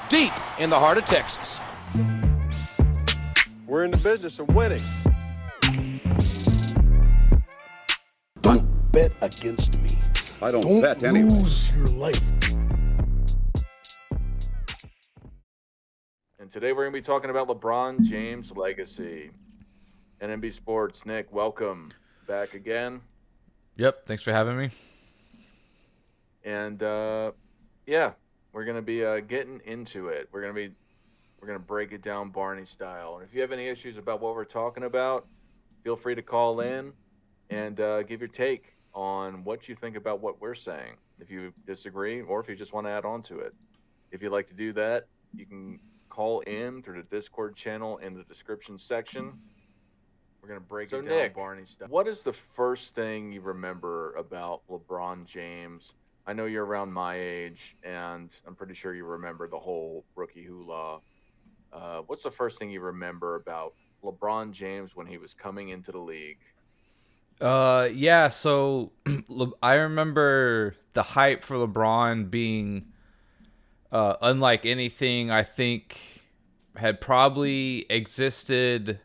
deep in the heart of Texas. We're in the business of winning. Don't bet against me. I don't bet anyway. Lose your life. And today we're going to be talking about LeBron James' legacy. NMB Sports, Nick, welcome back again. Yep, thanks for having me. And yeah, we're going to be getting into it. We're going to break it down Barney style. And if you have any issues about what we're talking about, feel free to call in and give your take on what you think about what we're saying. If you disagree or if you just want to add on to it. If you'd like to do that, you can call in through the Discord channel in the description section. We're going to break it down Nick, Barney style. What is the first thing you remember about LeBron James? I know you're around my age, and I'm pretty sure you remember the whole rookie hula. What's the first thing you remember about LeBron James when he was coming into the league? Yeah, so I remember the hype for LeBron being unlike anything I think had probably existed.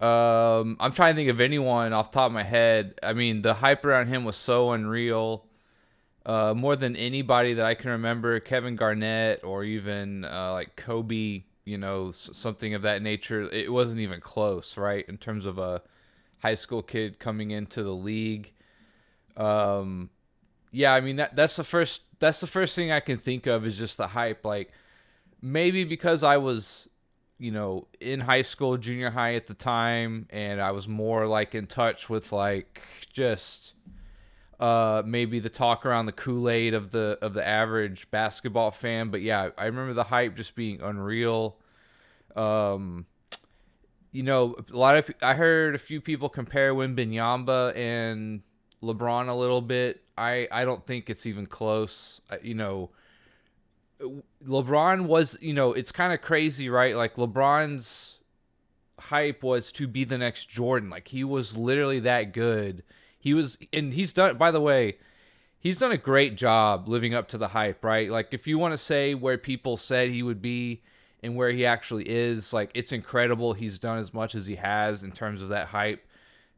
I'm trying to think of anyone off the top of my head. I mean, the hype around him was so unreal. More than anybody that I can remember, Kevin Garnett or even like Kobe, something of that nature. It wasn't even close, right? In terms of a high school kid coming into the league. Yeah, I mean that's the first thing I can think of is just the hype. Like maybe because I was, in high school, junior high at the time, and I was more like in touch with like just maybe the talk around the Kool-Aid of the average basketball fan. But yeah, I remember the hype just being unreal. I heard a few people compare Wembanyama and LeBron a little bit. I don't think it's even close. LeBron was, it's kind of crazy, right? Like LeBron's hype was to be the next Jordan. Like he was literally that good. He's done, by the way, he's done a great job living up to the hype, right? Like if you want to say where people said he would be and where he actually is, like it's incredible. He's done as much as he has in terms of that hype.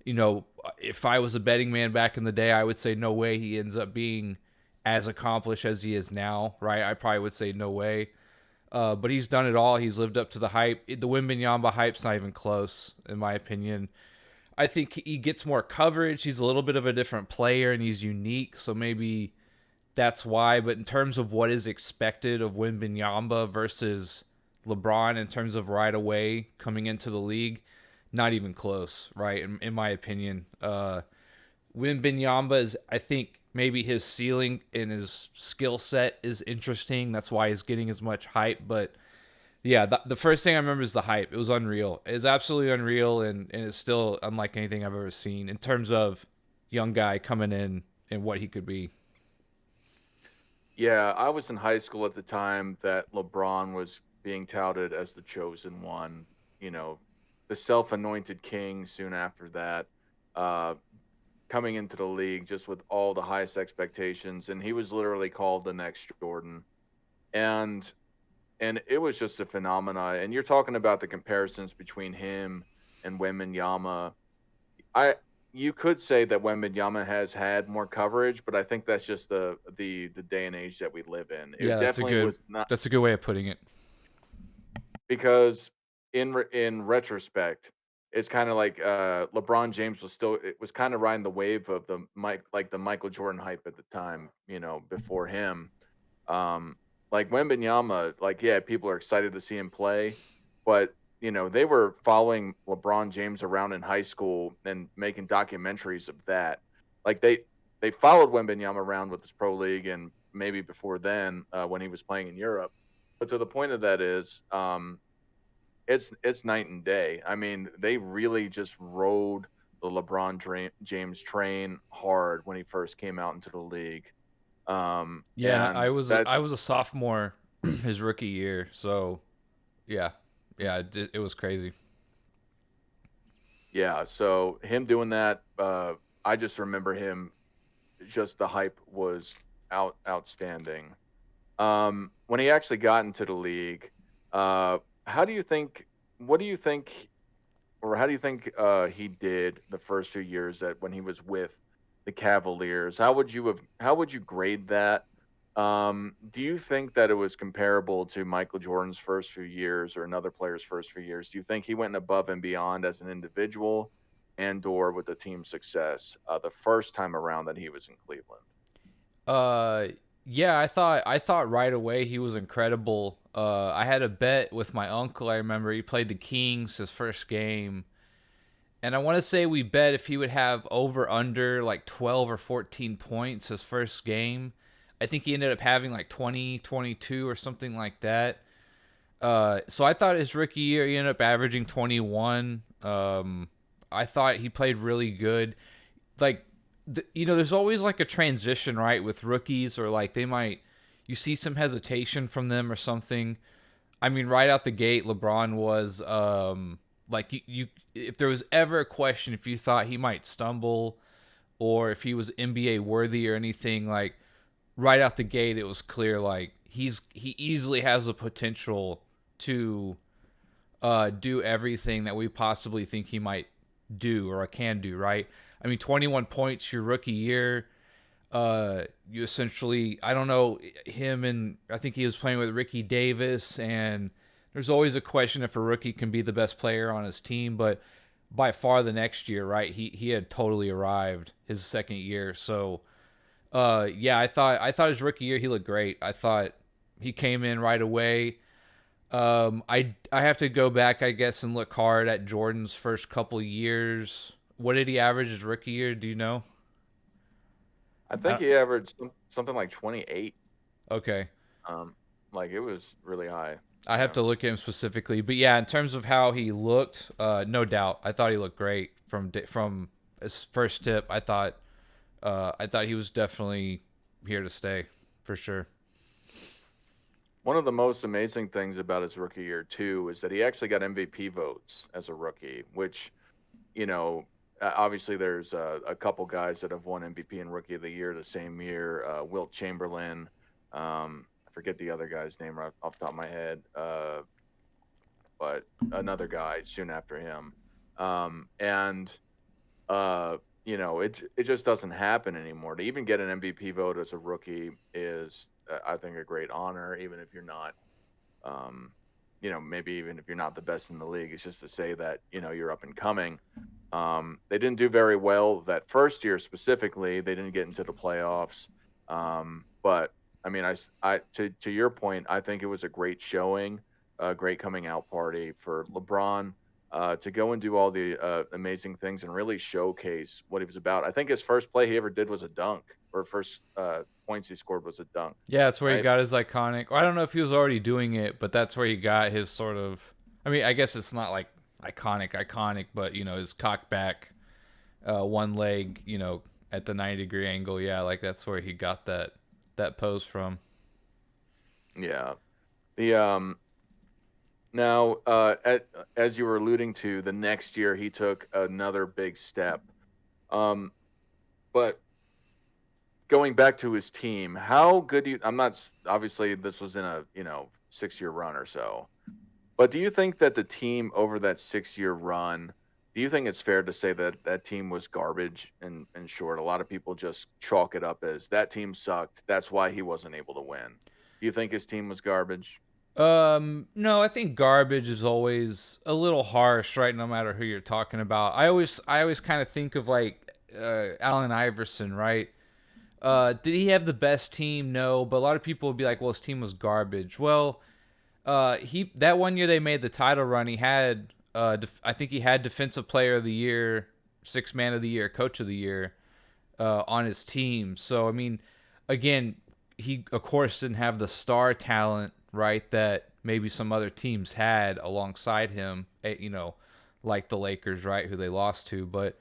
If I was a betting man back in the day, I would say no way he ends up being as accomplished as he is now, right? I probably would say no way. But he's done it all. He's lived up to the hype. The Wembanyama hype's not even close, in my opinion. I think he gets more coverage. He's a little bit of a different player, and he's unique, so maybe that's why. But in terms of what is expected of Wembanyama versus LeBron in terms of right away coming into the league, not even close, right? In my opinion, Wembanyama is, I think, maybe his ceiling and his skill set is interesting. That's why he's getting as much hype. But yeah, the first thing I remember is the hype. It was unreal. It was absolutely unreal, and it's still unlike anything I've ever seen in terms of young guy coming in and what he could be. Yeah, I was in high school at the time that LeBron was being touted as the chosen one, the self-anointed king soon after that, coming into the league just with all the highest expectations, and he was literally called the next Jordan. And it was just a phenomenon. And you're talking about the comparisons between him and Wembanyama. You could say that Wembanyama has had more coverage, but I think that's just the day and age that we live in. It definitely was not. That's a good way of putting it. Because in retrospect, it's kind of like LeBron James was kind of riding the wave of the Michael Jordan hype at the time, before him. Like Wembanyama, people are excited to see him play, but they were following LeBron James around in high school and making documentaries of that. Like they followed Wembanyama around with this pro league and maybe before then when he was playing in Europe. But to the point of that is, it's night and day. I mean, they really just rode the LeBron James train hard when he first came out into the league. Yeah, I was a sophomore his rookie year, so yeah, it was crazy. Yeah, so him doing that, I just remember him. Just the hype was outstanding. When he actually got into the league, how do you think? What do you think, or how do you think he did the first few years that when he was with the Cavaliers? How would you grade that? Do you think that it was comparable to Michael Jordan's first few years or another player's first few years? Do you think he went above and beyond as an individual and or with the team success the first time around that he was in Cleveland? Uh, yeah, I thought right away he was incredible. I had a bet with my uncle. I remember he played the Kings his first game, and I want to say we bet if he would have over under like 12 or 14 points his first game. I think he ended up having like 20, 22 or something like that. So I thought his rookie year he ended up averaging 21. I thought he played really good. Like, there's always like a transition, right, with rookies, or like you see some hesitation from them or something. I mean, right out the gate, LeBron was like if there was ever a question if you thought he might stumble or if he was NBA worthy or anything, like right out the gate, it was clear like he easily has the potential to do everything that we possibly think he might do or can do, right? I mean, 21 points your rookie year. You essentially, I don't know, him and I think he was playing with Ricky Davis, and there's always a question if a rookie can be the best player on his team, but by far the next year, right? He had totally arrived his second year. So, yeah, I thought his rookie year he looked great. I thought he came in right away. I have to go back, I guess, and look hard at Jordan's first couple years. What did he average his rookie year? Do you know? I think he averaged something like 28. Okay, Um, like it was really high. I have Yeah. to look at him specifically, but yeah, in terms of how he looked, no doubt, I thought he looked great from his first tip. I thought he was definitely here to stay for sure. One of the most amazing things about his rookie year too is that he actually got MVP votes as a rookie, which you know, obviously there's a couple guys that have won MVP and Rookie of the Year the same year. Wilt Chamberlain, I forget the other guy's name right off the top of my head, but another guy soon after him. And it just doesn't happen anymore. To even get an MVP vote as a rookie is, I think, a great honor, even if you're not. Um, maybe even if you're not the best in the league, it's just to say that you're up and coming. They didn't do very well that first year specifically. They didn't get into the playoffs. But I mean, to your point, I think it was a great showing, a great coming out party for LeBron to go and do all the amazing things and really showcase what he was about. I think his first play he ever did was a dunk, or first points he scored was a dunk. Yeah, that's where he Right? got his iconic. Or I don't know if he was already doing it, but that's where he got his sort of. I mean, I guess it's not like iconic, but his cock back, one leg, at the 90-degree angle. Yeah, like that's where he got that pose from. Yeah. The Now, as you were alluding to, the next year he took another big step. Um, but going back to his team, how good do you? I'm not obviously this was in a 6-year run or so, but do you think that the team over that 6-year run? Do you think it's fair to say that that team was garbage? In short, a lot of people just chalk it up as that team sucked. That's why he wasn't able to win. Do you think his team was garbage? No, I think garbage is always a little harsh, right? No matter who you're talking about. I always kind of think of like Allen Iverson, right? Did he have the best team? No, but a lot of people would be like, well, his team was garbage. Well, he that one year they made the title run, he had I think he had defensive player of the year, six man of the year, coach of the year on his team. So I mean, again, he of course didn't have the star talent, right, that maybe some other teams had alongside him, like the Lakers, right, who they lost to. But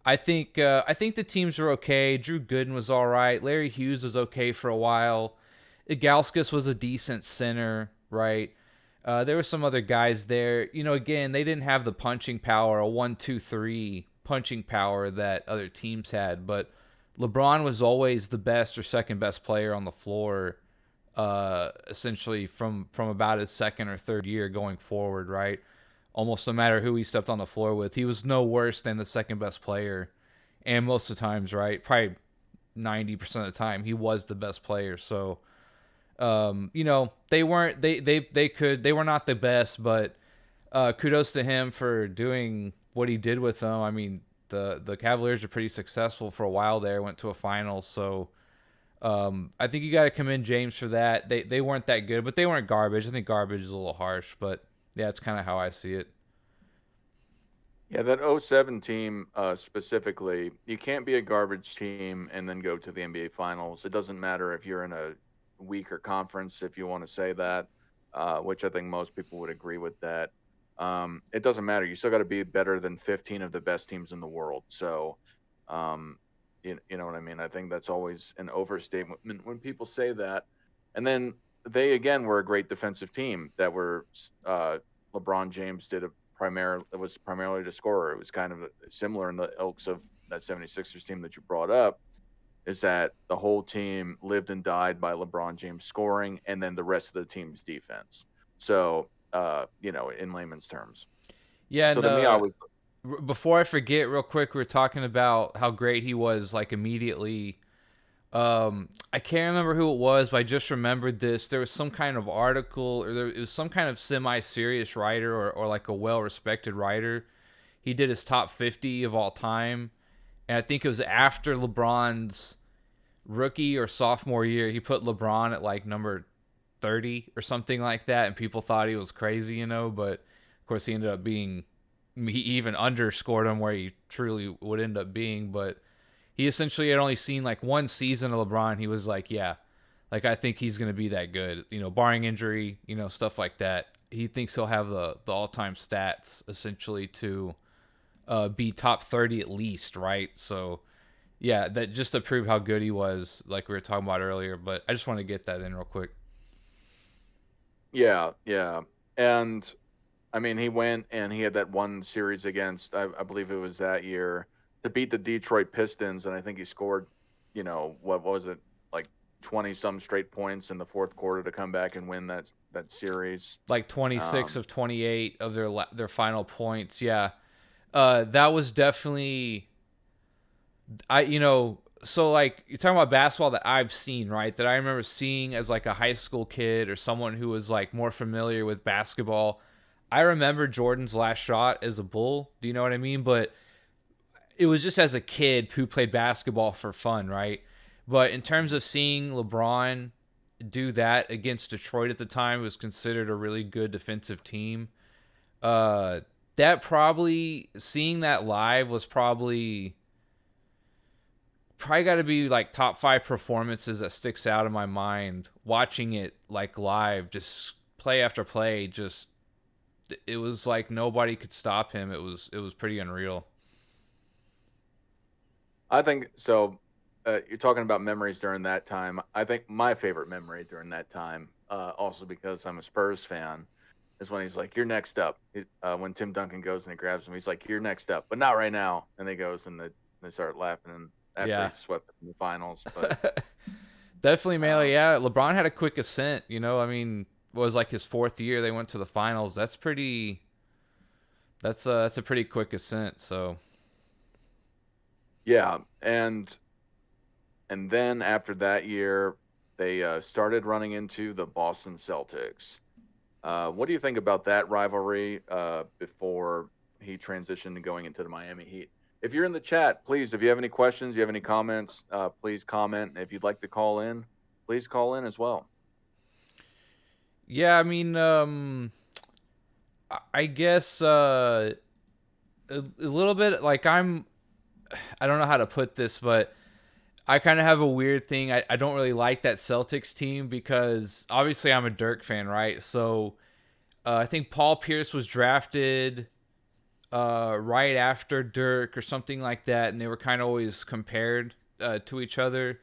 I think the teams were okay. Drew Gooden was all right. Larry Hughes was okay for a while. Igauskas was a decent center, right? There were some other guys there. Again, they didn't have the punching power, a 1-2-3 punching power that other teams had. But LeBron was always the best or second best player on the floor essentially from about his second or third year going forward, right? Almost no matter who he stepped on the floor with, he was no worse than the second best player, and most of the times, right, probably 90% of the time, he was the best player. So, you know, they weren't they were not the best, but kudos to him for doing what he did with them. I mean, the Cavaliers are pretty successful for a while there, went to a final, so I think you got to commend James for that. They weren't that good, but they weren't garbage. I think garbage is a little harsh, but yeah, it's kind of how I see it. Yeah, that '07 team specifically, you can't be a garbage team and then go to the NBA Finals. It doesn't matter if you're in a weaker conference, if you want to say that, which I think most people would agree with that. It doesn't matter. You still got to be better than 15 of the best teams in the world. So, um, you know what I mean? I think that's always an overstatement when people say that. And then they, again, were a great defensive team that were LeBron James did a it was primarily the scorer. It was kind of similar in the ilks of that 76ers team that you brought up, is that the whole team lived and died by LeBron James scoring and then the rest of the team's defense. So, you know, in layman's terms. Yeah, So and to me, I was before I forget, real quick, we were talking about how great he was, like immediately. I can't remember who it was, but I just remembered this. There was some kind of article, or it was some kind of semi-serious writer, or like a well-respected writer. He did his top 50 of all time, and I think it was after LeBron's rookie or sophomore year. He put LeBron at like number 30 or something like that, and people thought he was crazy, you know. But of course, he ended up being, he even underscored him where he truly would end up being, but he essentially had only seen like one season of LeBron. He was like, yeah, like I think he's going to be that good, you know, barring injury, you know, stuff like that. He thinks he'll have the all-time stats essentially to be top 30 at least, right? So, yeah, that just to prove how good he was, like we were talking about earlier. But I just want to get that in real quick. Yeah, yeah. And I mean, he went and he had that one series against, I believe it was that year, to beat the Detroit Pistons. And I think he scored, you know, what was it, like 20 some straight points in the fourth quarter to come back and win that series. Like 26 of 28 of their final points. Yeah. That was definitely, you know, so like you're talking about basketball that I've seen, right? That I remember seeing as like a high school kid or someone who was like more familiar with basketball. I remember Jordan's last shot as a Bull. Do you know what I mean? But it was just as a kid who played basketball for fun, right? But in terms of seeing LeBron do that against Detroit at the time, it was considered a really good defensive team. Uh, that probably, seeing that live was probably got to be like top 5 performances that sticks out in my mind. Watching it like live, just play after play, just it was like nobody could stop him. It was pretty unreal. I think so. You're talking about memories during that time. I think my favorite memory during that time, also because I'm a Spurs fan, is when he's like, "You're next up." When Tim Duncan goes and he grabs him, he's like, "You're next up, but not right now." And he goes and they start laughing and after he swept in the finals. But definitely, man. Yeah, LeBron had a quick ascent. You know, I mean, it was like his 4th year. They went to the finals. That's pretty. That's a pretty quick ascent. So. Yeah, and then after that year, they started running into the Boston Celtics. What do you think about that rivalry before he transitioned to going into the Miami Heat? If you're in the chat, please, if you have any questions, you have any comments, please comment. If you'd like to call in, please call in as well. Yeah, I mean, I guess a little bit like I don't know how to put this, but I kind of have a weird thing. I don't really like that Celtics team because obviously I'm a Dirk fan, right? So I think Paul Pierce was drafted right after Dirk or something like that, and they were kind of always compared to each other.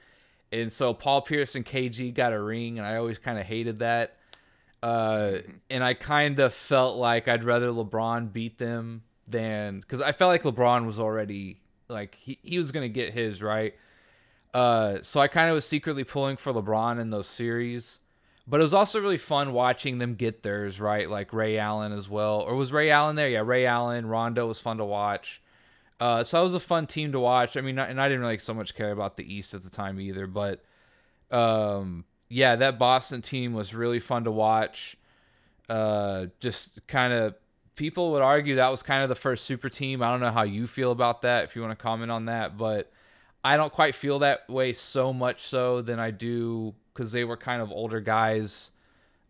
And so Paul Pierce and KG got a ring, and I always kind of hated that. And I kind of felt like I'd rather LeBron beat them than, because I felt like LeBron was already like he was gonna get his, right. So I kind of was secretly pulling for LeBron in those series. But it was also really fun watching them get theirs, right? Like Ray Allen as well. Or was Ray Allen there? Yeah, Ray Allen. Rondo was fun to watch. So that was a fun team to watch. I mean, and I didn't really so much care about the East at the time either. But yeah, that Boston team was really fun to watch. Just kind of, people would argue that was kind of the first super team. I don't know how you feel about that, if you want to comment on that. But I don't quite feel that way so much so than I do, because they were kind of older guys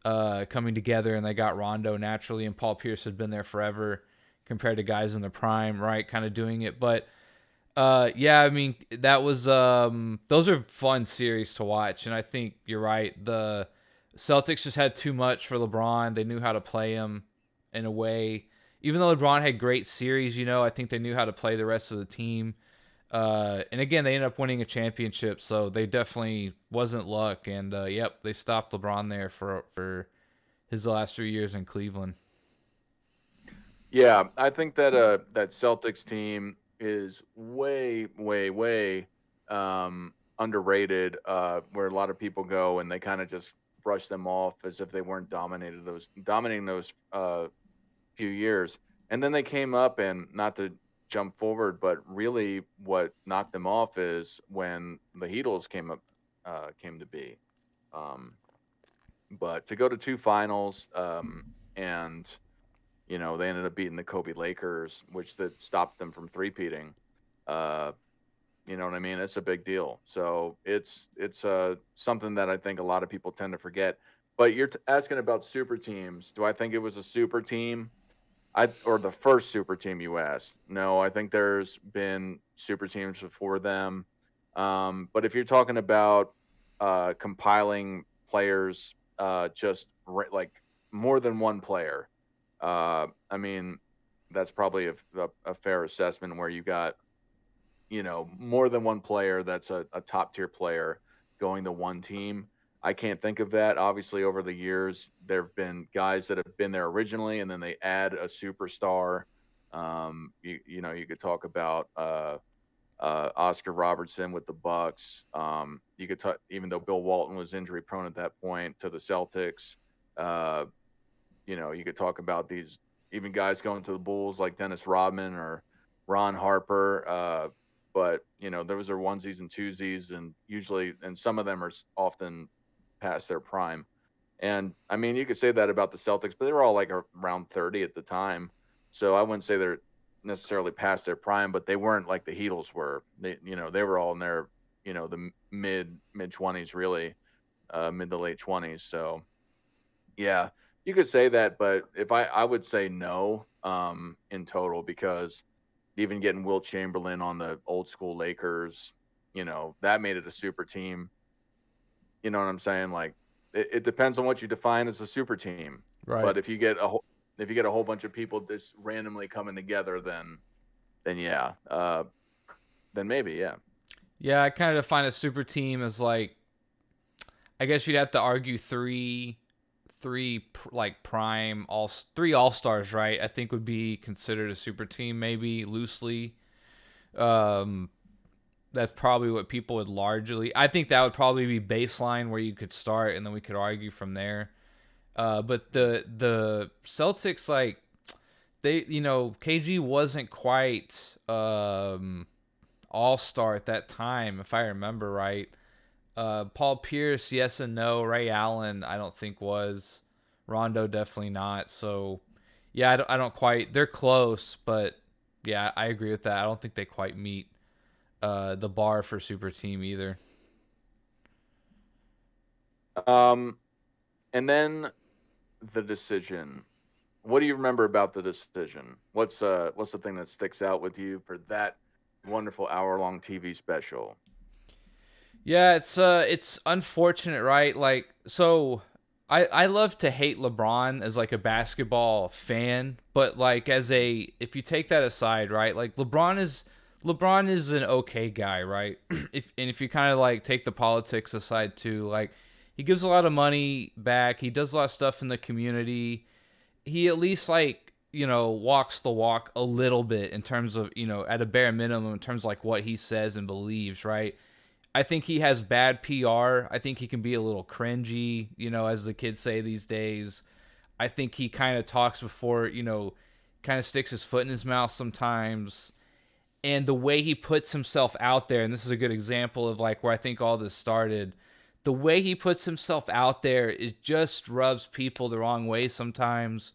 coming together, and they got Rondo naturally, and Paul Pierce had been there forever compared to guys in the prime, right, kind of doing it. But yeah, I mean, that was those are fun series to watch, and I think you're right. The Celtics just had too much for LeBron. They knew how to play him in a way. Even though LeBron had great series, I think they knew how to play the rest of the team. And again, they ended up winning a championship, so they definitely wasn't luck. And yep, they stopped LeBron there for his last 3 years in Cleveland. Yeah, I think that that Celtics team is way, way, way underrated. Where a lot of people go and they kind of just brush them off as if they weren't dominating those few years, and then they came up, and not to jump forward, but really what knocked them off is when the Heatles came to be. Um, but to go to two finals, and they ended up beating the Kobe Lakers, which that stopped them from three-peating. Uh, you know what I mean? It's a big deal. So it's something that I think a lot of people tend to forget. But you're asking about super teams. Do I think it was a super team? Or the first super team you asked? No, I think there's been super teams before them. But if you're talking about compiling players, like more than one player, I mean, that's probably a fair assessment where you got, more than one player that's a top tier player going to one team. I can't think of that. Obviously, over the years, there have been guys that have been there originally, and then they add a superstar. You could talk about Oscar Robertson with the Bucks. You could talk, even though Bill Walton was injury prone at that point, to the Celtics. Uh, you could talk about these even guys going to the Bulls like Dennis Rodman or Ron Harper. But those are onesies and twosies, and some of them are often past their prime. And I mean, you could say that about the Celtics, but they were all like around 30 at the time. So I wouldn't say they're necessarily past their prime, but they weren't like the Heatles were. They were all in their, the mid 20s, really, mid to late 20s. So yeah, you could say that, but if I would say no, in total, because even getting Wilt Chamberlain on the old school Lakers, that made it a super team. You know what I'm saying? Like, it depends on what you define as a super team. Right. But if you get a whole bunch of people just randomly coming together, then yeah, then maybe, yeah. Yeah, I kind of define a super team as like, I guess you'd have to argue three like prime three all-stars, right? I think would be considered a super team, maybe loosely. That's probably what people would largely, I think that would probably be baseline where you could start, and then we could argue from there. But the Celtics, like, they, KG wasn't quite all-star at that time, if I remember right. Paul Pierce, yes and no. Ray Allen, I don't think was. Rondo, definitely not. So, yeah, I don't quite. They're close, but yeah, I agree with that. I don't think they quite meet the bar for super team either. And then the decision. What do you remember about the decision? What's the thing that sticks out with you for that wonderful hour-long TV special? Yeah, it's unfortunate, right? Like, so I love to hate LeBron as like a basketball fan, but like if you take that aside, right? Like LeBron is an okay guy, right? if you kind of like take the politics aside too, like he gives a lot of money back, he does a lot of stuff in the community. He at least like, walks the walk a little bit in terms of, at a bare minimum in terms of like what he says and believes, right? I think he has bad PR. I think he can be a little cringy, as the kids say these days. I think he kind of talks before, kind of sticks his foot in his mouth sometimes. And the way he puts himself out there, and this is a good example of like where I think all this started. The way he puts himself out there, it just rubs people the wrong way sometimes.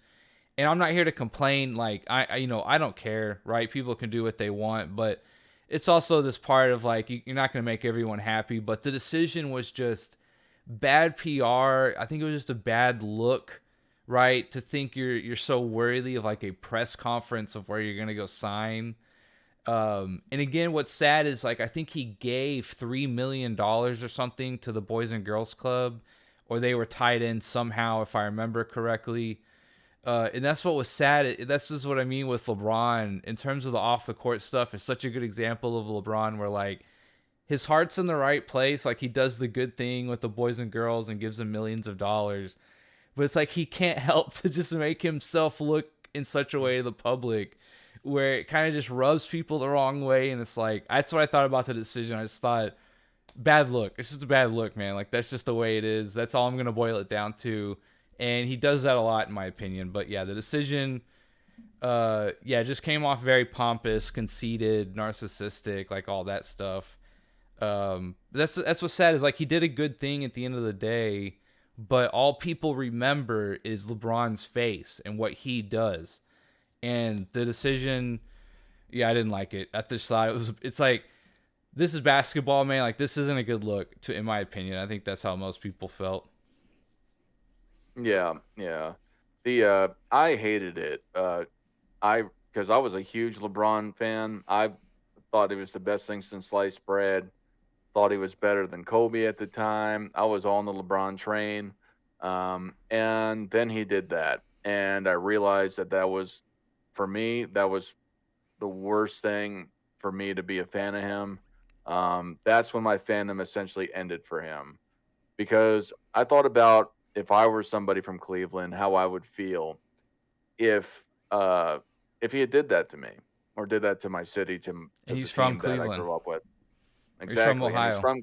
And I'm not here to complain. Like I don't care, right? People can do what they want, but it's also this part of like you're not going to make everyone happy. But the decision was just bad PR. I think it was just a bad look, right? To think you're so worthy of like a press conference of where you're going to go sign. And again, what's sad is like I think he gave $3 million or something to the Boys and Girls Club, or they were tied in somehow, if I remember correctly. And that's what was sad. That's just what I mean with LeBron in terms of the off the court stuff. It's such a good example of LeBron where like his heart's in the right place. Like he does the good thing with the boys and girls and gives them millions of dollars, but it's like he can't help to just make himself look in such a way to the public where it kind of just rubs people the wrong way. And it's like, that's what I thought about the decision. I just thought, bad look. It's just a bad look, man. Like, that's just the way it is. That's all I'm going to boil it down to. And he does that a lot, in my opinion. But yeah, the decision, just came off very pompous, conceited, narcissistic, like all that stuff. That's what's sad is like he did a good thing at the end of the day, but all people remember is LeBron's face and what he does. And the decision, I didn't like it. I just thought it's like, this is basketball, man. Like, this isn't a good look, in my opinion. I think that's how most people felt. Yeah, yeah. I hated it. Because I was a huge LeBron fan. I thought he was the best thing since sliced bread. Thought he was better than Kobe at the time. I was on the LeBron train. And then he did that. And I realized that was, for me, that was the worst thing for me to be a fan of him. That's when my fandom essentially ended for him. Because I thought about if I were somebody from Cleveland, how I would feel if he had did that to me or did that to my city, to he's the from team Cleveland. that I grew up with. He's Exactly. from Ohio.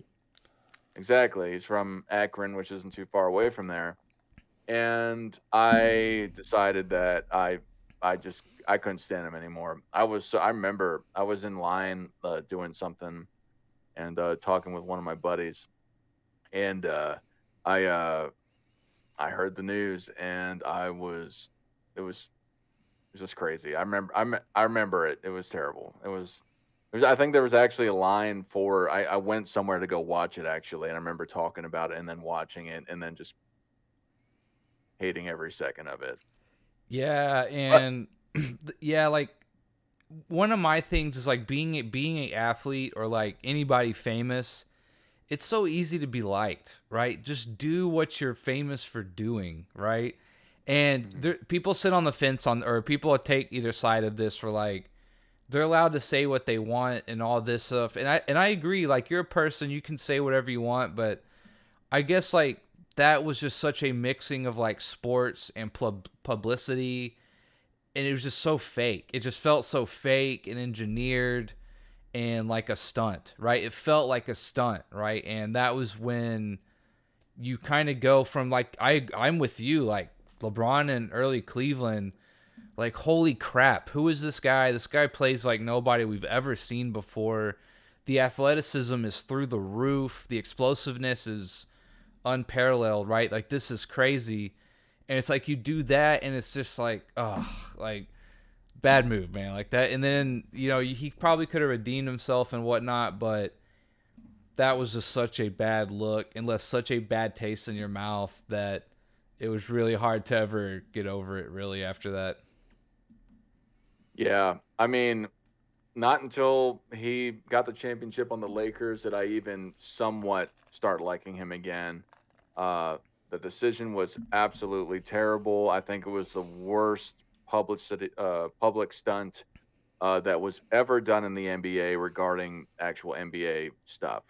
Exactly. He's from Akron, which isn't too far away from there. And I decided that I couldn't stand him anymore. I remember I was in line doing something and talking with one of my buddies, and I heard the news, and it was just crazy. I remember it. It was terrible. I think there was actually a line for I went somewhere to go watch it actually, and I remember talking about it and then watching it and then just hating every second of it. Yeah, and like one of my things is like being an athlete or like anybody famous, it's so easy to be liked, right? Just do what you're famous for doing, right? And people sit on the fence or people take either side of this for like they're allowed to say what they want and all this stuff. And I agree, like you're a person, you can say whatever you want, but I guess like that was just such a mixing of like sports and publicity, and it was just so fake. It just felt so fake and engineered and like a stunt, right? It felt like a stunt, right? And that was when you kind of go from like I'm with you, like LeBron in early Cleveland, like holy crap, who is this guy? This guy plays like nobody we've ever seen before. The athleticism is through the roof. The explosiveness is unparalleled, right? Like this is crazy. And it's like you do that and it's just like, like bad move, man, like that. And then, he probably could have redeemed himself and whatnot, but that was just such a bad look and left such a bad taste in your mouth that it was really hard to ever get over it really after that. Yeah, I mean, not until he got the championship on the Lakers did I even somewhat start liking him again. The decision was absolutely terrible. I think it was the worst public stunt that was ever done in the NBA regarding actual NBA stuff.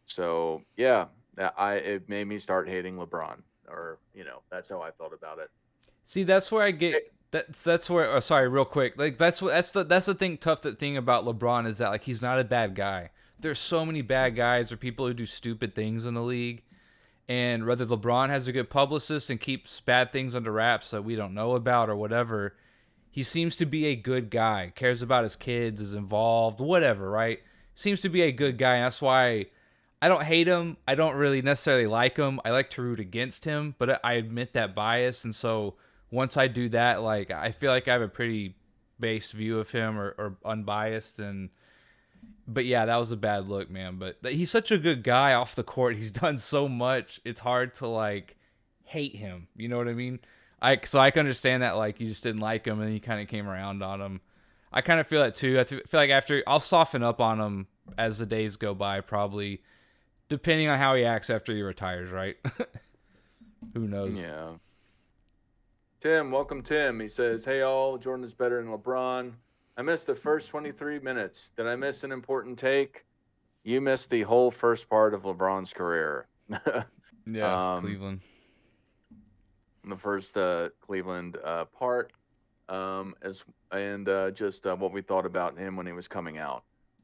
So yeah, it made me start hating LeBron, or that's how I felt about it. See, that's where I get. That's where. Oh, sorry, real quick. Like that's the thing. Tough thing about LeBron is that like he's not a bad guy. there's so many bad guys or people who do stupid things in the league. And whether LeBron has a good publicist and keeps bad things under wraps that we don't know about or whatever, he seems to be a good guy, cares about his kids, is involved, whatever, right? Seems to be a good guy. And that's why I don't hate him. I don't really necessarily like him. I like to root against him, but I admit that bias. And so once I do that, like, I feel like I have a pretty based view of him or unbiased. But yeah, that was a bad look, man. But he's such a good guy off the court. He's done so much. It's hard to like hate him. You know what I mean? So I can understand that like you just didn't like him and you kind of came around on him. I kind of feel that too. Feel like after I'll soften up on him as the days go by, probably depending on how he acts after he retires, right? Who knows? Yeah. Tim, welcome, Tim. He says, "Hey all, Jordan is better than LeBron. I missed the first 23 minutes. Did I miss an important take? You missed the whole first part of LeBron's career." Yeah, Cleveland. The first Cleveland part, just what we thought about him when he was coming out.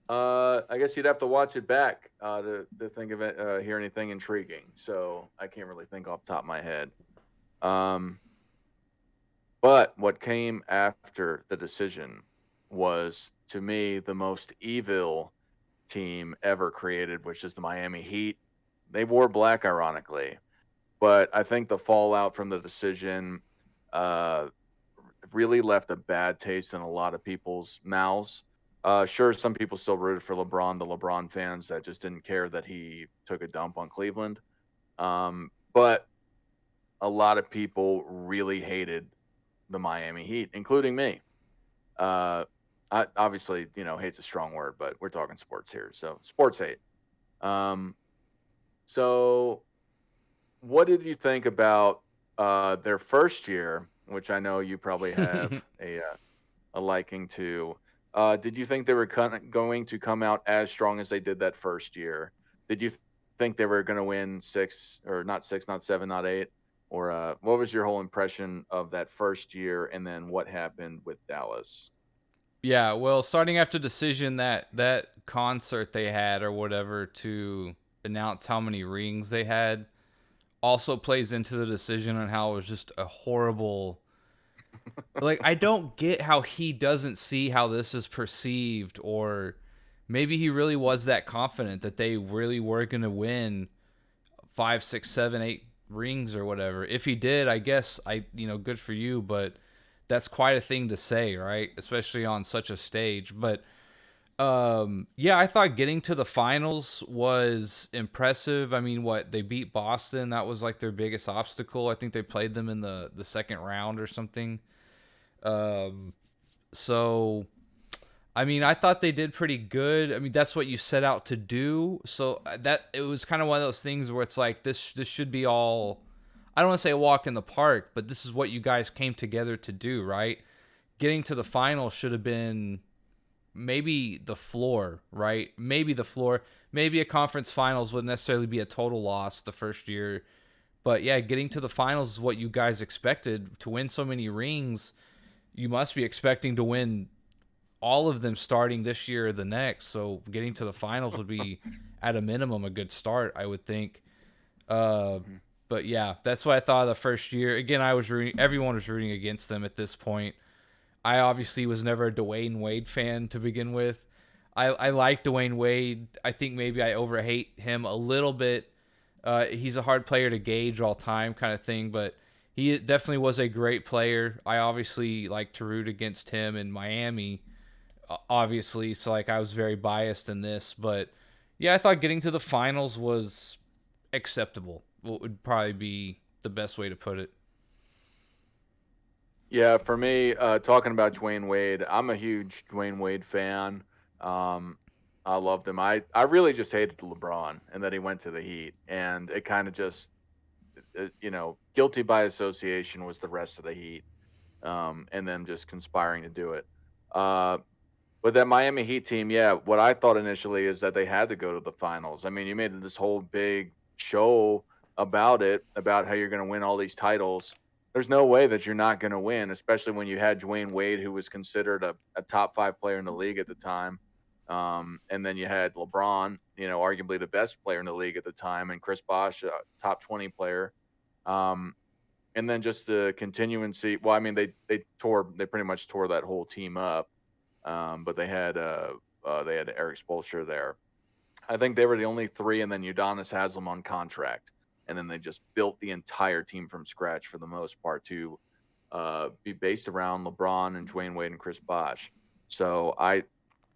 I guess you'd have to watch it back to think of it, hear anything intriguing. So I can't really think off the top of my head. But what came after the decision was, to me, the most evil team ever created, which is the Miami Heat. They wore black, ironically. But I think the fallout from the decision really left a bad taste in a lot of people's mouths. Sure, some people still rooted for LeBron, the LeBron fans that just didn't care that he took a dump on Cleveland. But a lot of people really hated the Miami Heat, including me. I obviously, hate's a strong word, but we're talking sports here. So sports hate. So what did you think about their first year, which I know you probably have a liking to? Did you think they were going to come out as strong as they did that first year? Did you think they were going to win not 7, not 8? Or what was your whole impression of that first year, and then what happened with Dallas? Yeah, well, starting after decision, that concert they had or whatever to announce how many rings they had also plays into the decision on how it was just a horrible. Like, I don't get how he doesn't see how this is perceived, or maybe he really was that confident that they really were going to win 5, 6, 7, 8 rings or whatever. If he did, I guess good for you, but that's quite a thing to say, right? Especially on such a stage. But yeah, I thought getting to the finals was impressive. I mean, they beat Boston. That was like their biggest obstacle. I think they played them in the second round or something. So I mean, I thought they did pretty good. I mean, that's what you set out to do. So that it was kind of one of those things where it's like this should be all, I don't want to say a walk in the park, but this is what you guys came together to do, right? Getting to the final should have been maybe the floor, right? Maybe the floor. Maybe a conference finals wouldn't necessarily be a total loss the first year. But yeah, getting to the finals is what you guys expected. To win so many rings, you must be expecting to win all of them starting this year or the next. So getting to the finals would be at a minimum a good start, I would think. But yeah, that's what I thought of the first year. Again, everyone was rooting against them at this point. I obviously was never a Dwayne Wade fan to begin with. I like Dwayne Wade. I think maybe I overhate him a little bit. He's a hard player to gauge all time kind of thing, but he definitely was a great player. I obviously like to root against him in Miami, obviously. So like I was very biased in this, but yeah, I thought getting to the finals was acceptable. What would probably be the best way to put it. Yeah, for me, talking about Dwayne Wade, I'm a huge Dwayne Wade fan. I loved him. I really just hated LeBron and that he went to the Heat, and it kind of just, guilty by association was the rest of the Heat, and them just conspiring to do it. But that Miami Heat team, yeah, what I thought initially is that they had to go to the finals. I mean, you made this whole big show about it, about how you're going to win all these titles. There's no way that you're not going to win, especially when you had Dwayne Wade, who was considered a top 5 player in the league at the time. And then you had LeBron, arguably the best player in the league at the time, and Chris Bosh, top 20 player. And then just to continue and see, well, I mean, they pretty much tore that whole team up. But they had Eric Spoelstra there. I think they were the only three, and then Udonis has them on contract, and then they just built the entire team from scratch for the most part to be based around LeBron and Dwayne Wade and Chris Bosh. So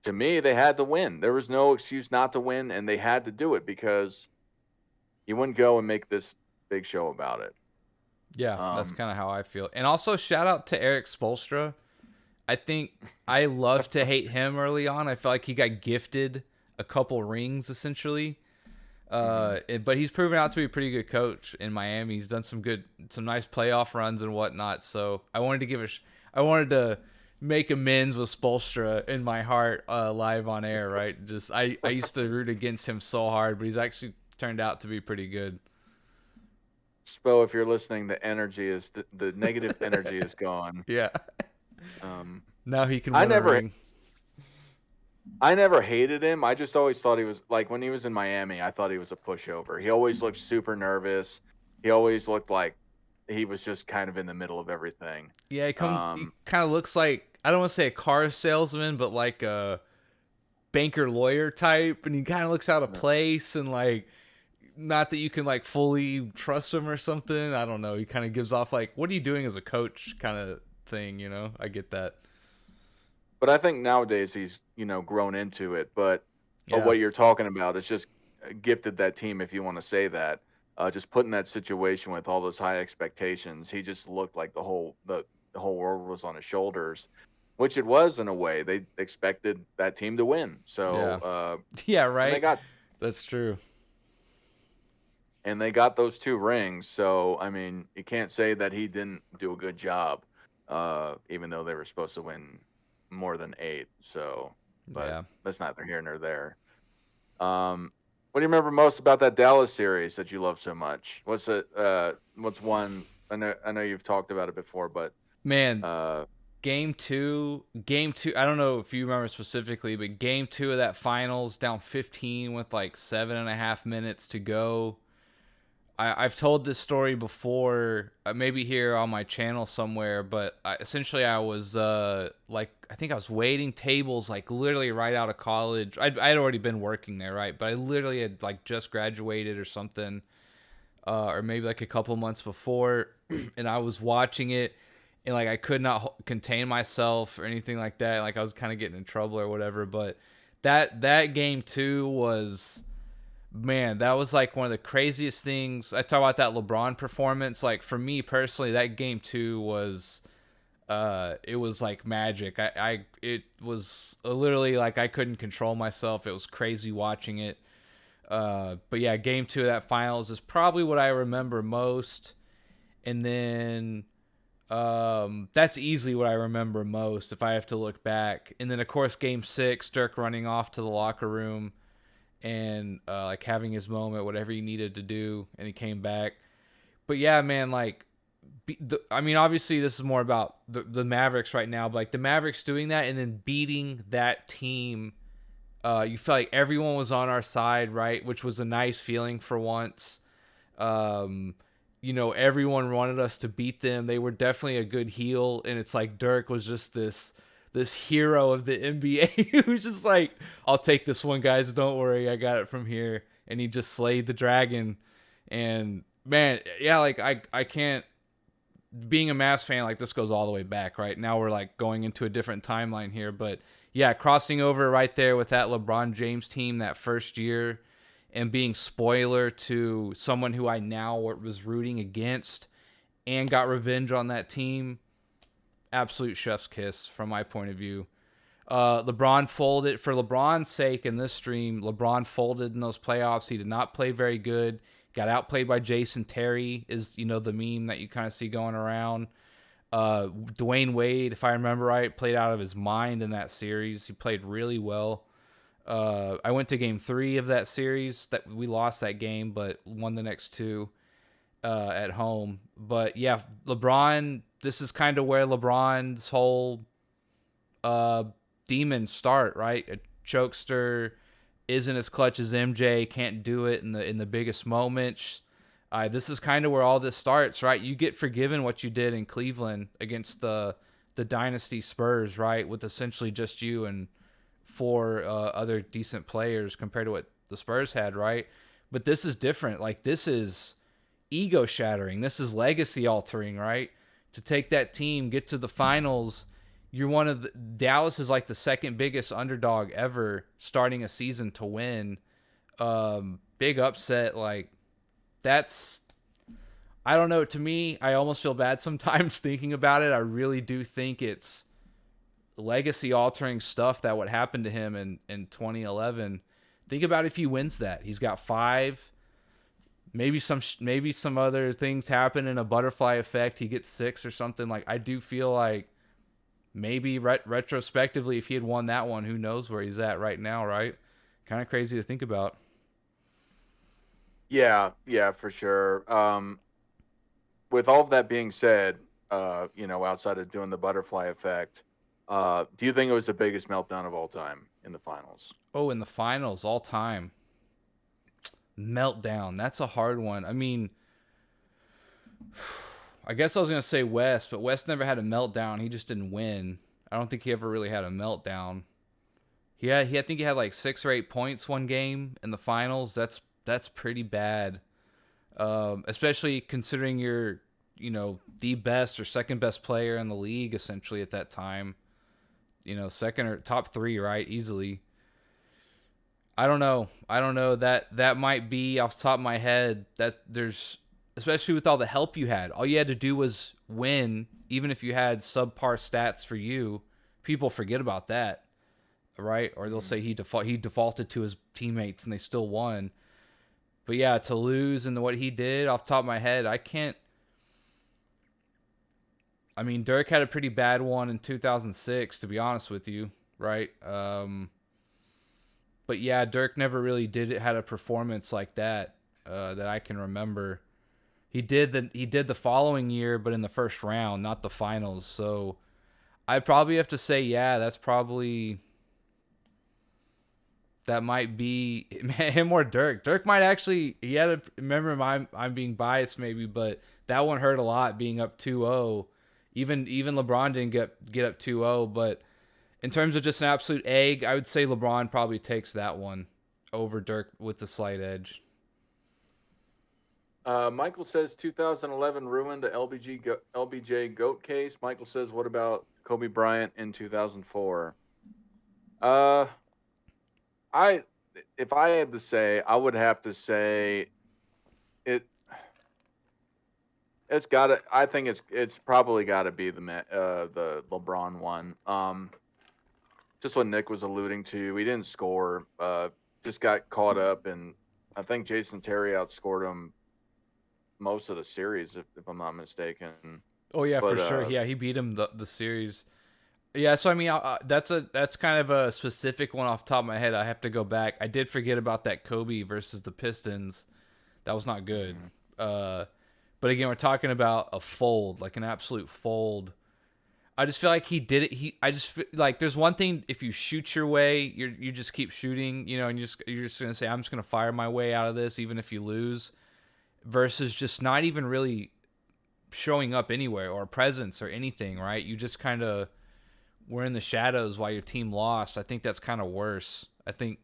to me, they had to win. There was no excuse not to win, and they had to do it because you wouldn't go and make this big show about it. Yeah, that's kind of how I feel. And also, shout out to Eric Spoelstra. I think I love to hate him early on. I feel like he got gifted a couple rings, essentially. But he's proven out to be a pretty good coach in Miami. He's done some nice playoff runs and whatnot. So I wanted to make amends with Spoelstra in my heart, live on air, right? Just I used to root against him so hard, but he's actually turned out to be pretty good. Spo, if you're listening, the negative energy is gone. Yeah. Now he can win a ring. I never hated him. I just always thought he was, like, when he was in Miami, I thought he was a pushover. He always looked super nervous. He always looked like he was just kind of in the middle of everything. Yeah, he kind of looks like, I don't want to say a car salesman, but like a banker lawyer type, and he kind of looks out of place, and like, not that you can like fully trust him or something. I don't know. He kind of gives off like, what are you doing as a coach kind of thing, I get that. But I think nowadays he's, grown into it. But what you're talking about is just gifted that team, if you want to say that. Just put in that situation with all those high expectations. He just looked like the whole world was on his shoulders, which it was in a way. They expected that team to win. So yeah, right. That's true. And they got those 2 rings. So I mean, you can't say that he didn't do a good job, even though they were supposed to win more than 8. So, but that's neither here nor there. What do you remember most about that Dallas series that you love so much? What's one? I know you've talked about it before, but man, game two. I don't know if you remember specifically, but game 2 of that finals, down 15 with like 7.5 minutes to go. I've told this story before, maybe here on my channel somewhere, but essentially I was I think I was waiting tables like literally right out of college. I'd already been working there, right? But I literally had like just graduated or something, or maybe like a couple months before, and I was watching it, and like I could not contain myself or anything like that. Like I was kind of getting in trouble or whatever. But that game 2 was... Man, that was like one of the craziest things. I talk about that LeBron performance. Like for me personally, that game 2 was, it was like magic. It was literally like I couldn't control myself. It was crazy watching it. But yeah, game 2 of that finals is probably what I remember most. And then, that's easily what I remember most if I have to look back. And then of course, game 6, Dirk running off to the locker room and like having his moment, whatever he needed to do, and he came back. But yeah, man, like, I mean, obviously this is more about the Mavericks right now, but like the Mavericks doing that and then beating that team, you felt like everyone was on our side, right? Which was a nice feeling for once. Everyone wanted us to beat them. They were definitely a good heel, and it's like Dirk was just this hero of the NBA who's just like, I'll take this one, guys. Don't worry, I got it from here. And he just slayed the dragon. And man, yeah, like I can't, being a Mavs fan, like this goes all the way back, right? Now we're like going into a different timeline here, but yeah, crossing over right there with that LeBron James team that first year and being spoiler to someone who I now was rooting against and got revenge on that team. Absolute chef's kiss from my point of view. LeBron folded. For LeBron's sake in this stream, LeBron folded in those playoffs. He did not play very good. Got outplayed by Jason Terry is, the meme that you kind of see going around. Dwayne Wade, if I remember right, played out of his mind in that series. He played really well. I went to game 3 of that series. That we lost that game, but won the next 2 at home. But yeah, LeBron... This is kind of where LeBron's whole demons start, right? chokester, isn't as clutch as MJ, can't do it in the biggest moments. This is kind of where all this starts, right? You get forgiven what you did in Cleveland against the dynasty Spurs, right? With essentially just you and four other decent players compared to what the Spurs had, right? But this is different. Like, this is ego shattering. This is legacy altering, right? To take that team, get to the finals. You're one of Dallas is like the second biggest underdog ever starting a season to win. Big upset. Like, that's, I don't know. To me, I almost feel bad sometimes thinking about it. I really do think it's legacy altering stuff that would happen to him in 2011. Think about if he wins that. He's got 5. Maybe some other things happen in a butterfly effect. He gets 6 or something. Like, I do feel like maybe retrospectively, if he had won that one, who knows where he's at right now, right? Kind of crazy to think about. Yeah, for sure. With all of that being said, outside of doing the butterfly effect, do you think it was the biggest meltdown of all time in the finals? Oh, in the finals, all time. Meltdown. That's a hard one. I mean, I guess I was going to say West, but West never had a meltdown. He just didn't win. I don't think he ever really had a meltdown. I think he had like 6 or 8 points one game in the finals. That's pretty bad. Especially considering you're, the best or second best player in the league essentially at that time. Second or top 3, right? Easily. I don't know. That might be off the top of my head that there's, especially with all the help you had. All you had to do was win, even if you had subpar stats for you. People forget about that, right? Or they'll say he defaulted to his teammates and they still won. But yeah, to lose and what he did, off the top of my head, I can't. I mean, Dirk had a pretty bad one in 2006, to be honest with you, right? But yeah, Dirk never really had a performance like that that I can remember. He did the following year, but in the first round, not the finals. So I'd probably have to say, yeah, that might be him or Dirk. Dirk might actually, remember I'm being biased maybe, but that one hurt a lot being up 2-0. Even LeBron didn't get up 2-0, but in terms of just an absolute egg, I would say LeBron probably takes that one over Dirk with the slight edge. Michael says 2011 ruined the LBJ GOAT case. Michael says, what about Kobe Bryant in 2004? If I had to say, I would have to say it. It's got to. I think it's probably got to be the LeBron one. Just what Nick was alluding to, he didn't score. Just got caught up, and I think Jason Terry outscored him most of the series, if I'm not mistaken. Oh yeah, for sure. Yeah, he beat him the series. Yeah, so I mean, that's kind of a specific one off the top of my head. I have to go back. I did forget about that Kobe versus the Pistons. That was not good. But again, we're talking about a fold, like an absolute fold. I just feel like he did it. I just feel like there's one thing, if you shoot your way, you just keep shooting, and you're just gonna say, I'm just gonna fire my way out of this, even if you lose, versus just not even really showing up anywhere or presence or anything, right? You just kind of were in the shadows while your team lost. I think that's kind of worse. I think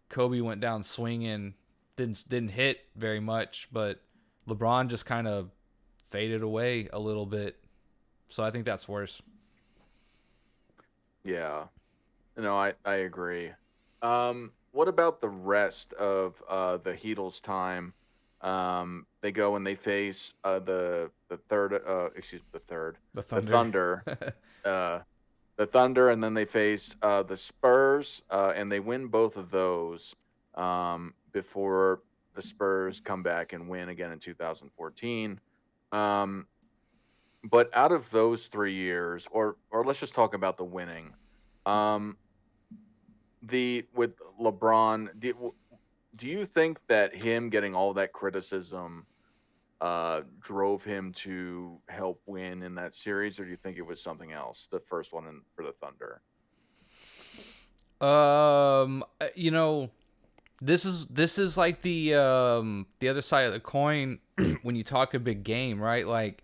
Kobe went down swinging, didn't hit very much, but LeBron just kind of faded away a little bit. So I think that's worse. Yeah. No, I agree. What about the rest of the Heatles time? They go and they face the Thunder. The Thunder, and then they face the Spurs, and they win both of those before the Spurs come back and win again in 2014. But out of those 3 years, or let's just talk about the winning. With LeBron, do you think that him getting all that criticism drove him to help win in that series, or do you think it was something else? The first one for the Thunder. You know, this is like the other side of the coin when you talk a big game, right? Like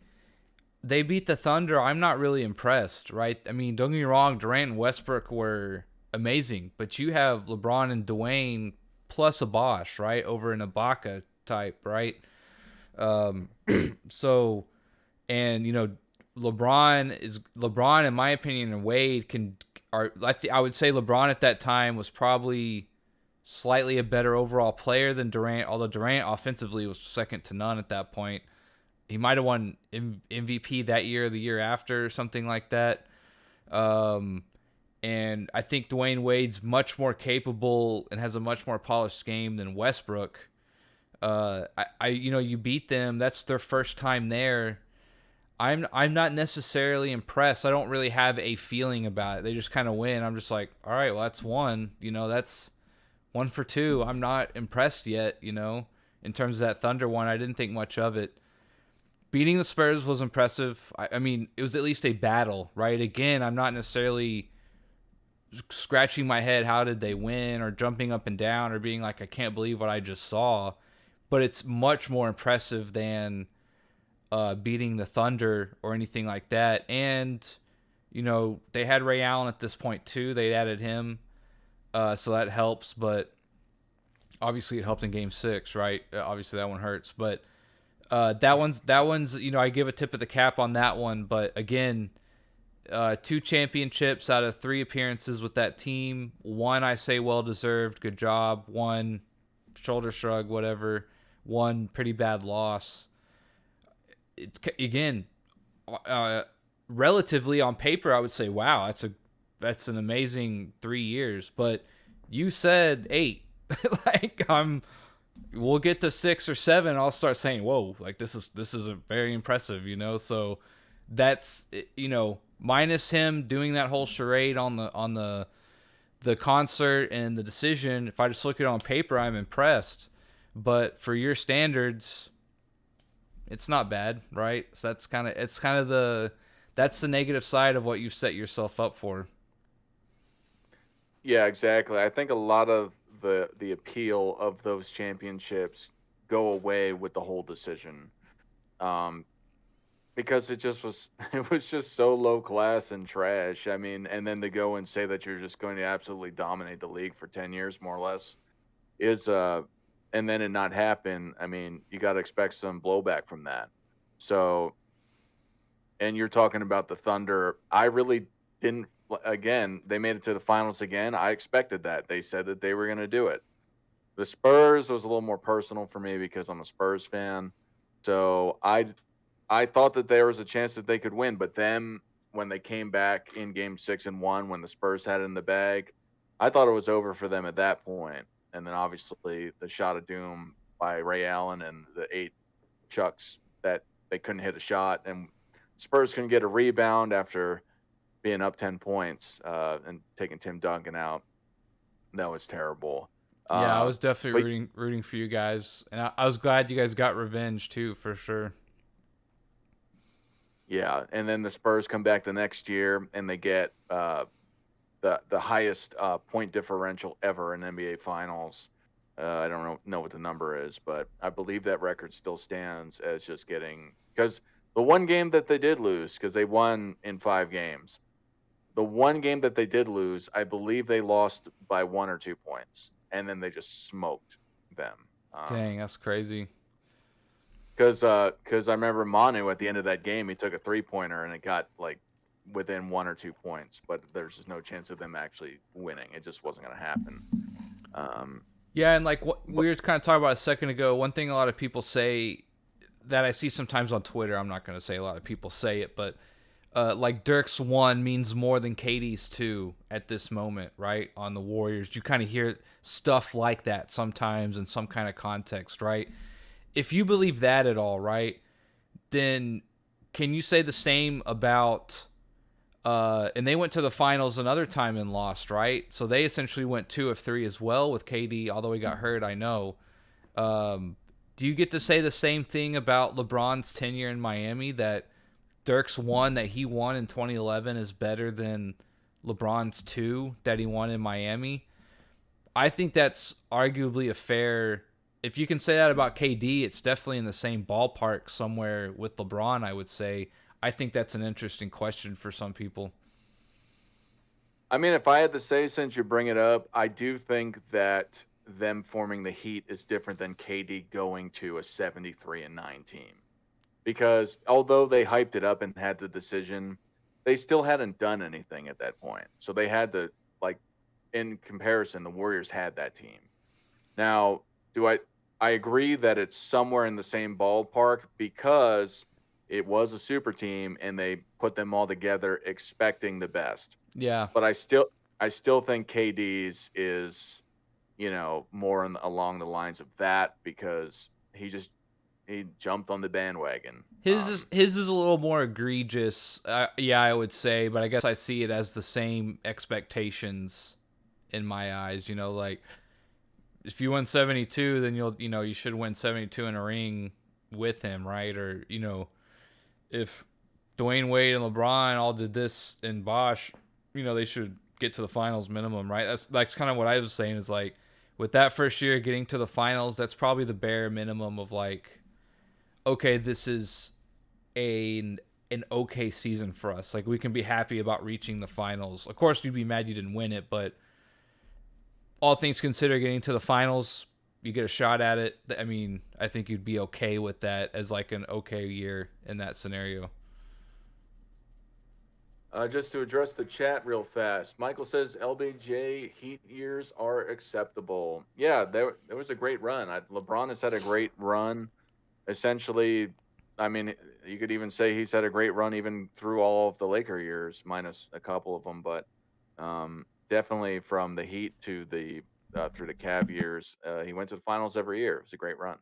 they beat the Thunder. I'm not really impressed, right? I mean, don't get me wrong, Durant and Westbrook were amazing, but you have LeBron and Dwayne plus a Bosch, right? Over an Ibaka type, right? Um, so and LeBron in my opinion and Wade I would say LeBron at that time was probably slightly a better overall player than Durant, although Durant offensively was second to none at that point. He might have won MVP that year or the year after or something like that. Um, and I think Dwayne Wade's much more capable and has a much more polished game than Westbrook. You beat them. That's their first time there. I'm not necessarily impressed. I don't really have a feeling about it. They just kind of win. I'm just like, all right, well that's one. That's 1 for 2. I'm not impressed yet. In terms of that Thunder one, I didn't think much of it. Beating the Spurs was impressive. I mean, it was at least a battle, right? Again, I'm not necessarily scratching my head, how did they win, or jumping up and down, or being like, I can't believe what I just saw. But it's much more impressive than beating the Thunder or anything like that. And, they had Ray Allen at this point too. They added him. So that helps. But obviously it helped in game 6, right? Obviously that one hurts. But that one's, I give a tip of the cap on that one. But again, 2 championships out of 3 appearances with that team. 1, I say well-deserved. Good job. 1, shoulder shrug, whatever. 1, pretty bad loss. It's again, relatively on paper, I would say, wow, that's an amazing 3 years. But you said 8, like we'll get to 6 or 7. I'll start saying, whoa, like this is a very impressive, So that's minus him doing that whole charade on the concert and the decision. If I just look at it on paper, I'm impressed. But for your standards, it's not bad, right? So that's the negative side of what you've set yourself up for. Yeah, exactly. I think a lot of the appeal of those championships go away with the whole decision, because it just was it was just so low class and trash. I mean, and then to go and say that you're just going to absolutely dominate the league for 10 years, more or less, is and then it not happen. I mean, you got to expect some blowback from that. So, and you're talking about the Thunder. I really didn't. Again, they made it to the finals again. I expected that. They said that they were going to do it. The Spurs was a little more personal for me because I'm a Spurs fan. So I thought that there was a chance that they could win, but then when they came back in game 6 and 1, when the Spurs had it in the bag, I thought it was over for them at that point. And then obviously the shot of doom by Ray Allen and the 8 chucks that they couldn't hit a shot, and Spurs couldn't get a rebound after being up 10 points and taking Tim Duncan out. That was terrible. Yeah, I was definitely rooting for you guys, and I was glad you guys got revenge too, for sure. Yeah, and then the Spurs come back the next year and they get the highest point differential ever in NBA Finals. I don't know what the number is, but I believe that record still stands as just getting, because the one game that they did lose, because they won in 5 games, the one game that they did lose, I believe they lost by 1 or 2 points, and then they just smoked them. Dang, that's crazy. Because I remember Manu at the end of that game, he took a 3-pointer and it got like within 1 or 2 points, but there's just no chance of them actually winning. It just wasn't going to happen. Yeah, and like what we were kind of talking about a second ago, one thing a lot of people say that I see sometimes on Twitter, I'm not going to say a lot of people say it, but like Dirk's 1 means more than KD's 2 at this moment, right? On the Warriors. You kind of hear stuff like that sometimes in some kind of context, right? If you believe that at all, right, then can you say the same about and they went to the finals another time and lost, right? So they essentially went 2 of 3 as well with KD, although he got hurt, I know. Do you get to say the same thing about LeBron's tenure in Miami, that Dirk's 1 that he won in 2011 is better than LeBron's 2 that he won in Miami. I think that's arguably a fair. If you can say that about KD, it's definitely in the same ballpark somewhere with LeBron, I would say. I think that's an interesting question for some people. I mean, if I had to say, since you bring it up, I do think that them forming the Heat is different than KD going to a 73-9 team. Because although they hyped it up and had the decision, they still hadn't done anything at that point. So they had to, like, in comparison, the Warriors had that team. Now, I agree that it's somewhere in the same ballpark because it was a super team and they put them all together expecting the best. Yeah. But I still think KD's is, more along the lines of that because he jumped on the bandwagon. His is a little more egregious. Yeah, I would say, but I guess I see it as the same expectations in my eyes. Like if you win 72, then you should win 72 in a ring with him, right? Or if Dwayne Wade and LeBron all did this in Bosch, they should get to the finals minimum, right? That's kind of what I was saying. Is like with that first year getting to the finals, that's probably the bare minimum of like, okay, this is an okay season for us. Like we can be happy about reaching the finals. Of course, you'd be mad you didn't win it, but all things considered, getting to the finals, you get a shot at it. I mean, I think you'd be okay with that as like an okay year in that scenario. Just to address the chat real fast, Michael says LBJ Heat years are acceptable. Yeah, there was a great run. LeBron has had a great run. Essentially, I mean, you could even say he's had a great run even through all of the Laker years, minus a couple of them. But definitely from the Heat to the through the Cav years, he went to the finals every year. It was a great run.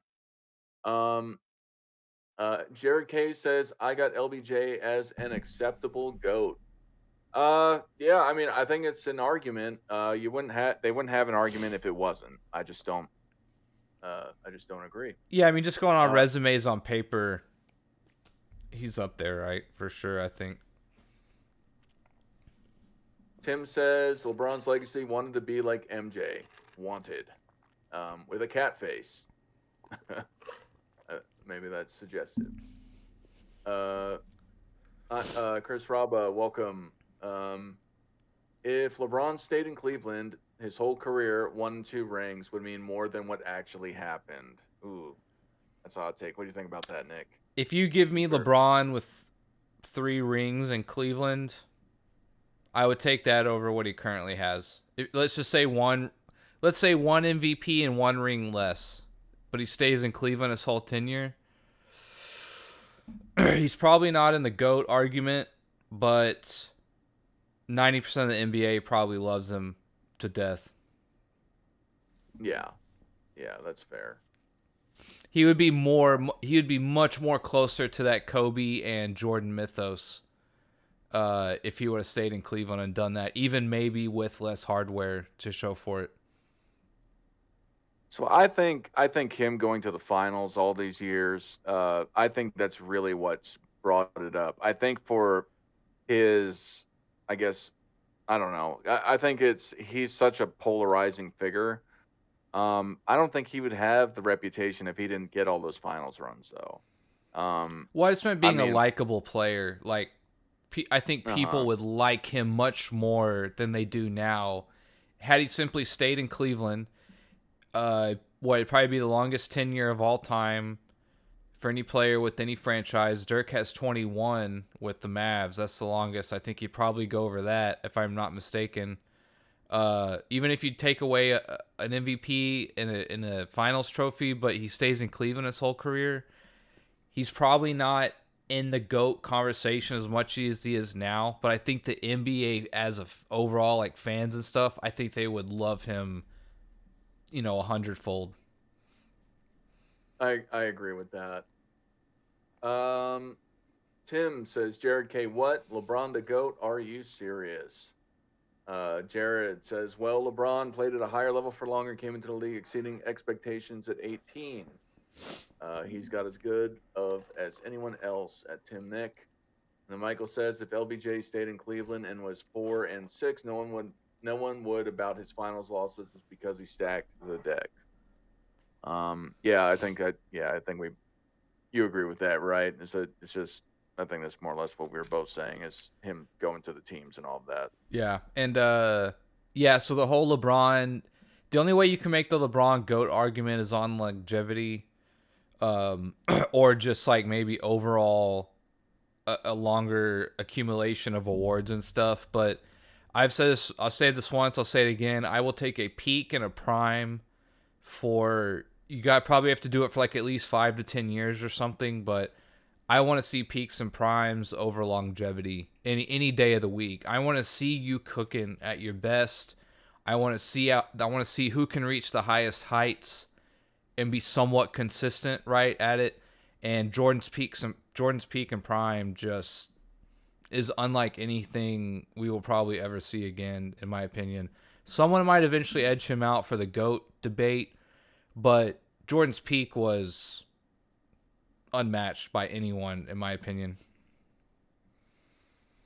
Jared K says, I got LBJ as an acceptable GOAT. Yeah, I mean, I think it's an argument. They wouldn't have an argument if it wasn't. I just don't agree. Yeah, I mean, just going on resumes on paper, he's up there, right? For sure, I think. Tim says LeBron's legacy wanted to be like MJ, wanted, with a cat face. Maybe that's suggested. Chris Raba, welcome. If LeBron stayed in Cleveland, his whole career, 1 and 2 rings would mean more than what actually happened. Ooh, that's a hot take. What do you think about that, Nick? If you give me LeBron with 3 rings in Cleveland, I would take that over what he currently has. Let's just say one MVP and 1 ring less, but he stays in Cleveland his whole tenure. He's probably not in the GOAT argument, but 90% of the NBA probably loves him to death. Yeah, that's fair. He would be much more closer to that Kobe and Jordan mythos if he would have stayed in Cleveland and done that, even maybe with less hardware to show for it. So I think him going to the finals all these years, I think that's really what's brought it up. I think for his, I guess, I don't know. I think he's such a polarizing figure. I don't think he would have the reputation if he didn't get all those finals runs, though. Well, I just meant being a likable player. Like, I think people would like him much more than they do now. Had he simply stayed in Cleveland, it'd probably be the longest tenure of all time for any player with any franchise. Dirk has 21 with the Mavs. That's the longest. I think he'd probably go over that if I'm not mistaken. Even if you take away an MVP in a finals trophy, but he stays in Cleveland his whole career, he's probably not in the GOAT conversation as much as he is now. But I think the NBA as of overall, like fans and stuff, I think they would love him, 100-fold. I agree with that. Tim says, Jared K, what? LeBron the GOAT? Are you serious? Jared says, well, LeBron played at a higher level for longer, came into the league exceeding expectations at 18. He's got as good as anyone else at Tim Nick. And Michael says if LBJ stayed in Cleveland and was 4-6, no one would about his finals losses is because he stacked the deck. I think you agree with that, right? It's just I think that's more or less what we were both saying is him going to the teams and all of that. Yeah, and so the whole LeBron, the only way you can make the LeBron GOAT argument is on longevity, or just like maybe overall a longer accumulation of awards and stuff. But I've said this, I'll say this once, I'll say it again. I will take a peak and a prime for you. Got probably have to do it for like at least 5 to 10 years or something, but I want to see peaks and primes over longevity any day of the week. I want to see you cooking at your best. I want to see who can reach the highest heights and be somewhat consistent right at it. And Jordan's peak and prime just is unlike anything we will probably ever see again, in my opinion. Someone might eventually edge him out for the GOAT debate, but Jordan's peak was unmatched by anyone, in my opinion.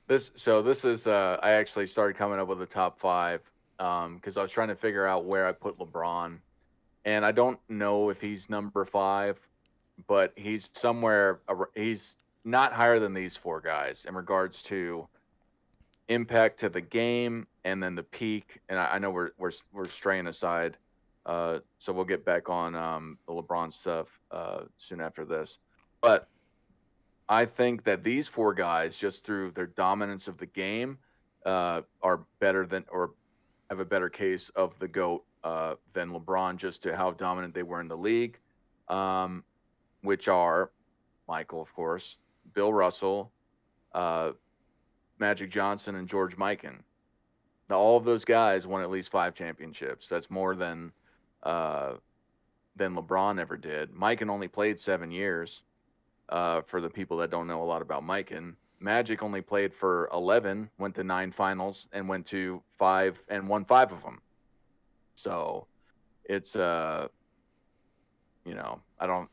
This is I actually started coming up with a top 5 because I was trying to figure out where I put LeBron, and I don't know if he's number 5, but he's somewhere. He's not higher than these 4 guys in regards to impact to the game, and then the peak. And I know we're straying aside, so we'll get back on the LeBron stuff soon after this. But I think that these 4 guys, just through their dominance of the game, are better than or have a better case of the GOAT than LeBron, just to how dominant they were in the league, which are Michael, of course, Bill Russell, Magic Johnson, and George Mikan. Now, all of those guys won at least 5 championships. That's more than LeBron ever did. Mikan only played 7 years. For the people that don't know a lot about Mikan, Magic only played for 11, went to 9 finals, and went to 5 and won 5 of them. So it's I don't.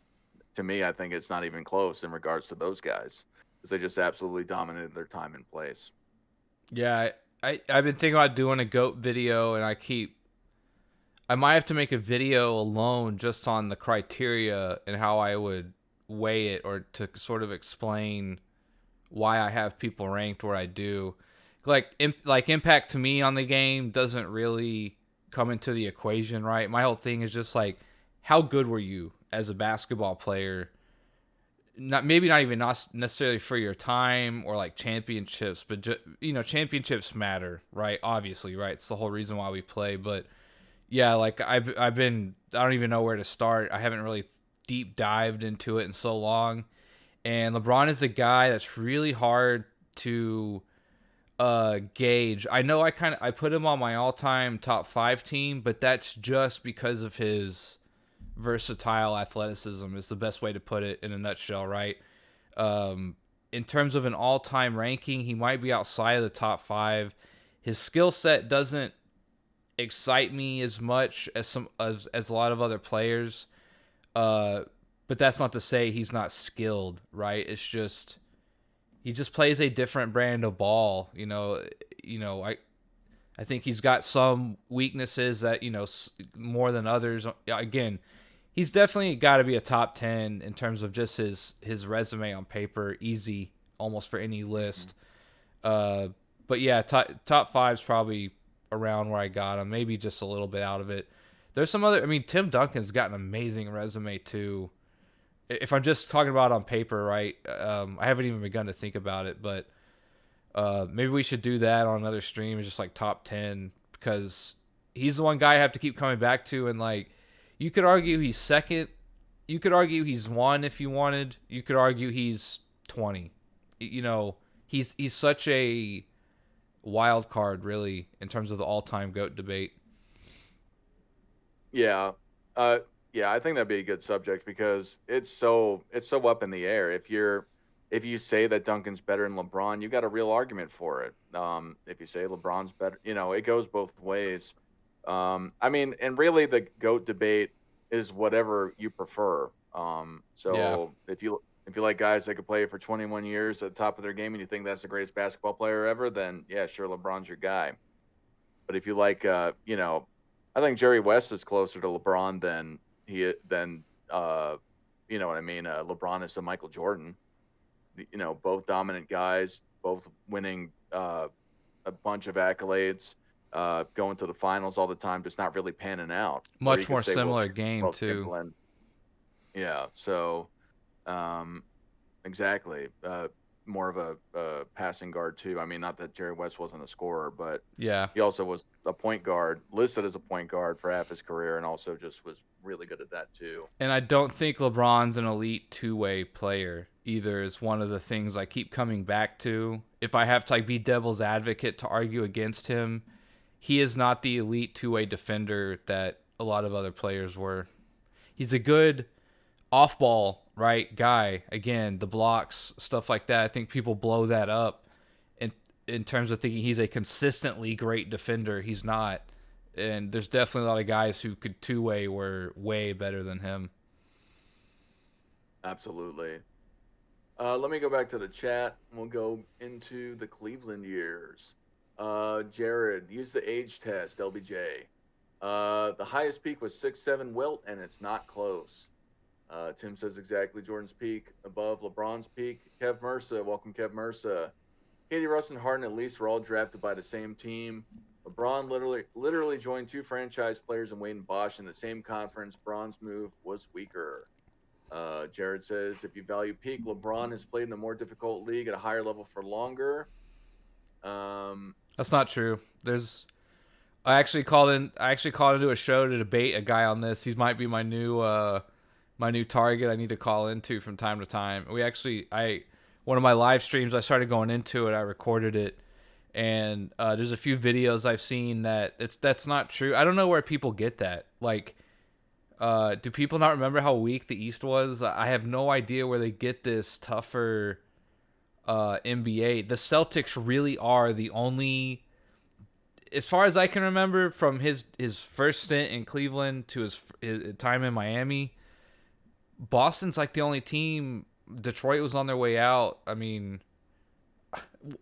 To me, I think it's not even close in regards to those guys, because they just absolutely dominated their time and place. Yeah, I've been thinking about doing a GOAT video, and I might have to make a video alone just on the criteria and how I would weigh it, or to sort of explain why I have people ranked where I do. Like impact to me on the game doesn't really come into the equation, right? My whole thing is just like, how good were you as a basketball player? Not even necessarily for your time or like championships, but championships matter, right? Obviously, right? It's the whole reason why we play. But yeah, like I don't even know where to start. I haven't really deep dived into it in so long. And LeBron is a guy that's really hard to gauge. I know I put him on my all-time top 5 team, but that's just because of his versatile athleticism is the best way to put it in a nutshell, right? In terms of an all-time ranking, he might be outside of the top 5. His skill set doesn't excite me as much as a lot of other players. But that's not to say he's not skilled, right? It's just he just plays a different brand of ball. I think he's got some weaknesses that more than others. Again, he's definitely got to be a top 10 in terms of just his resume on paper, easy almost for any list. But yeah, top 5 is probably around where I got him, maybe just a little bit out of it. There's some other. I mean, Tim Duncan's got an amazing resume too. If I'm just talking about it on paper, right? I haven't even begun to think about it, but maybe we should do that on another stream. It's just like top 10, because he's the one guy I have to keep coming back to. And like, you could argue he's second. You could argue he's 1 if you wanted. You could argue he's 20. He's such a wild card, really, in terms of the all-time GOAT debate. Yeah. I think that'd be a good subject, because it's so up in the air. If you say that Duncan's better than LeBron, you got a real argument for it. If you say LeBron's better, it goes both ways. And really the GOAT debate is whatever you prefer. Yeah. If you If you like guys that could play for 21 years at the top of their game and you think that's the greatest basketball player ever, then yeah, sure, LeBron's your guy. But if you like, you know, I think Jerry West is closer to LeBron than you know what I mean. LeBron is to Michael Jordan. You know, both dominant guys, both winning a bunch of accolades, going to the finals all the time, just not really panning out. Or you Much could more say similar game Wilt too. Chamberlain. Yeah. So, um, exactly. More of a passing guard too. I mean, not that Jerry West wasn't a scorer, but Yeah. he also was a point guard, listed as a point guard for half his career, and also just was really good at that too. And I don't think LeBron's an elite two-way player either, is one of the things I keep coming back to. If I have to like be devil's advocate to argue against him, he is not the elite two-way defender that a lot of other players were. He's a good off-ball, right, guy. Again, the blocks, stuff like that. I think people blow that up in terms of thinking he's a consistently great defender. He's not. And there's definitely a lot of guys who could two-way were way better than him. Absolutely. Let me go back to the chat. We'll go into the Cleveland years. Jared, use the age test, LBJ. The highest peak was 6'7" Wilt, and it's not close. Tim says exactly Jordan's peak above LeBron's peak. Kev Mersa, welcome Kev Mersa. Katie Russ and Harden at least were all drafted by the same team. LeBron literally joined two franchise players in Wade and Bosch in the same conference. Bron's move was weaker. Jared says, if you value peak, LeBron has played in a more difficult league at a higher level for longer. That's not true. I actually called into a show to debate a guy on this. He might be my new target I need to call into from time to time. One of my live streams, I started going into it. I recorded it, and there's a few videos I've seen that's not true. I don't know where people get that. Like, do people not remember how weak the East was? I have no idea where they get this tougher NBA. The Celtics really are the only, as far as I can remember, from his first stint in Cleveland to his time in Miami, Boston's like the only team. Detroit was on their way out. I mean,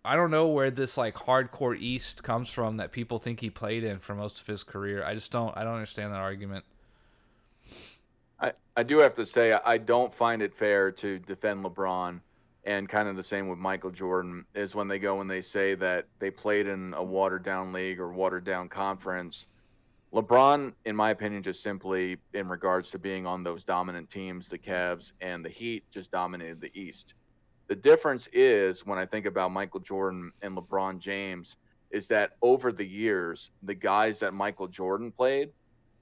I don't know where this like hardcore East comes from that people think he played in for most of his career. I don't understand that argument. I do have to say, I don't find it fair to defend LeBron, and kind of the same with Michael Jordan, is when they go and they say that they played in a watered down league or watered down conference. LeBron, in my opinion, just simply in regards to being on those dominant teams, the Cavs and the Heat, just dominated the East. The difference is, when I think about Michael Jordan and LeBron James, is that over the years, the guys that Michael Jordan played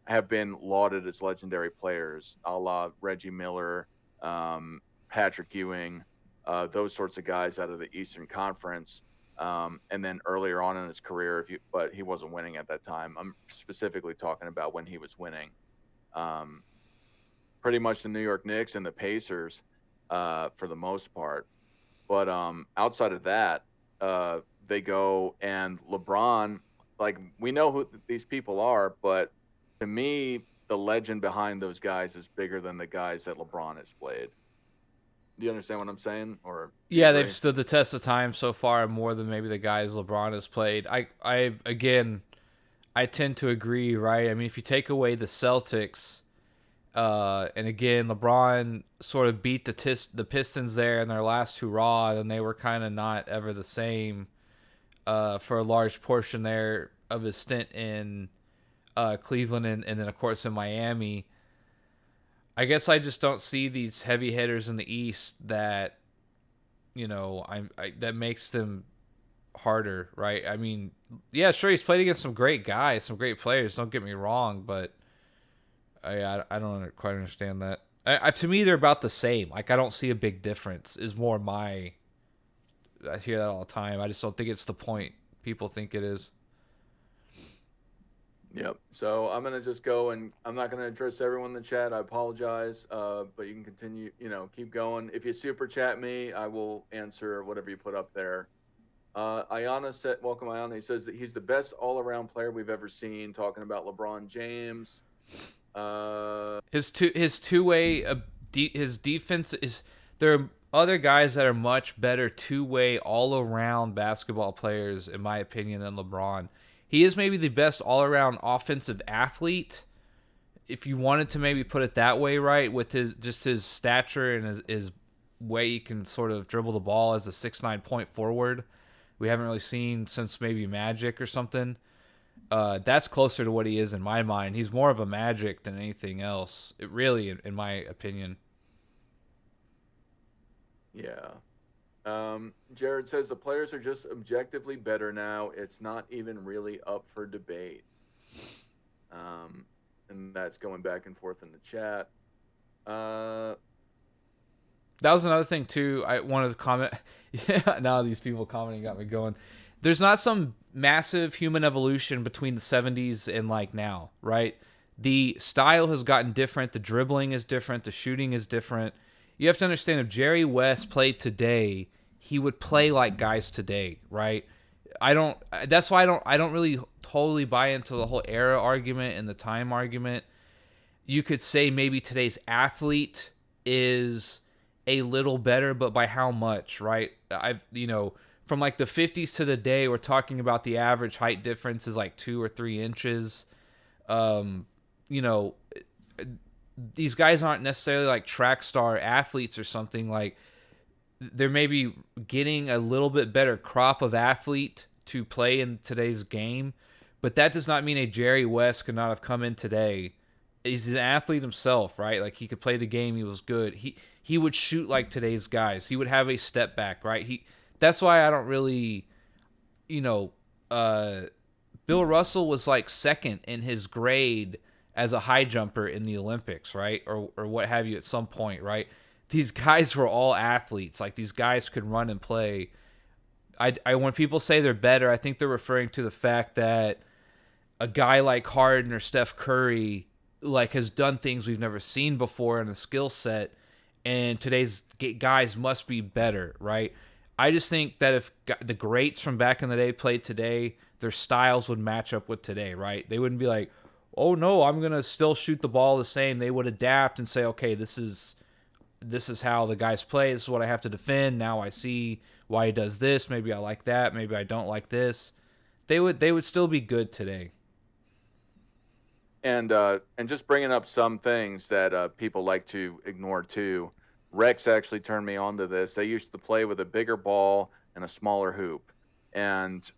have been lauded as legendary players, a la Reggie Miller, Patrick Ewing, those sorts of guys out of the Eastern Conference. And then earlier on in his career, but he wasn't winning at that time. I'm specifically talking about when he was winning. Pretty much the New York Knicks and the Pacers, for the most part. But outside of that, they go and LeBron, like, we know who these people are, but to me, the legend behind those guys is bigger than the guys that LeBron has played. Do you understand what I'm saying? Or yeah, they've stood the test of time so far more than maybe the guys LeBron has played. I tend to agree, right? I mean, if you take away the Celtics, and again, LeBron sort of beat the Pistons there in their last hurrah, and they were kind of not ever the same for a large portion there of his stint in Cleveland and then, of course, in Miami. I guess I just don't see these heavy hitters in the East that, you know, that makes them harder, right? I mean, yeah, sure, he's played against some great guys, some great players. Don't get me wrong, but I don't quite understand that. To me, they're about the same. Like, I don't see a big difference. Is more I hear that all the time. I just don't think it's the point people think it is. Yep. So I'm gonna just go, and I'm not gonna address everyone in the chat. I apologize, but you can continue. Keep going. If you super chat me, I will answer whatever you put up there. Ayana said, "Welcome, Ayana." He says that he's the best all-around player we've ever seen. Talking about LeBron James. His two-way his defense is there. other guys that are much better two-way, all-around basketball players, in my opinion, than LeBron. He is maybe the best all-around offensive athlete, if you wanted to maybe put it that way, right? With his stature and his way he can sort of dribble the ball as a 6'9" point forward. We haven't really seen since maybe Magic or something. That's closer to what he is in my mind. He's more of a Magic than anything else. It really, in my opinion. Yeah. Jared says the players are just objectively better now. It's not even really up for debate. And that's going back and forth in the chat. That was another thing too. I wanted to comment. Yeah, now these people commenting got me going. There's not some massive human evolution between the 70s and like now, right? The style has gotten different. The dribbling is different. The shooting is different. You have to understand, if Jerry West played today, he would play like guys today, right? That's why I don't really totally buy into the whole era argument and the time argument. You could say maybe today's athlete is a little better, but by how much, right? From like the 50s to today, we're talking about the average height difference is like 2 or 3 inches. These guys aren't necessarily like track star athletes or something. Like, they're maybe getting a little bit better crop of athlete to play in today's game, but that does not mean a Jerry West could not have come in today. He's an athlete himself, right? Like, he could play the game. He was good. He would shoot like today's guys. He would have a step back, right? That's why I don't really, Bill Russell was like second in his grade as a high jumper in the Olympics, right? Or what have you at some point, right? These guys were all athletes. Like, these guys could run and play. When people say they're better, I think they're referring to the fact that a guy like Harden or Steph Curry like has done things we've never seen before in a skill set, and today's guys must be better, right? I just think that if the greats from back in the day played today, their styles would match up with today, right? They wouldn't be like, oh no, I'm going to still shoot the ball the same. They would adapt and say, okay, this is how the guys play. This is what I have to defend. Now I see why he does this. Maybe I like that. Maybe I don't like this. They would still be good today. And just bringing up some things that people like to ignore too. Rex actually turned me on to this. They used to play with a bigger ball and a smaller hoop. And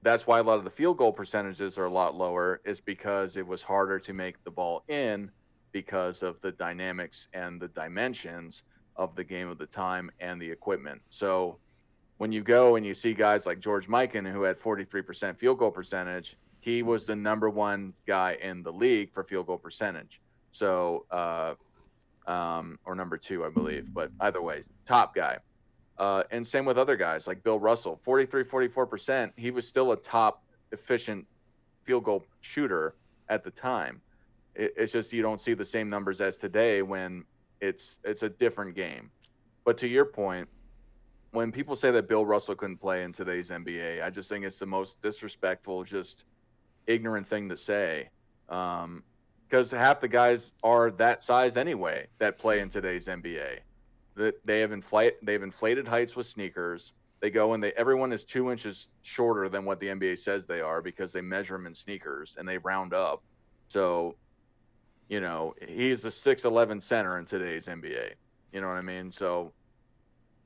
that's why a lot of the field goal percentages are a lot lower, is because it was harder to make the ball in because of the dynamics and the dimensions of the game of the time and the equipment. So when you go and you see guys like George Mikan, who had 43% field goal percentage, he was the number one guy in the league for field goal percentage. So, or number 2, I believe, but either way, top guy. And same with other guys like Bill Russell, 44%. He was still a top efficient field goal shooter at the time. It's just you don't see the same numbers as today when it's a different game. But to your point, when people say that Bill Russell couldn't play in today's NBA, I just think it's the most disrespectful, just ignorant thing to say. Because half the guys are that size anyway that play in today's NBA. They've inflated heights with sneakers. They go and everyone is 2 inches shorter than what the NBA says they are because they measure them in sneakers and they round up. So, he's the 6'11" center in today's NBA. You know what I mean? So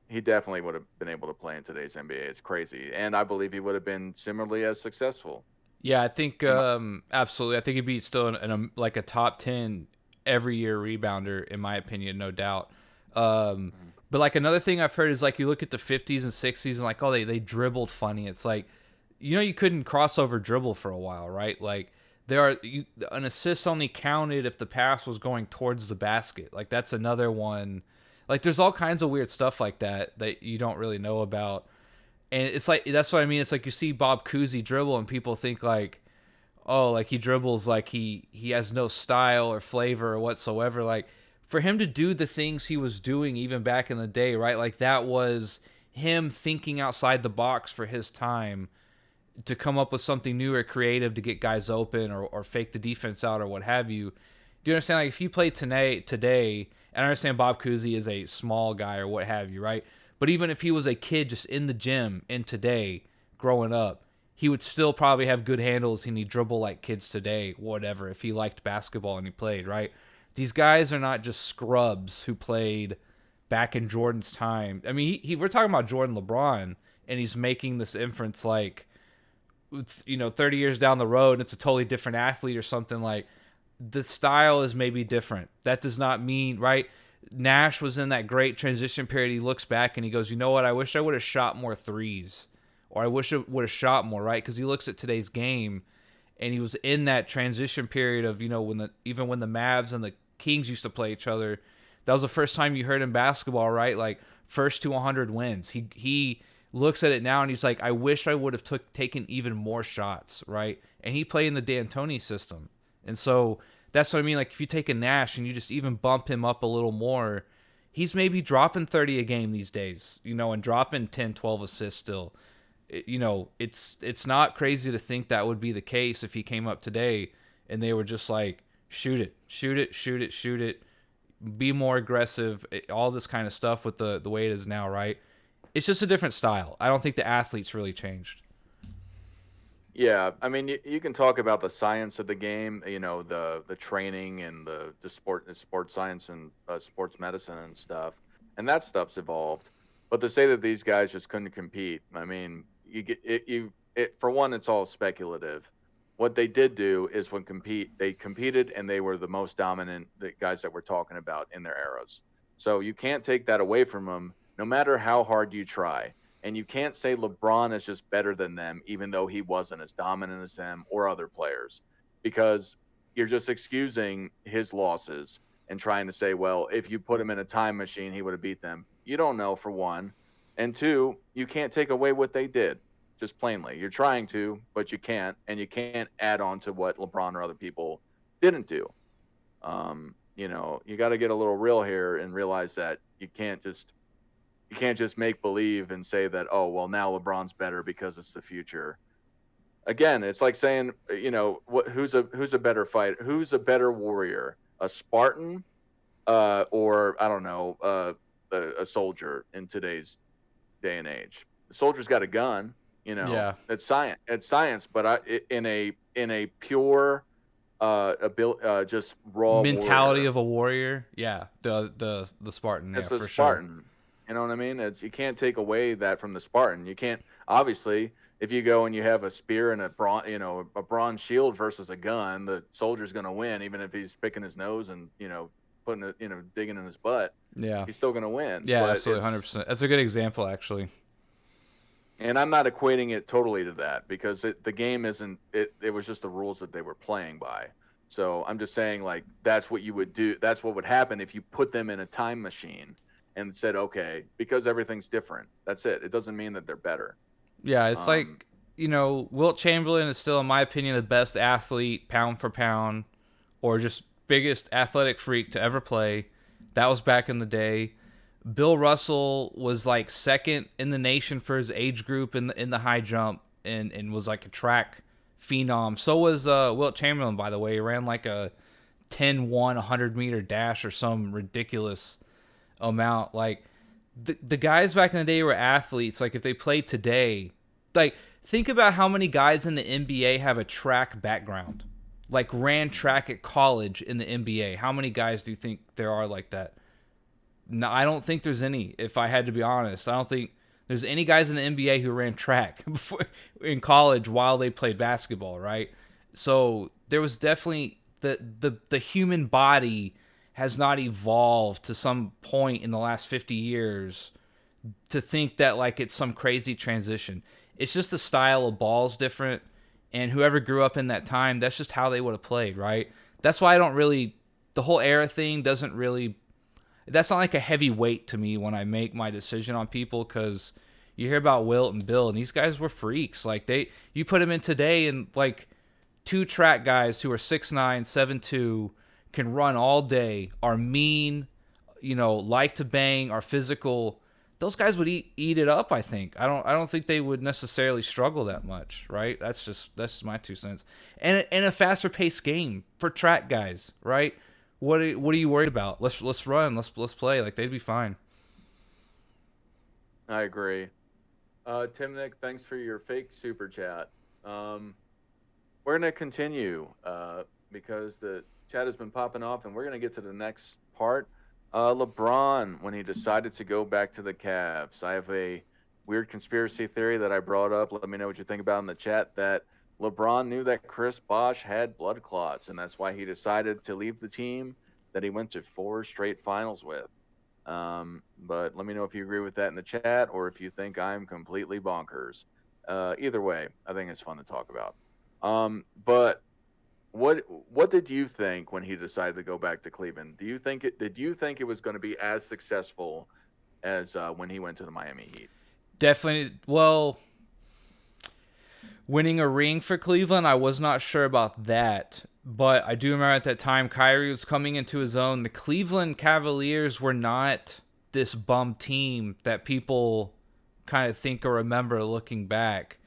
he definitely would have been able to play in today's NBA. It's crazy. And I believe he would have been similarly as successful. Yeah, I think absolutely. I think he'd be still in a top 10 every year rebounder, in my opinion, no doubt. But like another thing I've heard is like you look at the 50s and 60s and like, oh, they dribbled funny. It's like, you couldn't crossover dribble for a while, right? Like an assist only counted if the pass was going towards the basket. Like that's another one. Like there's all kinds of weird stuff like that you don't really know about. And it's like, that's what I mean. It's like you see Bob Cousy dribble and people think like, oh, like he dribbles like he has no style or flavor or whatsoever. Like for him to do the things he was doing even back in the day, right? Like that was him thinking outside the box for his time to come up with something new or creative to get guys open or fake the defense out or what have you. Do you understand? Like if you play today And I understand Bob Cousy is a small guy or what have you, right? But even if he was a kid just in the gym in today, growing up, he would still probably have good handles and he'd dribble like kids today, whatever, if he liked basketball and he played, right? These guys are not just scrubs who played back in Jordan's time. I mean, we're talking about Jordan LeBron, and he's making this inference like, 30 years down the road, it's a totally different athlete or something. Like, the style is maybe different. That does not mean, right? Nash was in that great transition period. He looks back and he goes, you know what? I wish I would have shot more threes, or I wish I would have shot more, right? Because he looks at today's game, and he was in that transition period of, when the Mavs and the Kings used to play each other. That was the first time you heard in basketball, right? Like, first to 100 wins. He looks at it now and he's like, I wish I would have taken even more shots, right? And he played in the D'Antoni system. And so that's what I mean. Like, if you take a Nash and you just even bump him up a little more, he's maybe dropping 30 a game these days, and dropping 10, 12 assists still. It's not crazy to think that would be the case if he came up today and they were just like, shoot it, be more aggressive, all this kind of stuff with the way it is now, right? It's just a different style. I don't think the athletes really changed. Yeah, I mean, you can talk about the science of the game, the training and the sports science and sports medicine and stuff, and that stuff's evolved. But to say that these guys just couldn't compete, I mean, for one, it's all speculative. What they did do is they competed and they were the most dominant, the guys that we're talking about in their eras. So you can't take that away from them, no matter how hard you try. And you can't say LeBron is just better than them, even though he wasn't as dominant as them or other players, because you're just excusing his losses and trying to say, well, if you put him in a time machine, he would have beat them. You don't know, for one. And two, you can't take away what they did. Just plainly, you're trying to, but you can't, and you can't add on to what LeBron or other people didn't do. You got to get a little real here and realize that you can't just make believe and say that, oh, well, now LeBron's better because it's the future. Again, it's like saying, who's a better fighter, who's a better warrior, a Spartan, or I don't know, a soldier in today's day and age. The soldier's got a gun. Yeah. It's science, but in a pure, just raw mentality warrior. of a warrior. Yeah, the Spartan. It's yeah, a for Spartan. Sure. You know what I mean? You can't take away that from the Spartan. You can't, obviously, if you go and you have a spear and a bronze shield versus a gun, the soldier's going to win, even if he's picking his nose and putting it, digging in his butt. Yeah, he's still going to win. Yeah, but absolutely, 100%. That's a good example, actually. And I'm not equating it totally to that, because the game isn't. It was just the rules that they were playing by. So I'm just saying, like, that's what you would do. That's what would happen if you put them in a time machine and said, okay, because everything's different. That's it. It doesn't mean that they're better. Yeah, it's like, Wilt Chamberlain is still, in my opinion, the best athlete, pound for pound, or just biggest athletic freak to ever play. That was back in the day. Bill Russell was like second in the nation for his age group in the high jump, and was like a track phenom. So was Wilt Chamberlain, by the way. He ran like a 10-1 100-meter dash or some ridiculous amount. Like, the guys back in the day were athletes. Like, if they played today, like, think about how many guys in the NBA have a track background, like ran track at college in the NBA. How many guys do you think there are like that? No, I don't think there's any. If I had to be honest, I don't think there's any guys in the NBA who ran track in college while they played basketball, right? So there was definitely the human body has not evolved to some point in the last 50 years to think that like it's some crazy transition. It's just the style of ball's different, and whoever grew up in that time, that's just how they would have played, right? That's why I don't really, the whole era thing doesn't really, that's not like a heavy weight to me when I make my decision on people, because you hear about Wilt and Bill, and these guys were freaks. Like, you put them in today, and like two track guys who are 6'9", 7'2", can run all day, are mean, like to bang, are physical. Those guys would eat it up, I think. I don't think they would necessarily struggle that much, right? That's just my 2 cents. And a faster paced game for track guys, right? what are you worried about? Let's run. Let's play. Like they'd be fine. I agree. Tim Nick, thanks for your fake super chat. We're gonna continue because the chat has been popping off, and we're gonna get to the next part. LeBron, when he decided to go back to the Cavs, I have a weird conspiracy theory that I brought up. Let me know what you think about in the chat. That LeBron knew that Chris Bosh had blood clots, and that's why he decided to leave the team that he went to 4 straight finals with. But let me know if you agree with that in the chat, or if you think I'm completely bonkers. Either way, I think it's fun to talk about. But what did you think when he decided to go back to Cleveland? Did you think it was going to be as successful as when he went to the Miami Heat? Definitely. Well, winning a ring for Cleveland, I was not sure about that. But I do remember at that time, Kyrie was coming into his own. The Cleveland Cavaliers were not this bum team that people kind of think or remember looking back.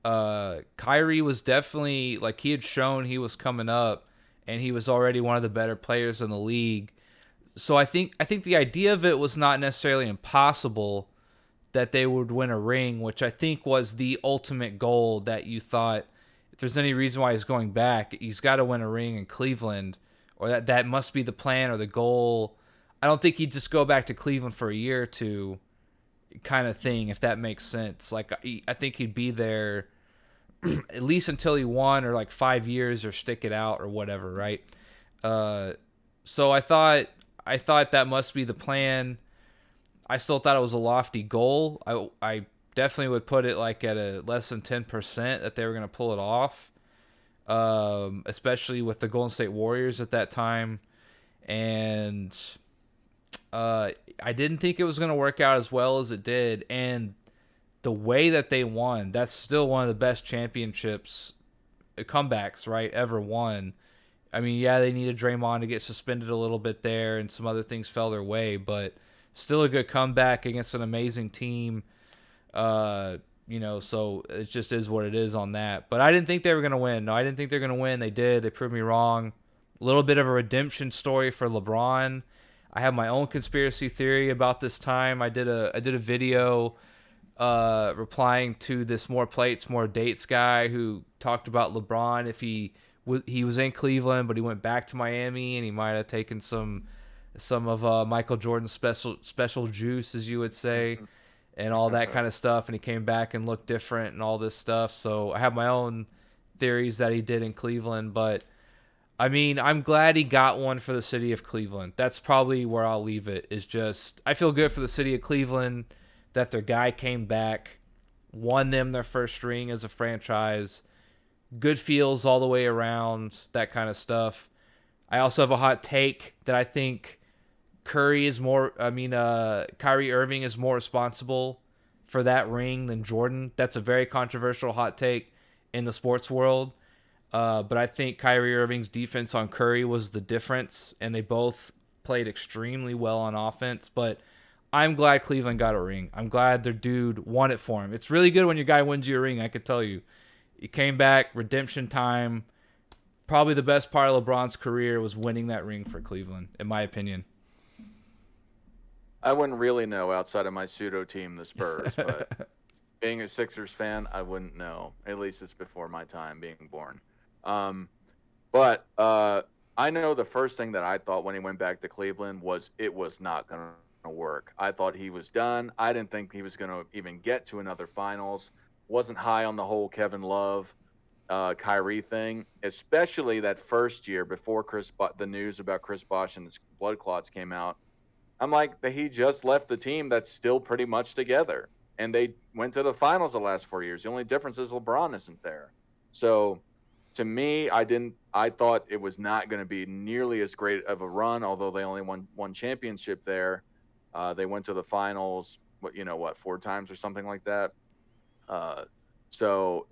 Kyrie was definitely, like, he had shown he was coming up, and he was already one of the better players in the league. So I think the idea of it was not necessarily impossible that they would win a ring, which I think was the ultimate goal. That you thought, if there's any reason why he's going back, he's got to win a ring in Cleveland, or that must be the plan or the goal. I don't think he'd just go back to Cleveland for a year or two kind of thing, if that makes sense. Like, I think he'd be there at least until he won, or like 5 years, or stick it out or whatever, right? So I thought that must be the plan. I still thought it was a lofty goal. I definitely would put it like at a less than 10% that they were going to pull it off, especially with the Golden State Warriors at that time. And I didn't think it was going to work out as well as it did. And the way that they won, that's still one of the best championships comebacks, right, ever won. I mean, yeah, they needed Draymond to get suspended a little bit there, and some other things fell their way, but still a good comeback against an amazing team. So it just is what it is on that. But I didn't think they were going to win. No, I didn't think they were going to win. They did. They proved me wrong. A little bit of a redemption story for LeBron. I have my own conspiracy theory about this time. I did a video replying to this More Plates, More Dates guy who talked about LeBron. If he was in Cleveland, but he went back to Miami, and he might have taken some of Michael Jordan's special juice, as you would say, and all that kind of stuff. And he came back and looked different and all this stuff. So I have my own theories that he did in Cleveland, but I mean, I'm glad he got one for the city of Cleveland. That's probably where I'll leave it. Is just, I feel good for the city of Cleveland that their guy came back, won them their first ring as a franchise. Good feels all the way around, that kind of stuff. I also have a hot take that I think Kyrie Irving is more responsible for that ring than Jordan. That's a very controversial hot take in the sports world. But I think Kyrie Irving's defense on Curry was the difference, and they both played extremely well on offense. But I'm glad Cleveland got a ring. I'm glad their dude won it for him. It's really good when your guy wins you a ring, I could tell you. He came back, redemption time. Probably the best part of LeBron's career was winning that ring for Cleveland, in my opinion. I wouldn't really know outside of my pseudo team, the Spurs, but being a Sixers fan, I wouldn't know. At least it's before my time being born. But I know the first thing that I thought when he went back to Cleveland was it was not going to work. I thought he was done. I didn't think he was going to even get to another finals. Wasn't high on the whole Kevin Love, Kyrie thing, especially that first year before the news about Chris Bosh and his blood clots came out. I'm like, he just left the team that's still pretty much together, and they went to the finals the last 4 years. The only difference is LeBron isn't there. So to me, I thought it was not going to be nearly as great of a run, although they only won one championship there. They went to the finals, 4 times or something like that.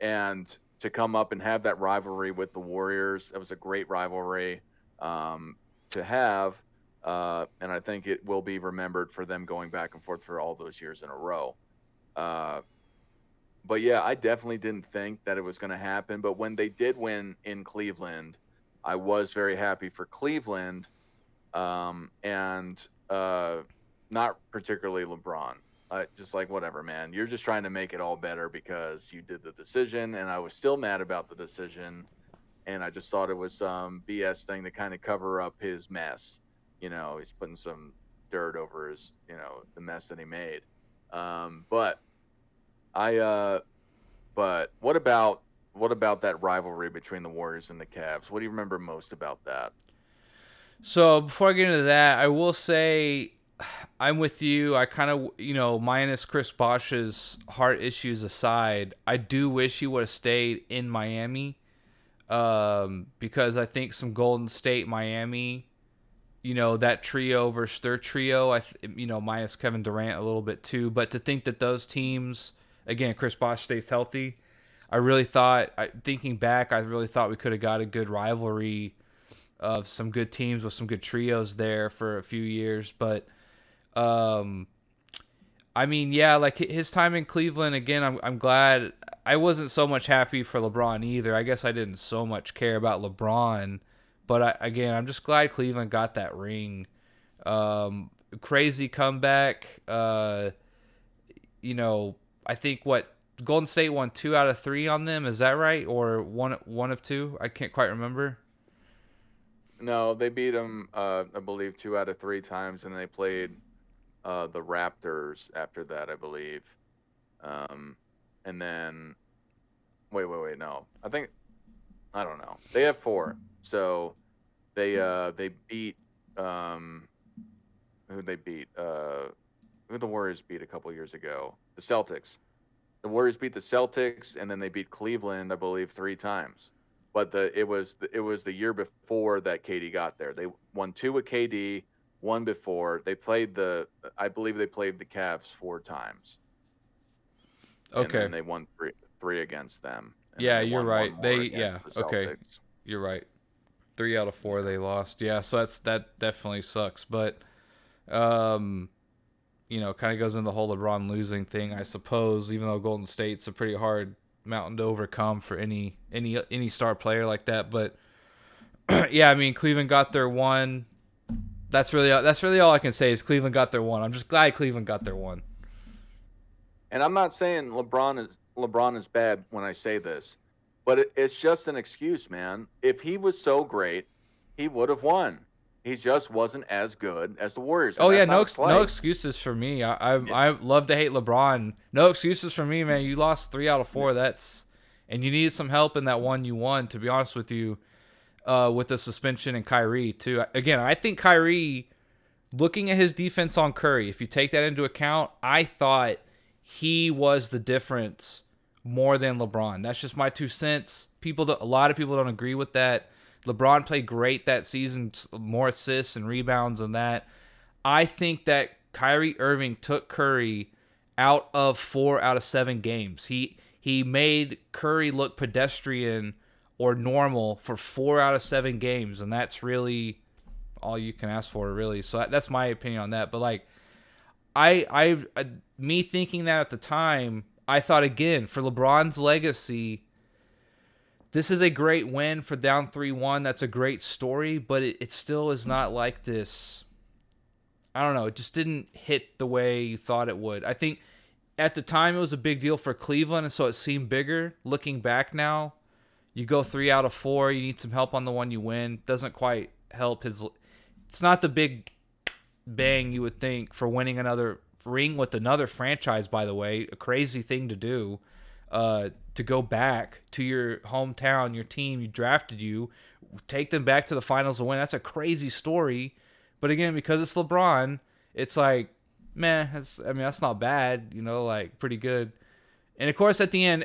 And to come up and have that rivalry with the Warriors, it was a great rivalry to have. And I think it will be remembered for them going back and forth for all those years in a row. But yeah, I definitely didn't think that it was going to happen. But when they did win in Cleveland, I was very happy for Cleveland. and not particularly LeBron. Just like, whatever, man. You're just trying to make it all better because you did the decision, and I was still mad about the decision, and I just thought it was some BS thing to kind of cover up his mess. He's putting some dirt over his, the mess that he made. But I, but what about that rivalry between the Warriors and the Cavs? What do you remember most about that? So before I get into that, I will say I'm with you. I kind of, minus Chris Bosh's heart issues aside, I do wish he would have stayed in Miami, because I think some Golden State, Miami, that trio versus their trio, minus Kevin Durant a little bit too. But to think that those teams, again, Chris Bosh stays healthy, I really thought, thinking back, I really thought we could have got a good rivalry of some good teams with some good trios there for a few years. But I mean, yeah, like his time in Cleveland, again, I'm glad. I wasn't so much happy for LeBron either. I guess I didn't so much care about LeBron, but again, I'm just glad Cleveland got that ring. Crazy comeback. I think what Golden State won 2 out of 3 on them. Is that right, or one of 2? I can't quite remember. No, they beat them, I believe, 2 out of 3 times, and they played the Raptors after that, I believe. And then, wait, no. I don't know. They have 4. So they beat, who they beat? Who the Warriors beat a couple years ago? The Celtics. The Warriors beat the Celtics, and then they beat Cleveland, I believe, 3 times. But it was the year before that KD got there. They won 2 with KD, 1 before. I believe they played the Cavs 4 times. Okay. And they won three against them. Yeah, you're right. Okay. You're right. 3 out of 4 they lost. Yeah, so that definitely sucks. But kind of goes into the whole LeBron losing thing, I suppose, even though Golden State's a pretty hard mountain to overcome for any star player like that. But yeah, I mean, Cleveland got their 1. That's really all I can say is Cleveland got their 1. I'm just glad Cleveland got their 1. And I'm not saying LeBron is bad when I say this, but it's just an excuse, man. If he was so great, he would have won. He just wasn't as good as the Warriors. Oh yeah, no excuses for me. I love to hate LeBron. No excuses for me, man. You lost 3 out of 4. And you needed some help in that one you won. To be honest with you, with the suspension and Kyrie too. Again, I think Kyrie, looking at his defense on Curry, if you take that into account, I thought he was the difference more than LeBron. That's just my 2 cents. A lot of people don't agree with that. LeBron played great that season, more assists and rebounds than that. I think that Kyrie Irving took Curry out of 4 out of 7 games. He made Curry look pedestrian or normal for 4 out of 7 games, and that's really all you can ask for, really. So that's my opinion on that. But like, me thinking that at the time, I thought, again, for LeBron's legacy, this is a great win for down 3-1. That's a great story, but it still is not like this. I don't know. It just didn't hit the way you thought it would. I think at the time it was a big deal for Cleveland, and so it seemed bigger. Looking back now, you go 3 out of 4. You need some help on the one you win. Doesn't quite help his. It's not the big bang you would think for winning another ring with another franchise, by the way. A crazy thing to do. To go back to your hometown, your team, you drafted you, take them back to the finals and win. That's a crazy story. But again, because it's LeBron, it's like, man, that's not bad, like pretty good. And of course, at the end,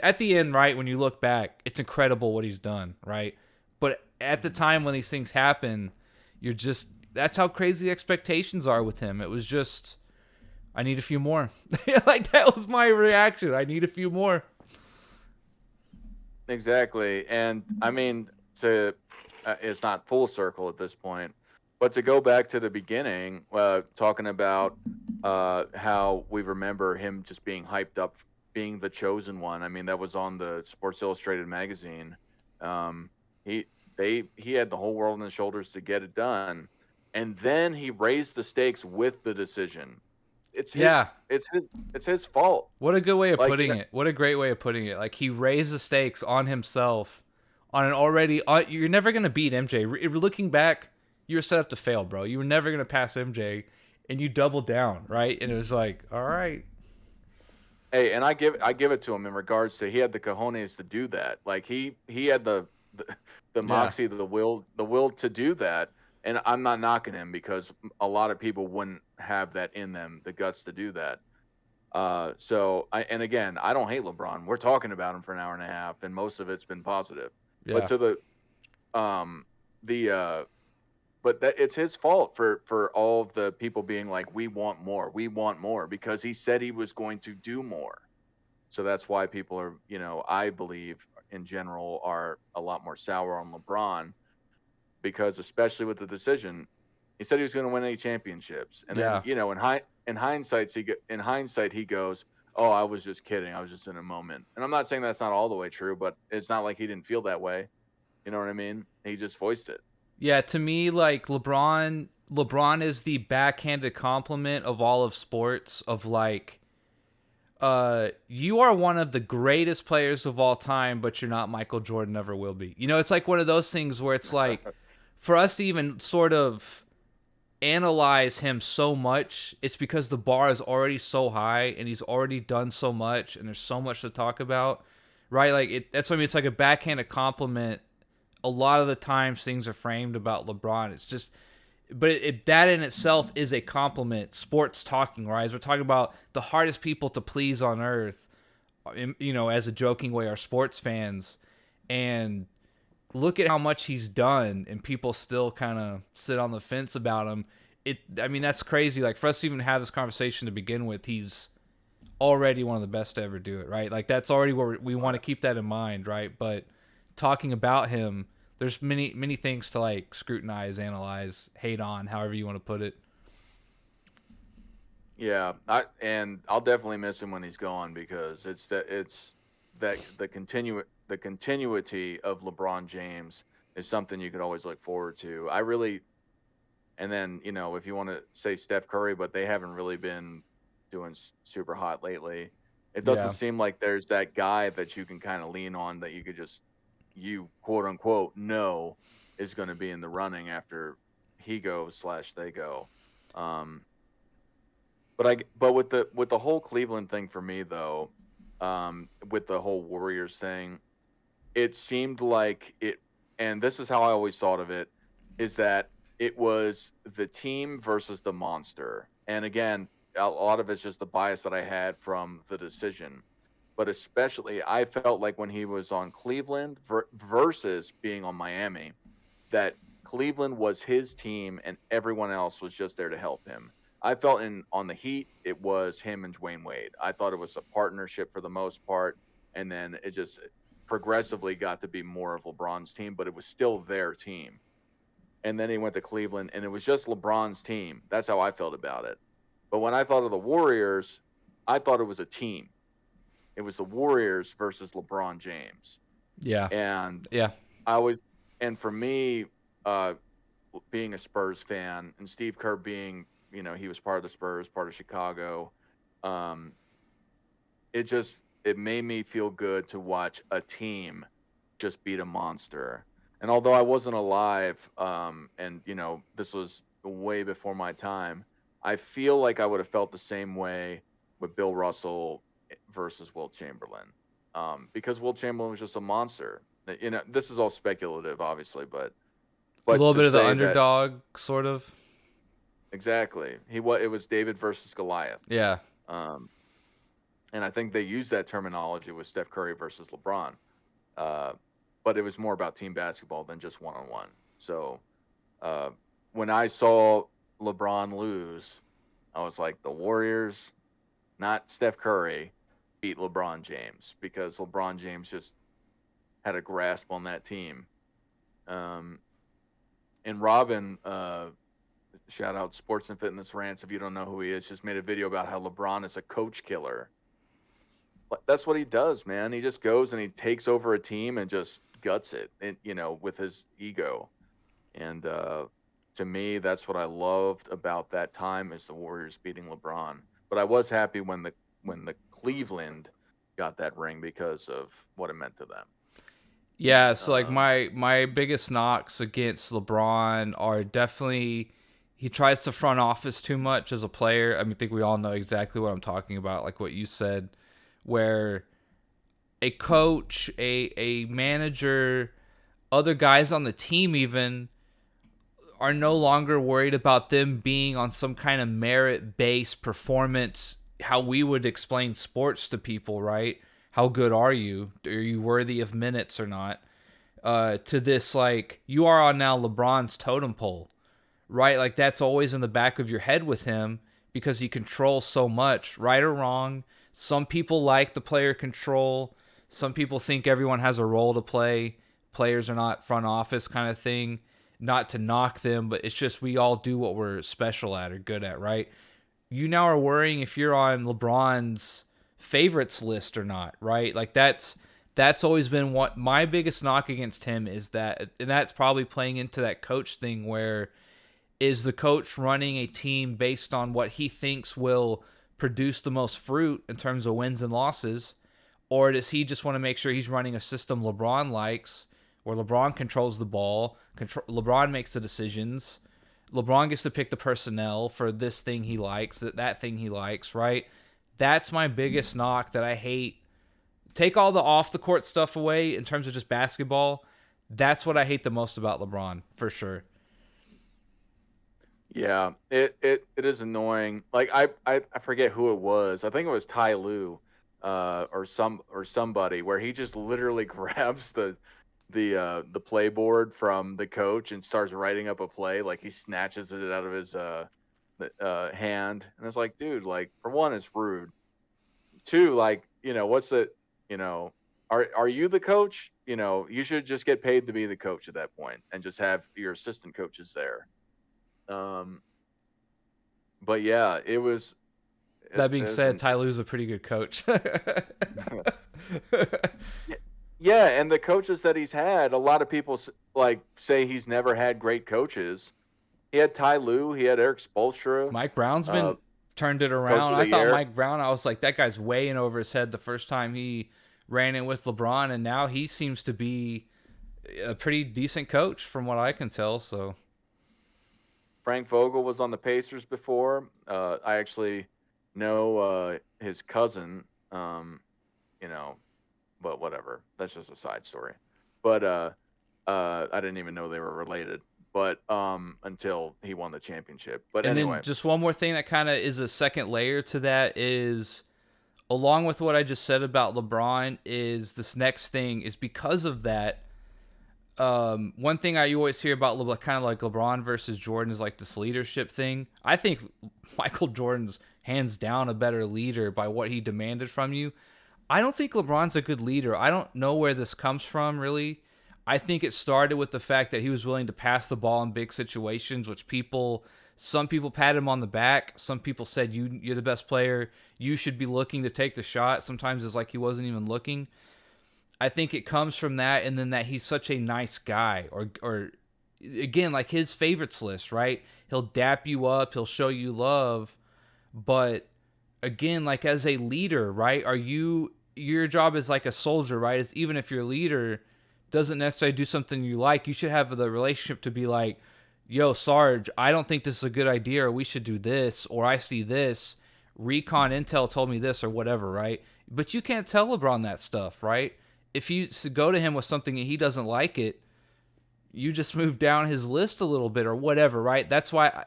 right, when you look back, it's incredible what he's done, right? But at the time when these things happen, that's how crazy the expectations are with him. It was just, I need a few more. Like, that was my reaction. I need a few more. Exactly. And I mean, it's not full circle at this point, but to go back to the beginning, talking about how we remember him just being hyped up, being the chosen one. I mean, that was on the Sports Illustrated magazine. He had the whole world on his shoulders to get it done. and then he raised the stakes with the decision. It's his. Yeah. It's his fault. What a good way of Like, putting it. What a great way of putting it. Like, he raised the stakes on himself on an already. You're never going to beat MJ. Looking back, you were set up to fail, bro. You were never going to pass MJ, and you doubled down, right? And it was like, all right. Hey, and I give it to him in regards to he had the cojones to do that. Like he had the moxie, the will to do that. And I'm not knocking him because a lot of people wouldn't have that in them, the guts to do that. And again, I don't hate LeBron. We're talking about him for an hour and a half, and most of it's been positive. Yeah. But to but that it's his fault for all of the people being like, we want more, because he said he was going to do more. So that's why people are, I believe in general are a lot more sour on LeBron, because especially with the decision, he said he was going to win any championships, and then in hindsight he goes, "Oh, I was just kidding. I was just in a moment." And I'm not saying that's not all the way true, but it's not like he didn't feel that way. You know what I mean? He just voiced it. Yeah, to me, like LeBron is the backhanded compliment of all of sports. Of like, you are one of the greatest players of all time, but you're not Michael Jordan, ever will be. It's like one of those things where it's like, for us to even sort of analyze him so much, it's because the bar is already so high and he's already done so much and there's so much to talk about, right? Like that's what I mean. It's like a backhanded compliment. A lot of the times things are framed about LeBron. It's just, but that in itself is a compliment. Sports talking, right? As we're talking about the hardest people to please on earth, as a joking way, are sports fans. And look at how much he's done, and people still kind of sit on the fence about him. That's crazy. Like, for us to even have this conversation to begin with, he's already one of the best to ever do it, right? Like, that's already where we want to keep that in mind, right? But talking about him, there's many things to like scrutinize, analyze, hate on, however you want to put it. Yeah, I'll definitely miss him when he's gone, because the continuity of LeBron James is something you could always look forward to. And then if you want to say Steph Curry, but they haven't really been doing super hot lately. It doesn't seem like there's that guy that you can kind of lean on, that you could just, you quote unquote know is going to be in the running after he goes / they go. But with the whole Cleveland thing for me though, with the whole Warriors thing, it seemed like it, and this is how I always thought of it, is that it was the team versus the monster. And again, a lot of it's just the bias that I had from the decision. But especially, I felt like when he was on Cleveland versus being on Miami, that Cleveland was his team and everyone else was just there to help him. I felt on the Heat, it was him and Dwayne Wade. I thought it was a partnership for the most part, and then it just progressively got to be more of LeBron's team, but it was still their team. And then he went to Cleveland, and it was just LeBron's team. That's how I felt about it. But when I thought of the Warriors, I thought it was a team. It was the Warriors versus LeBron James. Yeah. And yeah, and for me, being a Spurs fan, and Steve Kerr being, he was part of the Spurs, part of Chicago, it made me feel good to watch a team just beat a monster. And although I wasn't alive, and this was way before my time, I feel like I would have felt the same way with Bill Russell versus Wilt Chamberlain, because Wilt Chamberlain was just a monster. This is all speculative, obviously, but a little to bit of the say that- underdog, sort of. exactly. It was David versus Goliath. Yeah. And I think they used that terminology with Steph Curry versus LeBron, but it was more about team basketball than just one-on-one. So when I saw LeBron lose, I was like, the Warriors, not Steph Curry, beat LeBron James, because LeBron James just had a grasp on that team. And Robin, shout out Sports and Fitness Rants, if you don't know who he is, just made a video about how LeBron is a coach killer. But that's what he does, man. He just goes and he takes over a team and just guts it, and, with his ego. And to me, that's what I loved about that time is the Warriors beating LeBron. But I was happy when the Cleveland got that ring because of what it meant to them. Yeah, so like Um, my biggest knocks against LeBron are definitely he tries to front office too much as a player. I mean, I think we all know exactly what I'm talking about, like what you said, where a coach, a manager, other guys on the team even are no longer worried about them being on some kind of merit-based performance, how we would explain sports to people, right? How good are you? Are you worthy of minutes or not? To this, like, you are on now LeBron's totem pole, right? Like, that's always in the back of your head with him because he controls so much, right or wrong. Some people like the player control. Some people think everyone has a role to play. Players are not front office kind of thing. Not to knock them, but it's just we all do what we're special at or good at, right? You now are worrying if you're on LeBron's favorites list or not, right? Like that's always been what my biggest knock against him is that, and that's probably playing into that coach thing where is the coach running a team based on what he thinks will produce the most fruit in terms of wins and losses, or does he just want to make sure he's running a system LeBron likes, where LeBron controls the ball, LeBron makes the decisions, LeBron gets to pick the personnel for this thing he likes, that thing he likes, right? That's my biggest knock that I hate. Take all the off the court stuff away in terms of just basketball. That's what I hate the most about LeBron, for sure. yeah, it is annoying. Like I forget who it was. I think it was Ty Lue, or somebody where he just literally grabs the playboard from the coach and starts writing up a play. Like he snatches it out of his hand, and it's like, dude, like for one, it's rude. Two, like what's the you know, are you the coach? You should just get paid to be the coach at that point, and just have your assistant coaches there. Um, but yeah, it was That being it said, isn't. Ty Lue's a pretty good coach. Yeah, yeah, and the coaches that he's had, a lot of people like say he's never had great coaches. He had Ty Lue, he had Eric Spoelstra, Mike Brown's uh, been turned it coach around. of I the thought year. Mike Brown, I was like, that guy's way in over his head the first time he ran in with LeBron, and now he seems to be a pretty decent coach from what I can tell. So Frank Vogel was on the Pacers before. I actually know his cousin. You know, but whatever. That's just a side story. But I didn't even know they were related. But until he won the championship. But and then anyway, just one more thing that kind of is a second layer to that is along with what I just said about LeBron is this next thing is because of that. One thing I always hear about kind of like LeBron versus Jordan is like this leadership thing. I think Michael Jordan's hands down a better leader by what he demanded from you. I don't think LeBron's a good leader. I don't know where this comes from, really. I think it started with the fact that he was willing to pass the ball in big situations, which some people pat him on the back. Some people said, you're the best player. You should be looking to take the shot. Sometimes it's like he wasn't even looking. I think it comes from that, and then that he's such a nice guy, or again, like his favorites list, right? He'll dap you up, he'll show you love, but again, like as a leader, right? Your job is like a soldier, right? Is even if your leader doesn't necessarily do something you like, you should have the relationship to be like, yo, Sarge, I don't think this is a good idea, or we should do this, or I see this. Recon Intel told me this, or whatever, right? But you can't tell LeBron that stuff, right? If you go to him with something and he doesn't like it, you just move down his list a little bit or whatever, right? That's why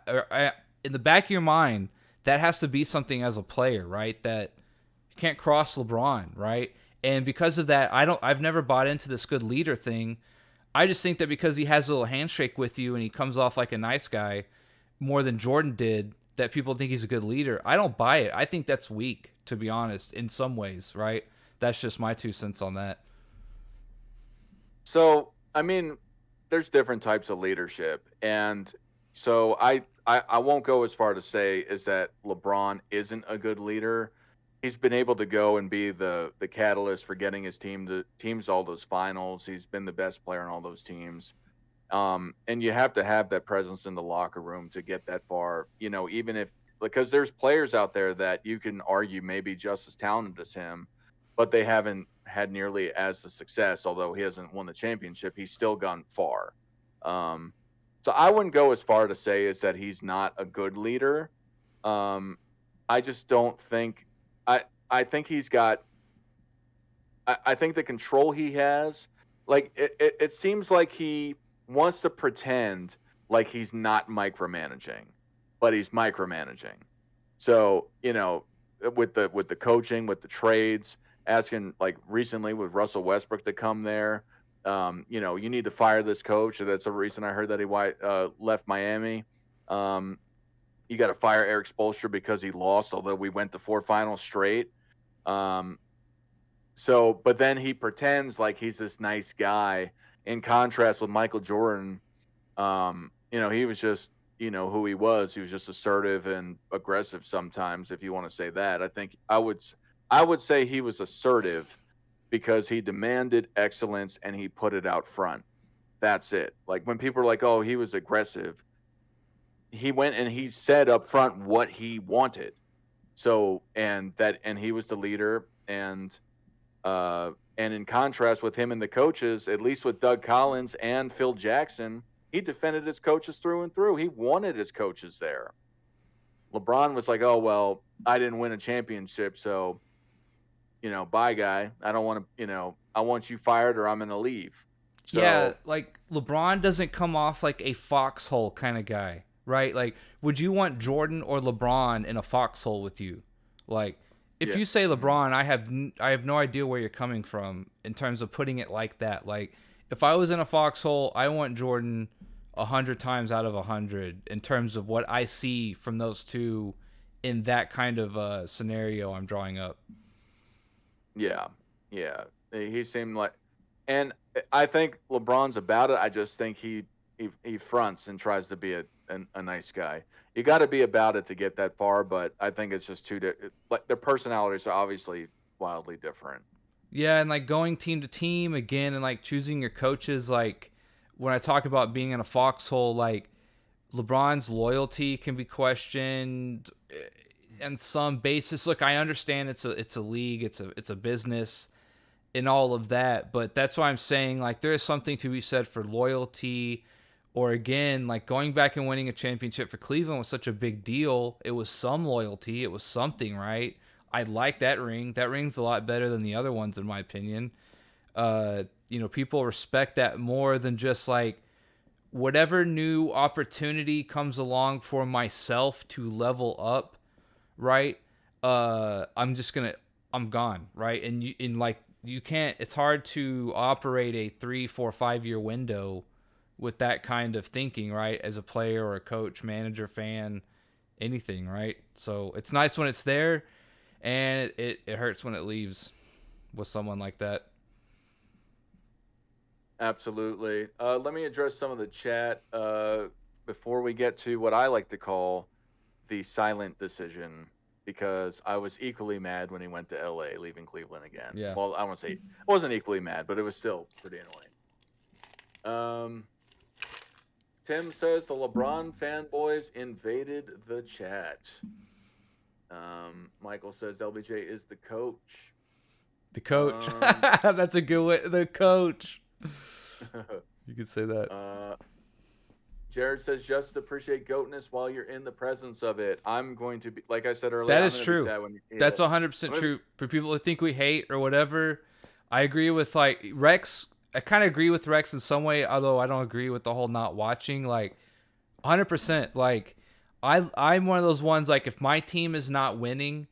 in the back of your mind, that has to be something as a player, right? That you can't cross LeBron, right? And because of that, I've never bought into this good leader thing. I just think that because he has a little handshake with you and he comes off like a nice guy more than Jordan did, that people think he's a good leader. I don't buy it. I think that's weak, to be honest, in some ways, right? That's just my 2 cents on that. so I mean, there's different types of leadership, and so I won't go as far to say is that LeBron isn't a good leader. He's been able to go and be the catalyst for getting his teams all those finals. He's been the best player on all those teams. And you have to have that presence in the locker room to get that far, even if, because there's players out there that you can argue maybe just as talented as him, but they haven't had nearly as the success. Although he hasn't won the championship, he's still gone far. Um, so I wouldn't go as far to say is that he's not a good leader. Um, I just don't think I think he's got I think the control he has, like it seems like he wants to pretend like he's not micromanaging, but he's micromanaging. So, with the coaching, with the trades, asking like recently with Russell Westbrook to come there, you need to fire this coach. That's the reason I heard that he left Miami. You got to fire Eric Spoelstra because he lost, although we went to 4 finals straight. Um, but then he pretends like he's this nice guy. In contrast with Michael Jordan, he was just, who he was. He was just assertive and aggressive sometimes, if you want to say that. I think I would say he was assertive because he demanded excellence and he put it out front. That's it. Like when people are like, "Oh, he was aggressive," he went and he said up front what he wanted. So, and he was the leader, and in contrast with him and the coaches, at least with Doug Collins and Phil Jackson, he defended his coaches through and through. He wanted his coaches there. LeBron was like, "Oh, well, I didn't win a championship, so, bye, guy. I don't want to, I want you fired or I'm going to leave." So, yeah, like LeBron doesn't come off like a foxhole kind of guy, right? Like, would you want Jordan or LeBron in a foxhole with you? Like, if you say LeBron, I have no idea where you're coming from in terms of putting it like that. Like, if I was in a foxhole, I want Jordan 100 times out of 100 in terms of what I see from those two in that kind of scenario I'm drawing up. Yeah, he seemed like, and I think LeBron's about it. I just think he fronts and tries to be a nice guy. You got to be about it to get that far, but I think it's just like their personalities are obviously wildly different. Yeah, and like going team to team again, and like choosing your coaches. Like when I talk about being in a foxhole, like LeBron's loyalty can be questioned and some basis. Look, I understand it's a league, it's a business and all of that, but that's why I'm saying like there is something to be said for loyalty. Or again, like going back and winning a championship for Cleveland was such a big deal. It was some loyalty. It was something, right? I like that ring. That ring's a lot better than the other ones, in my opinion. People respect that more than just like whatever new opportunity comes along for myself to level up, right? I'm gone, right? And you can't. It's hard to operate a 3, 4, 5 year window with that kind of thinking, right? As a player or a coach, manager, fan, anything, right? So it's nice when it's there, and it hurts when it leaves with someone like that. Absolutely. Let me address some of the chat before we get to what I like to call the silent decision, because I was equally mad when he went to LA, leaving Cleveland again. Yeah. Well, I won't say I wasn't equally mad, but it was still pretty annoying. Tim says the LeBron fanboys invaded the chat. Michael says LBJ is the coach. The coach. That's a good way. The coach. You could say that. Jared says just appreciate goatness while you're in the presence of it. I'm going to be, like I said earlier. That is true. That's 100% gonna... true. For people who think we hate or whatever, I agree with like Rex. I kind of agree with Rex in some way, although I don't agree with the whole not watching. Like 100%. Like I'm one of those ones. Like if my team is not winning,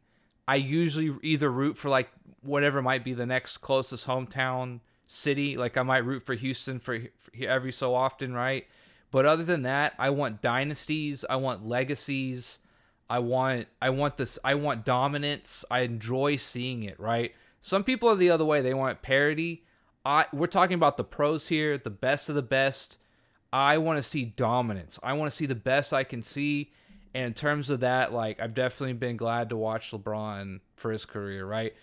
I usually either root for like whatever might be the next closest hometown city. Like I might root for Houston for every so often, right? But other than that, I want dynasties. I want legacies. I want dominance. I enjoy seeing it, right? Some people are the other way. They want parity. We're talking about the pros here, the best of the best. I want to see dominance. I want to see the best I can see. And in terms of that, like I've definitely been glad to watch LeBron for his career, right?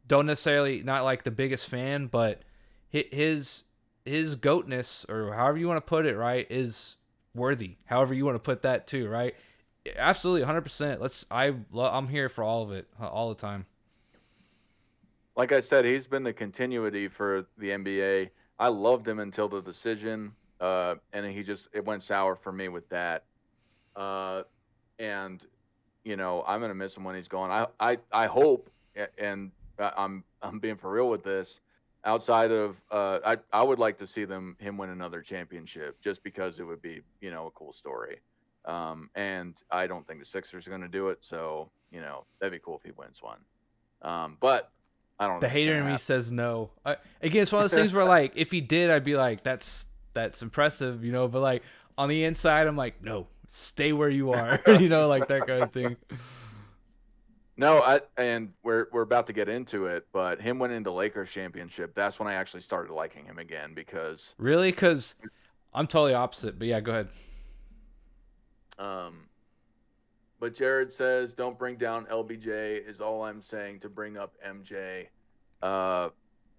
Don't necessarily not like the biggest fan, but his his goatness, or however you want to put it, right, is worthy. However you want to put that too, right? Absolutely, 100%. I'm here for all of it, all the time. Like I said, he's been the continuity for the NBA. I loved him until the decision, and it went sour for me with that. Uh, and I'm gonna miss him when he's gone. I hope, and I'm being for real with this. Outside of, I would like to see him win another championship, just because it would be a cool story. And I don't think the Sixers are going to do it, so that'd be cool if he wins one. But I don't The think it's hater gonna in me happen. says no. Again, it's one of those things where, like, if he did, I'd be like, that's impressive, But like on the inside, I'm like, no, stay where you are, like that kind of thing. No, and we're about to get into it, but him winning the Lakers championship, that's when I actually started liking him again because Really? Because I'm totally opposite. But yeah, go ahead. um but Jared says don't bring down LBJ is all I'm saying to bring up MJ. Uh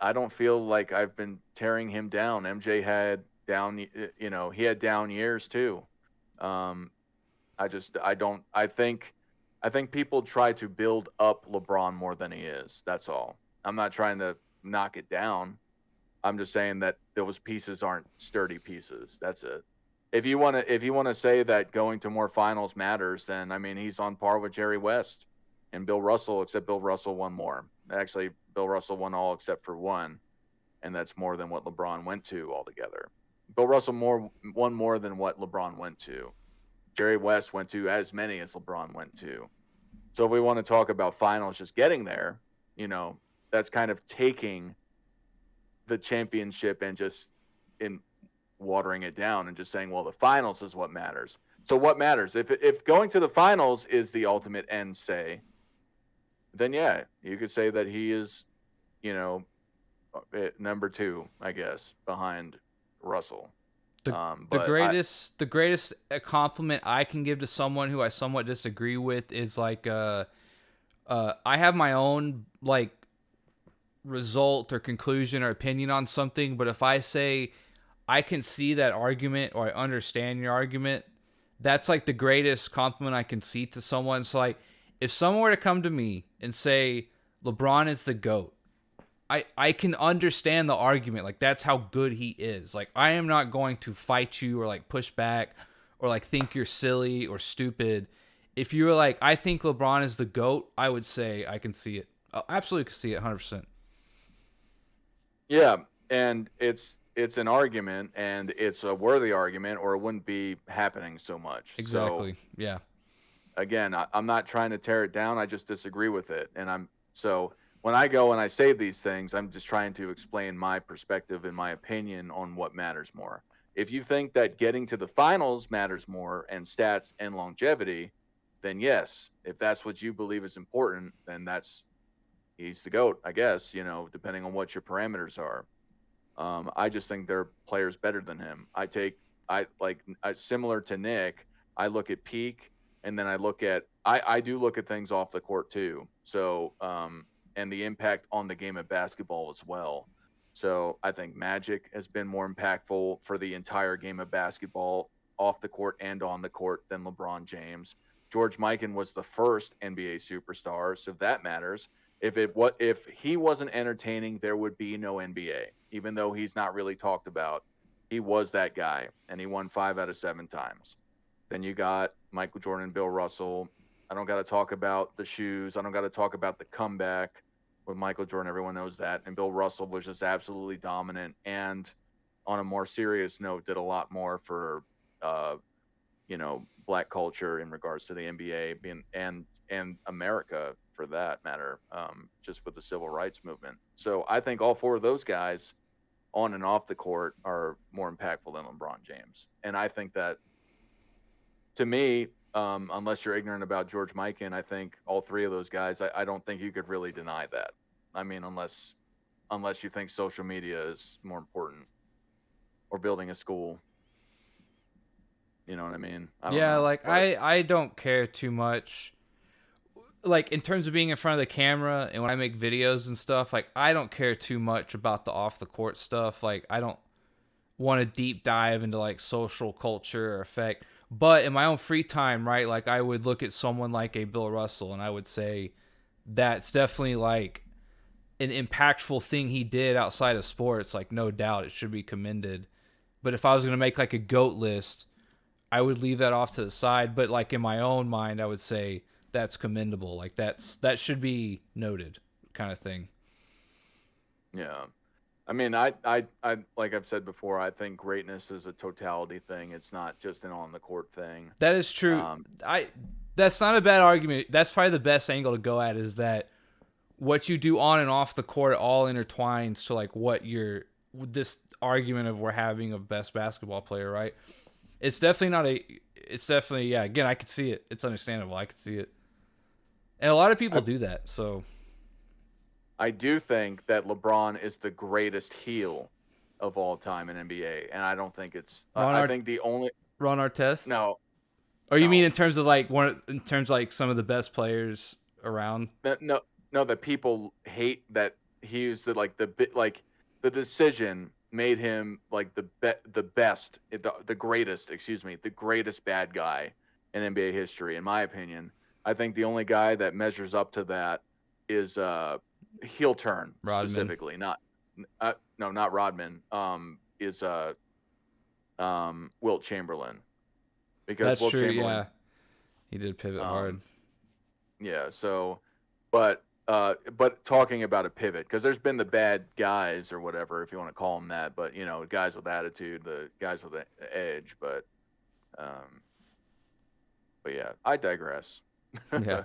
I don't feel like I've been tearing him down. MJ had he had down years too. Um I think people try to build up LeBron more than he is. That's all. I'm not trying to knock it down. I'm just saying that those pieces aren't sturdy pieces. That's it. If you want to say that going to more finals matters, then I mean he's on par with Jerry West and Bill Russell, except Bill Russell won more. Actually, Bill Russell won all except for one, and that's more than what LeBron went to altogether. Bill Russell won more than what LeBron went to. Jerry West went to as many as LeBron went to. So if we want to talk about finals just getting there, that's kind of taking the championship and just in watering it down and just saying, well, the finals is what matters. So what matters? If going to the finals is the ultimate end, say, then yeah, you could say that he is, number two, I guess, behind Russell. The But the greatest compliment I can give to someone who I somewhat disagree with is like I have my own like result or conclusion or opinion on something, but if I say I can see that argument or I understand your argument, that's like the greatest compliment I can see to someone. So like if someone were to come to me and say LeBron is the GOAT, I can understand the argument. Like that's how good he is. Like I am not going to fight you or like push back or like think you're silly or stupid. If you were like, I think LeBron is the GOAT, I would say I can see it. I absolutely can see it 100%. yeah, and it's an argument and it's a worthy argument, or it wouldn't be happening so much. So Exactly. Yeah. again, I'm not trying to tear it down. I just disagree with it, and so when I go and I say these things, I'm just trying to explain my perspective and my opinion on what matters more. If you think that getting to the finals matters more and stats and longevity, then yes. If that's what you believe is important, then he's the GOAT, I guess, depending on what your parameters are. I just think there are players better than him. Similar to Nick, I look at peak and then I do look at things off the court too. So, and the impact on the game of basketball as well. So I think Magic has been more impactful for the entire game of basketball off the court and on the court than LeBron James. George Mikan was the first NBA superstar, so that matters. If he wasn't entertaining, there would be no NBA. Even though he's not really talked about, he was that guy, and he won 5 out of 7 times. Then you got Michael Jordan, Bill Russell. I don't got to talk about the shoes. I don't got to talk about the comeback with Michael Jordan. Everyone knows that. And Bill Russell was just absolutely dominant. And on a more serious note, did a lot more for, black culture in regards to the NBA and America for that matter, just with the civil rights movement. So I think all 4 of those guys on and off the court are more impactful than LeBron James. And I think that, to me, unless you're ignorant about George Mikan, I think all 3 of those guys, I don't think you could really deny that. I mean, unless you think social media is more important or building a school. You know what I mean? I don't Yeah, know. like I don't care too much. Like in terms of being in front of the camera and when I make videos and stuff, like I don't care too much about the off the court stuff. Like I don't want to deep dive into like social culture or effect. But in my own free time, right, like I would look at someone like a Bill Russell and I would say that's definitely like an impactful thing he did outside of sports. Like, no doubt it should be commended. But if I was going to make like a GOAT list, I would leave that off to the side. But like in my own mind, I would say that's commendable. Like that should be noted, kind of thing. Yeah. I mean, I like I've said before, I think greatness is a totality thing. It's not just an on the court thing. That is true. That's not a bad argument. That's probably the best angle to go at, is that what you do on and off the court all intertwines to like what you're, this argument of we're having of best basketball player, right? It's definitely yeah, again, I could see it. It's understandable. I could see it. And a lot of people do that. So I do think that LeBron is the greatest heel of all time in NBA, and I don't think it's. I think the only Ron Artest. No. Or you mean in terms of like some of the best players around? No, that people hate that he used the decision made him like the greatest bad guy in NBA history, in my opinion. I think the only guy that measures up to that is heel turn Rodman. Specifically, not Rodman. Is Wilt Chamberlain, because that's Wilt true. Chamberlain, Yeah, he did pivot hard. Yeah. So, but talking about a pivot, because there's been the bad guys or whatever, if you want to call them that, but guys with attitude, the guys with the edge, but yeah, I digress. Yeah.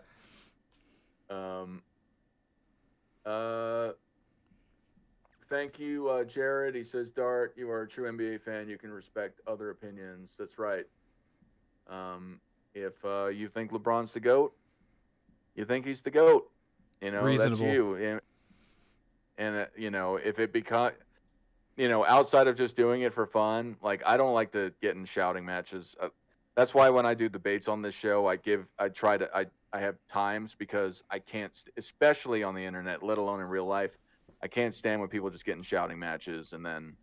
Thank you, Jared. He says, Dart, you are a true NBA fan. You can respect other opinions. That's right. If you think LeBron's the GOAT, you think he's the GOAT. Reasonable. That's you. And if it becomes, outside of just doing it for fun, like, I don't like to get in shouting matches. That's why when I do debates on this show, I have times, because I can't, especially on the internet, let alone in real life, I can't stand when people just get in shouting matches, and then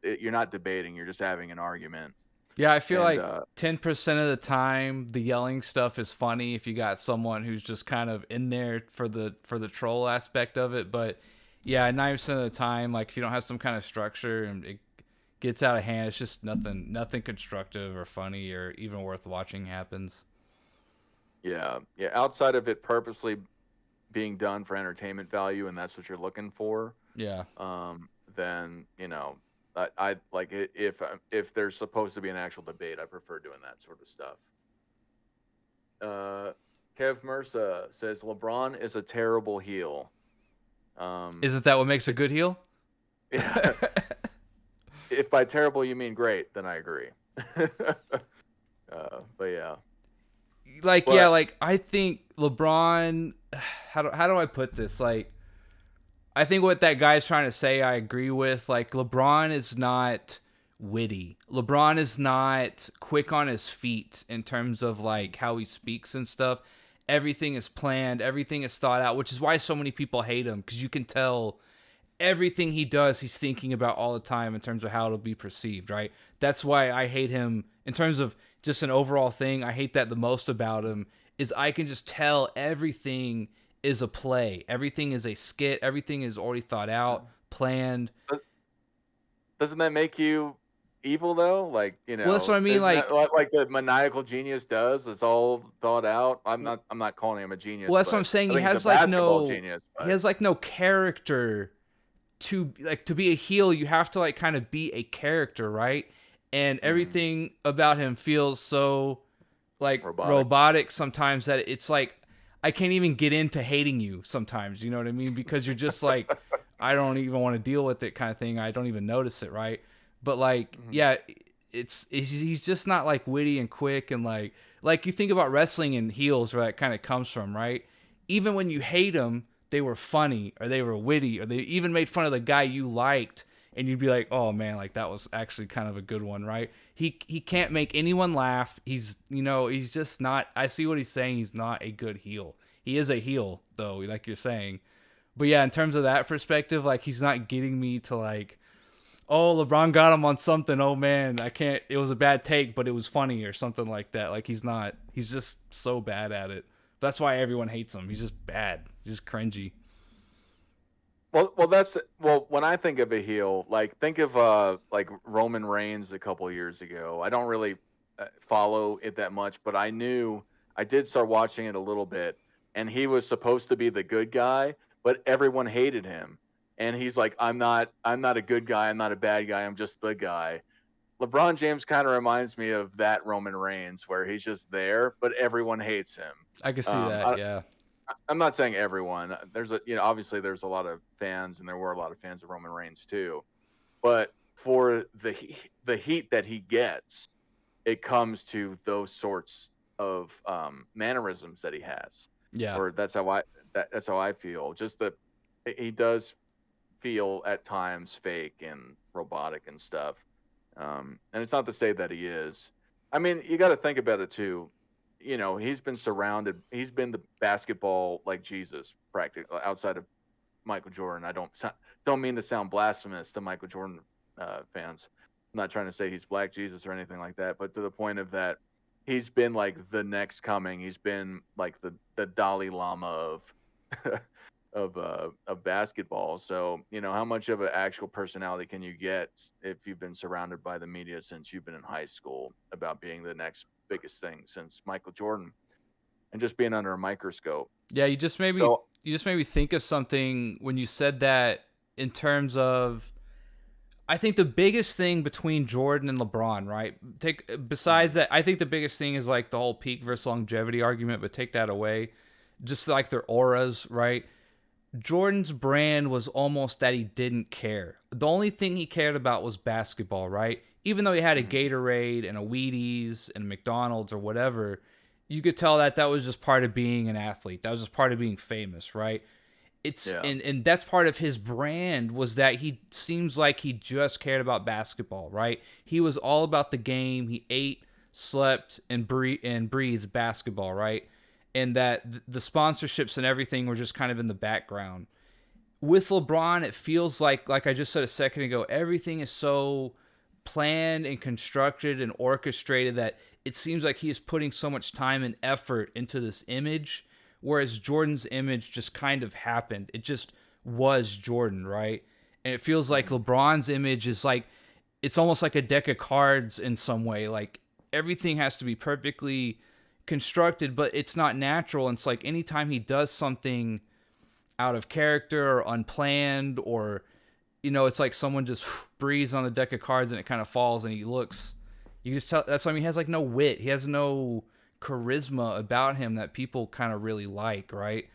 you're not debating, you're just having an argument. Yeah, I feel like 10% of the time the yelling stuff is funny if you got someone who's just kind of in there for the troll aspect of it. But yeah, 90% of the time, like if you don't have some kind of structure and it gets out of hand, it's just nothing constructive or funny or even worth watching happens. Yeah. Outside of it purposely being done for entertainment value, and that's what you're looking for. Yeah. Then I like it if there's supposed to be an actual debate, I prefer doing that sort of stuff. Kev Mersa says LeBron is a terrible heel. Isn't that what makes a good heel? Yeah. If by terrible you mean great, then I agree. But yeah. Like I think LeBron, how do I put this? Like, I think what that guy's trying to say, I agree with. Like, LeBron is not witty. LeBron is not quick on his feet in terms of like how he speaks and stuff. Everything is planned. Everything is thought out, which is why so many people hate him, because you can tell everything he does, he's thinking about all the time in terms of how it'll be perceived, right? That's why I hate him in terms of just an overall thing. I hate that the most about him is I can just tell everything is a play. Everything is a skit. Everything is already thought out, planned. Doesn't that make you evil though? Like, well, that's what I mean. Like the maniacal genius does. It's all thought out. I'm not calling him a genius. Well, that's what I'm saying. He has like no character. To be a heel, you have to like kind of be a character, right? And everything about him feels so like robotic sometimes that it's like I can't even get into hating you sometimes, you know what I mean? Because you're just like, I don't even want to deal with it kind of thing. I don't even notice it, right? But like, yeah, he's just not like witty and quick, and like you think about wrestling and heels, where that kind of comes from, right? Even when you hate them, they were funny or they were witty, or they even made fun of the guy you liked, and you'd be like, oh man, like that was actually kind of a good one, right? He can't make anyone laugh. He's just not, I see what he's saying. He's not a good heel. He is a heel though, like you're saying. But yeah, in terms of that perspective, like he's not getting me to like, oh, LeBron got him on something. Oh man, I can't. It was a bad take, but it was funny or something like that. Like he's not. He's just so bad at it. That's why everyone hates him. He's just bad. He's just cringy. Well. When I think of a heel, like think of like Roman Reigns a couple years ago. I don't really follow it that much, but I did start watching it a little bit, and he was supposed to be the good guy, but everyone hated him, and he's like, I'm not a good guy, I'm not a bad guy, I'm just the guy. LeBron James kind of reminds me of that Roman Reigns, where he's just there, but everyone hates him. I can see that. Yeah. I'm not saying everyone. There's obviously there's a lot of fans, and there were a lot of fans of Roman Reigns too. But for the heat that he gets, it comes to those sorts of mannerisms that he has. Yeah. Or that's how I feel. Just that he does feel at times fake and robotic and stuff. And it's not to say that he is. I mean, you got to think about it too. He's been surrounded. He's been the basketball like Jesus, practically outside of Michael Jordan. I don't mean to sound blasphemous to Michael Jordan fans. I'm not trying to say he's Black Jesus or anything like that, but to the point of that, he's been like the next coming. He's been like the Dalai Lama of basketball. So how much of an actual personality can you get if you've been surrounded by the media since you've been in high school about being the next biggest thing since Michael Jordan and just being under a microscope? Yeah, you just made me think of something when you said that in terms of I think the biggest thing between Jordan and LeBron, right? Besides that, I think the biggest thing is like the whole peak versus longevity argument, but take that away. Just like their auras, right? Jordan's brand was almost that he didn't care. The only thing he cared about was basketball, right? Even though he had a Gatorade and a Wheaties and a McDonald's or whatever, you could tell that was just part of being an athlete. That was just part of being famous, right? And that's part of his brand was that he seems like he just cared about basketball, right? He was all about the game. He ate, slept, and breathed basketball, right? And that the sponsorships and everything were just kind of in the background. With LeBron, it feels like I just said a second ago, everything is so planned and constructed and orchestrated that it seems like he is putting so much time and effort into this image, whereas Jordan's image just kind of happened. It just was Jordan, right? And it feels like LeBron's image is like, it's almost like a deck of cards in some way. Like everything has to be perfectly constructed, but it's not natural. And it's like anytime he does something out of character or unplanned, or it's like someone just breathes on the deck of cards and it kind of falls and you just tell. That's why he has like no wit. He has no charisma about him that people kind of really like, right?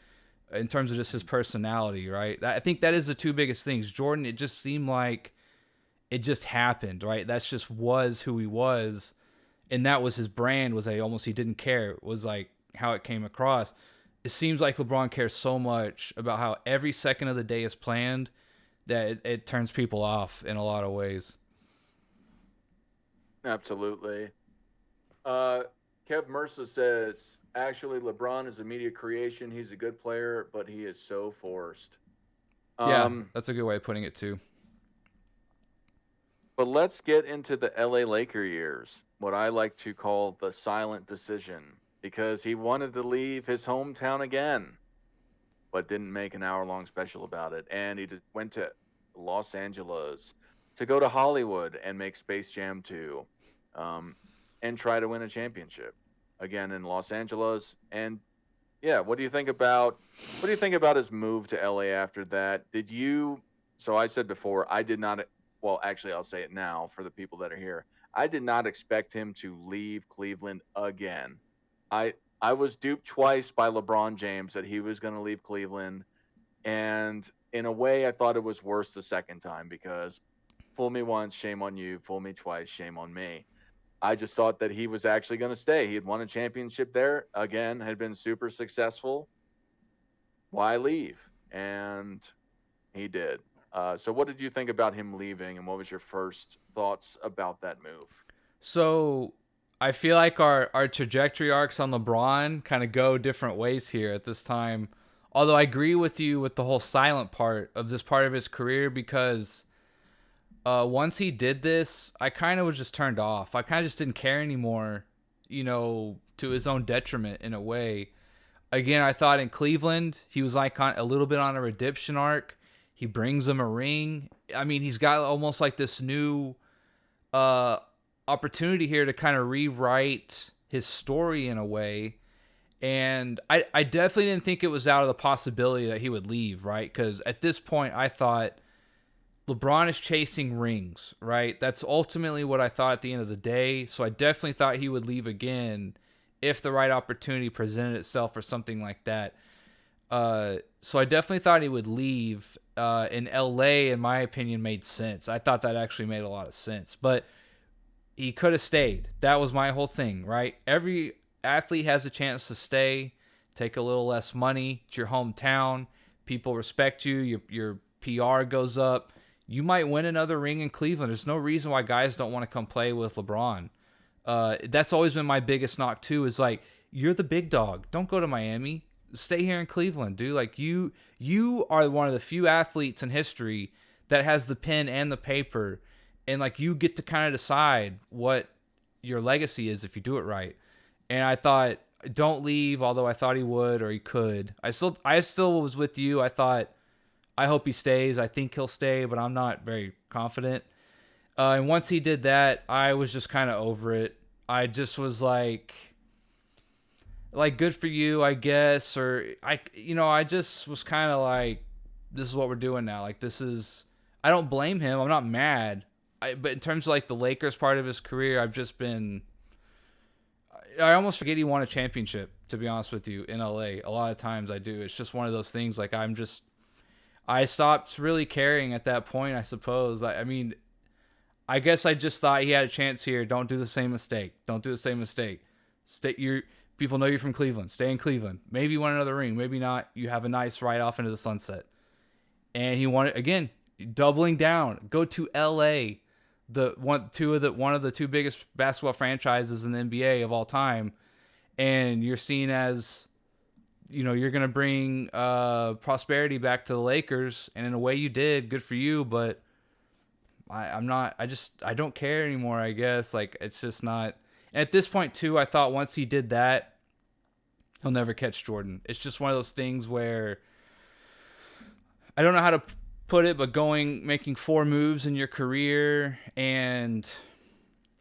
In terms of just his personality, right? I think that is the two biggest things. Jordan, it just seemed like it just happened, right? That's just was who he was. And that was his brand, was that he didn't care. It was like how it came across. It seems like LeBron cares so much about how every second of the day is planned that it turns people off in a lot of ways. Absolutely. Kev Mersa says, actually, LeBron is a media creation. He's a good player, but he is so forced. Yeah, that's a good way of putting it too. But let's get into the LA Laker years, what I like to call the silent decision, because he wanted to leave his hometown again, but didn't make an hour-long special about it. And he went to Los Angeles to go to Hollywood and make Space Jam 2 and try to win a championship again in Los Angeles. And yeah, what do you think about his move to LA after that? So I said before, I did not. Well, actually, I'll say it now for the people that are here. I did not expect him to leave Cleveland again. I was duped twice by LeBron James that he was going to leave Cleveland. And in a way, I thought it was worse the second time because fool me once, shame on you. Fool me twice, shame on me. I just thought that he was actually going to stay. He had won a championship there. Again, had been super successful. Why leave? And he did. So what did you think about him leaving, and what was your first thoughts about that move? So I feel like our trajectory arcs on LeBron kind of go different ways here at this time. Although I agree with you with the whole silent part of this part of his career, because Once he did this, I kind of was just turned off. I kind of just didn't care anymore, to his own detriment in a way. Again, I thought in Cleveland, he was like a little bit on a redemption arc. He brings them a ring. I mean, he's got almost like this new opportunity here to kind of rewrite his story in a way. And I definitely didn't think it was out of the possibility that he would leave, right? Because at this point, I thought LeBron is chasing rings, right? That's ultimately what I thought at the end of the day. So I definitely thought he would leave again if the right opportunity presented itself or something like that. So I definitely thought he would leave. In LA, in my opinion, made sense. I thought that actually made a lot of sense. But he could have stayed. That was my whole thing, right? Every athlete has a chance to stay, take a little less money. It's your hometown. People respect you. Your PR goes up. You might win another ring in Cleveland. There's no reason why guys don't want to come play with LeBron. That's always been my biggest knock too, is like, you're the big dog. Don't go to Miami. Stay here in Cleveland, dude. Like, you are one of the few athletes in history that has the pen and the paper, and like, you get to kind of decide what your legacy is if you do it right. And I thought, don't leave, although I thought he would, or he could. I still was with you. I thought, I hope he stays. I think he'll stay, but I'm not very confident. And once he did that, I was just kind of over it. I just was like, good for you, I guess. Or I just was kind of like, this is what we're doing now. Like, I don't blame him. I'm not mad. But in terms of like the Lakers part of his career, I almost forget he won a championship, to be honest with you, in LA. A lot of times I do. It's just one of those things. Like, I stopped really caring at that point, I suppose. I mean, I guess I just thought he had a chance here. Don't do the same mistake. Don't do the same mistake. People know you're from Cleveland. Stay in Cleveland. Maybe you win another ring. Maybe not. You have a nice ride off into the sunset. And he wanted, again, doubling down. Go to LA, one of the two biggest basketball franchises in the NBA of all time, and you're seen as, you're gonna bring prosperity back to the Lakers, and in a way you did. Good for you, but I don't care anymore, I guess. Like, it's just not. And at this point too, I thought once he did that, he'll never catch Jordan. It's just one of those things where, I don't know how to put it, but making 4 moves in your career and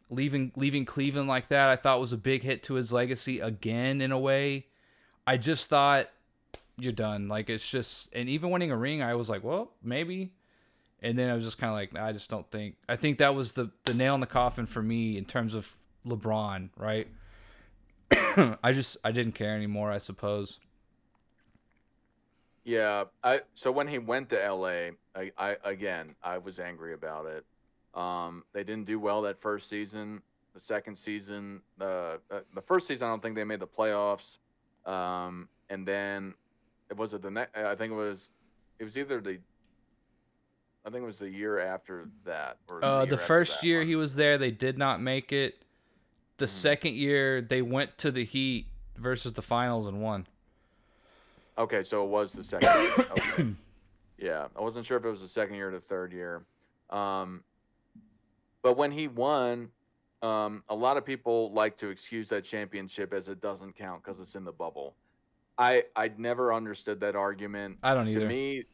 leaving Cleveland like that, I thought was a big hit to his legacy again, in a way. I just thought, you're done. Like, it's just, and even winning a ring, I was like, well, maybe. And then I was just kind of like, nah, I just don't think. I think that was the nail in the coffin for me in terms of LeBron, right? I didn't care anymore, I suppose. Yeah, so when he went to LA, I was angry about it. They didn't do well that first season. The second season, the first season, I don't think they made the playoffs. And then I think it was the year after that. Or the first year he was there, they did not make it. The second year, they went to the Heat versus the finals and won. Okay, so it was the second year. Okay. Yeah, I wasn't sure if it was the second year or the third year. But when he won, a lot of people like to excuse that championship as it doesn't count because it's in the bubble. I never understood that argument. I don't either. To me,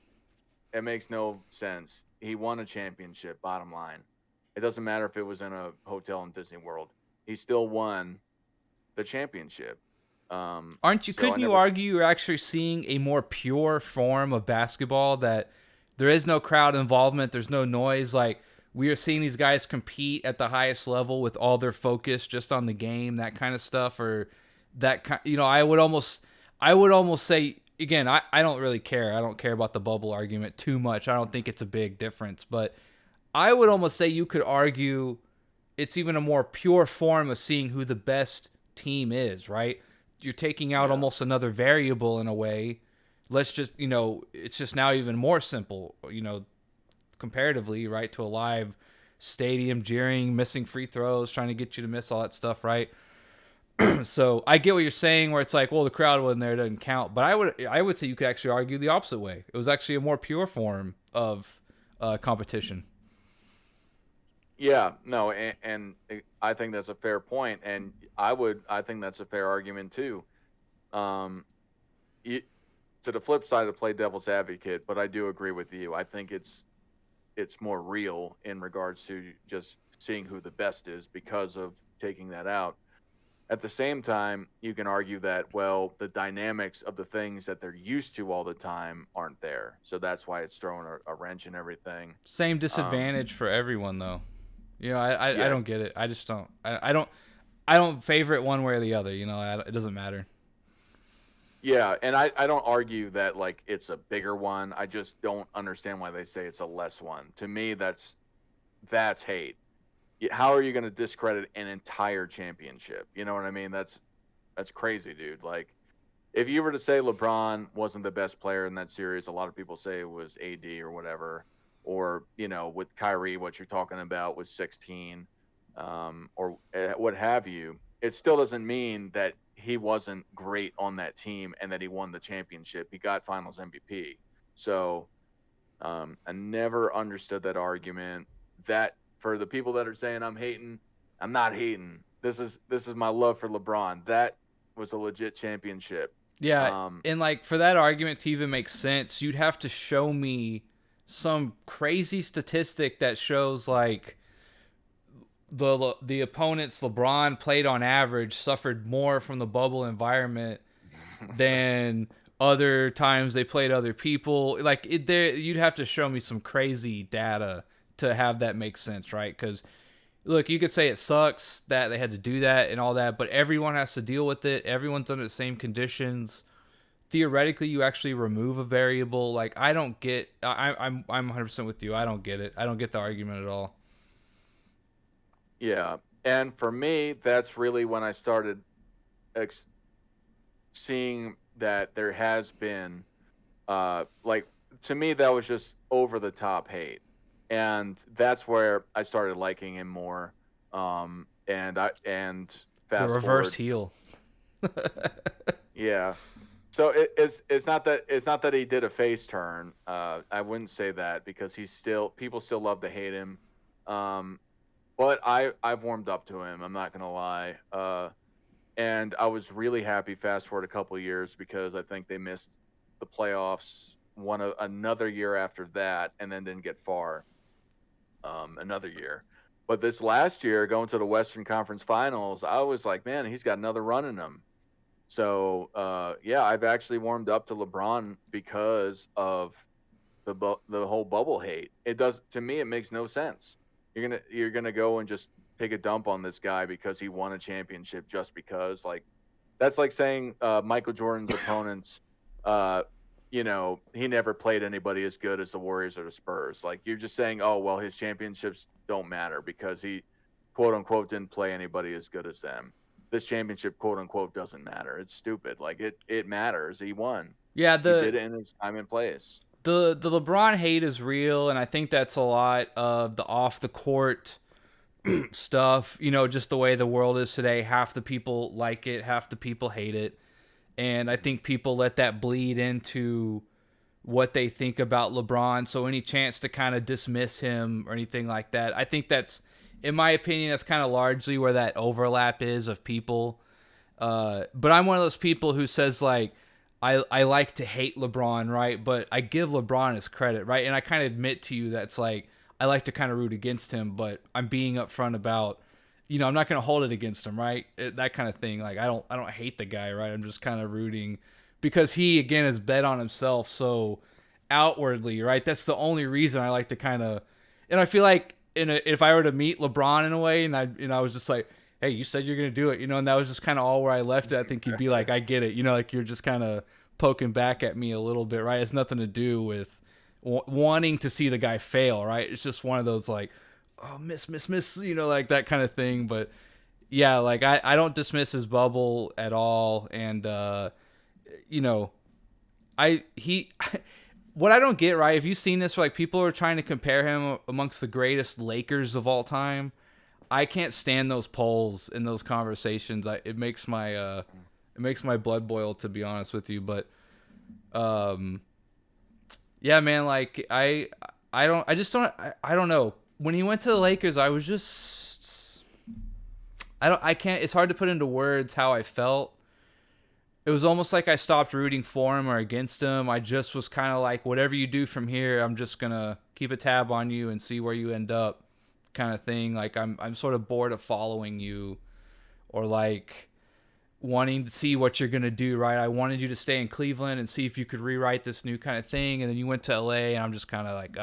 it makes no sense. He won a championship, bottom line. It doesn't matter if it was in a hotel in Disney World. He still won the championship. Couldn't you argue you're actually seeing a more pure form of basketball, that there is no crowd involvement, there's no noise? Like, we are seeing these guys compete at the highest level with all their focus just on the game, that kind of stuff, or that kind. I would almost say, again, I don't really care. I don't care about the bubble argument too much. I don't think it's a big difference, but I would almost say you could argue it's even a more pure form of seeing who the best team is, right? You're taking out almost another variable in a way. Let's just, it's just now even more simple, comparatively, right, to a live stadium, jeering, missing free throws, trying to get you to miss all that stuff, right? So I get what you're saying, where it's like, well, the crowd wasn't there, doesn't count. But I would say you could actually argue the opposite way. It was actually a more pure form of competition. Yeah, no, and I think that's a fair point, and I think that's a fair argument too. Um, you, to the flip side, to play devil's advocate, but I do agree with you. I think it's more real in regards to just seeing who the best is because of taking that out. At the same time, you can argue that, well, the dynamics of the things that they're used to all the time aren't there. So that's why it's throwing a wrench in everything. Same disadvantage for everyone though. You know, I Yeah, don't get it. I just don't. I don't favor it one way or the other. You know, it doesn't matter. yeah, and I don't argue that like it's a bigger one. I just don't understand why they say it's a less one. To me, that's hate. How are you going to discredit an entire championship? You know what I mean? That's crazy, dude. Like, if you were to say LeBron wasn't the best player in that series, a lot of people say it was AD or whatever, or with Kyrie, what you're talking about was 16, or what have you. It still doesn't mean that he wasn't great on that team and that he won the championship. He got Finals MVP. So I never understood that argument. That for the people that are saying I'm hating, I'm not hating. This is my love for LeBron. That was a legit championship. Yeah, Um, and like for that argument to even make sense, you'd have to show me some crazy statistic that shows like the opponent's LeBron played on average suffered more from the bubble environment than other times they played other people. Like you'd have to show me some crazy data to have that make sense, right? Because look, you could say it sucks that they had to do that and all that, but everyone has to deal with it. Everyone's under the same conditions. Theoretically, you actually remove a variable. Like I don't get. I'm 100% with you. I don't get it. I don't get the argument at all. yeah, and for me, that's really when I started ex- seeing that there has been, like, to me that was just over the top hate, and that's where I started liking him more. And The fast reverse forward, heel. yeah. So it's not that he did a face turn. I wouldn't say that because people still love to hate him. Um, but I've warmed up to him. I'm not gonna lie. And I was really happy. Fast forward a couple of years because I think they missed the playoffs another year after that, and then didn't get far. Another year. But this last year, going to the Western Conference Finals, I was like, man, he's got another run in him. So yeah, I've actually warmed up to LeBron because of the whole bubble hate. It does to me. It makes no sense. You're gonna go and just take a dump on this guy because he won a championship just because. Like that's like saying Michael Jordan's opponents. He never played anybody as good as the Warriors or the Spurs. Like you're just saying, oh well, his championships don't matter because he quote unquote didn't play anybody as good as them. This championship quote unquote doesn't matter. It's stupid. Like it matters. He won. Yeah, He did it in his time and place. the LeBron hate is real, and I think that's a lot of the off the court stuff. You know, just the way the world is today. Half the people like it, half the people hate it, and I think people let that bleed into what they think about LeBron. So any chance to kind of dismiss him or anything like that, I think that's, in my opinion, that's kind of largely where that overlap is of people. But I'm one of those people who says like, I like to hate LeBron, right? But I give LeBron his credit, right? And I kind of admit to you that's like, I like to kind of root against him, but I'm being upfront about, I'm not going to hold it against him, right? That kind of thing. Like I don't hate the guy, right? I'm just kind of rooting because he again has bet on himself so outwardly, right? That's the only reason I like to kind of, and I feel like if I were to meet LeBron in a way, and I was just like, hey, you said you're gonna do it, and that was just kind of all where I left it. I think he'd be like, I get it, like you're just kind of poking back at me a little bit, right? It's nothing to do with wanting to see the guy fail, right? It's just one of those like, oh, miss, like that kind of thing. But yeah, like I don't dismiss his bubble at all, and he what I don't get, right? Have you seen this? Like people are trying to compare him amongst the greatest Lakers of all time. I can't stand those polls and those conversations. It makes my blood boil, to be honest with you. But yeah, man, like I don't know. when he went to the Lakers, I was just I can't. It's hard to put into words how I felt. It was almost like I stopped rooting for him or against him. I just was kind of like, whatever you do from here, I'm just gonna keep a tab on you and see where you end up, kind of thing. Like I'm sort of bored of following you, or like wanting to see what you're gonna do. Right? I wanted you to stay in Cleveland and see if you could rewrite this new kind of thing, and then you went to LA, and I'm just kind of like,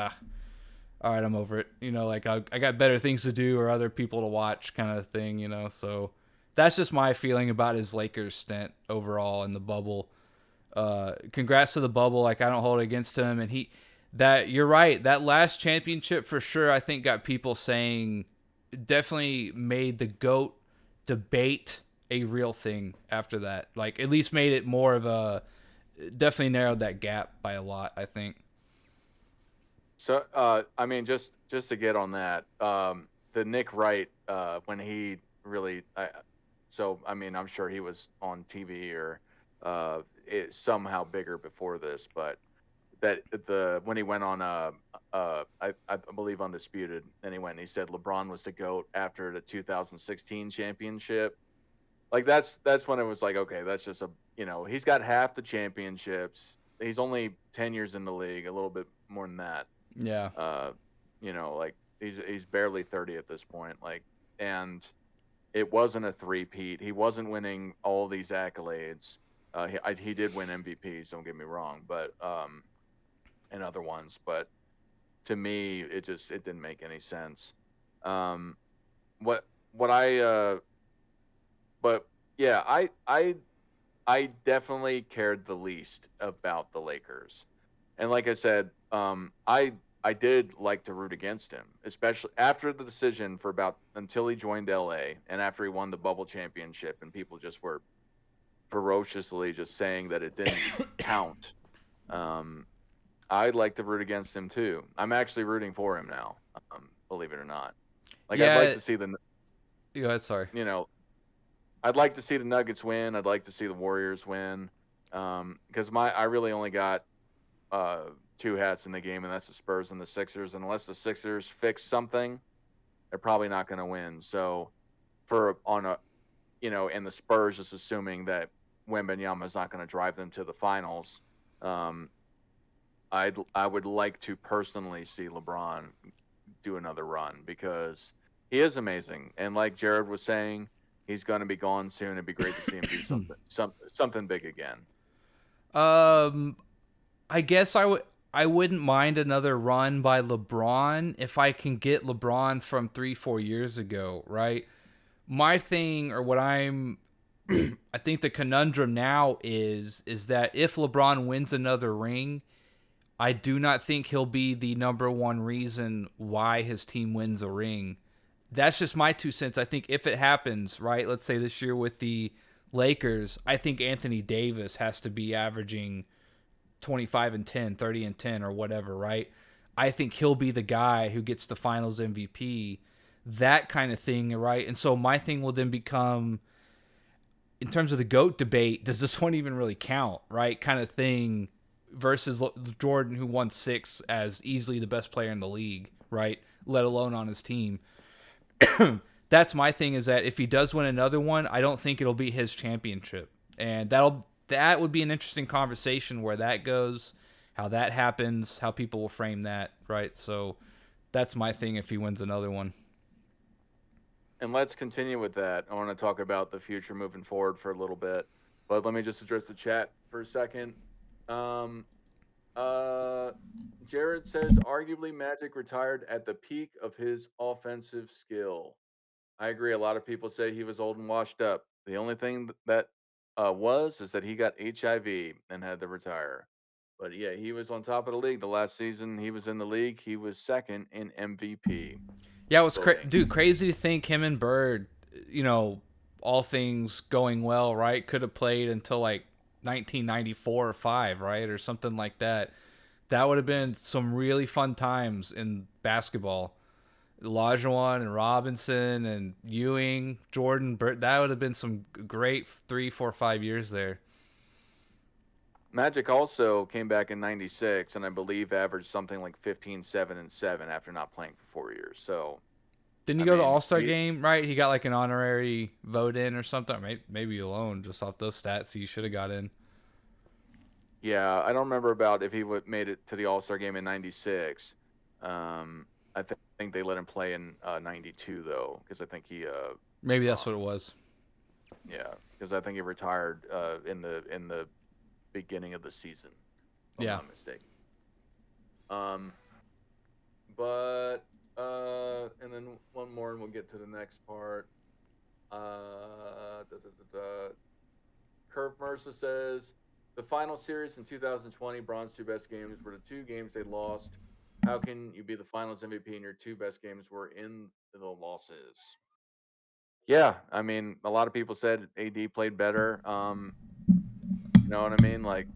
all right, I'm over it. Like I got better things to do or other people to watch, kind of thing. So that's just my feeling about his Lakers stint overall in the bubble. Congrats to the bubble. Like, I don't hold it against him. And you're right. That last championship for sure, I think, got people saying, definitely made the GOAT debate a real thing after that. Like, at least made it more of definitely narrowed that gap by a lot, I think. So, I mean, just to get on that, the Nick Wright, when he really, I mean, I'm sure he was on TV or somehow bigger before this, but when he went on, I believe Undisputed, and he went and he said LeBron was the GOAT after the 2016 championship. Like that's when it was like, okay, that's just he's got half the championships. He's only 10 years in the league, a little bit more than that. Yeah. Like he's barely 30 at this point. Like, and it wasn't a three-peat. He wasn't winning all these accolades. He did win MVPs, don't get me wrong, but and other ones. But to me, it didn't make any sense. But yeah, I definitely cared the least about the Lakers, and like I said, I did like to root against him, especially after the decision until he joined LA and after he won the bubble championship, and people just were ferociously just saying that it didn't count. I'd like to root against him too. I'm actually rooting for him now, believe it or not. Like, yeah, I'd like to see Go ahead, sorry. I'd like to see the Nuggets win. I'd like to see the Warriors win, because I really only got two hats in the game, and that's the Spurs and the Sixers. And unless the Sixers fix something, they're probably not going to win. So, and the Spurs, just assuming that Wembanyama is not going to drive them to the finals, I would like to personally see LeBron do another run, because he is amazing. And like Jared was saying, he's going to be gone soon. It'd be great to see him do something big again. I guess I wouldn't mind another run by LeBron if I can get LeBron from 3-4 years ago, right? My thing, or what I think the conundrum now is that if LeBron wins another ring, I do not think he'll be the number one reason why his team wins a ring. That's just my 2 cents. I think if it happens, right, let's say this year with the Lakers, I think Anthony Davis has to be averaging 25 and 10, 30 and 10 or whatever, right? I think he'll be the guy who gets the finals MVP, that kind of thing, right? And so my thing will then become, in terms of the GOAT debate, does this one even really count, right? Kind of thing, versus Jordan, who won 6 as easily the best player in the league, right? Let alone on his team. That's my thing, is that if he does win another one, I don't think it'll be his championship. And that would be an interesting conversation where that goes, how that happens, how people will frame that, right? So that's my thing if he wins another one. And let's continue with that. I want to talk about the future moving forward for a little bit, but let me just address the chat for a second. Jared says, arguably Magic retired at the peak of his offensive skill. I agree. A lot of people say he was old and washed up. The only thing that is that he got HIV and had to retire. But yeah, he was on top of the league the last season he was in the league. He was second in MVP. Yeah, it was crazy to think him and Bird, all things going well, right, could have played until like 1994 or 5, right, or something like that. That would have been some really fun times in basketball. Olajuwon and Robinson and Ewing, Jordan, Bird, that would have been some great 3, 4, 5 years there. Magic also came back in '96, and I believe averaged something like 15, 7, and 7 after not playing for 4 years. So, Didn't he I go to the mean, All-Star game, right? He got like an honorary vote in or something. Maybe alone, just off those stats, he should have got in. yeah, I don't remember about if he made it to the All-Star game in '96. I think they let him play in '92 though, because I think he Maybe that's what it was. yeah, because I think he retired in the beginning of the season, if I'm Yeah. not mistaken. Um, but and then one more, and we'll get to the next part. Curve Mercer says the final series in 2020, Braun's two best games were the two games they lost. How can you be the Finals MVP and your two best games were in the losses? Yeah, I mean, a lot of people said AD played better. You know what I mean? Like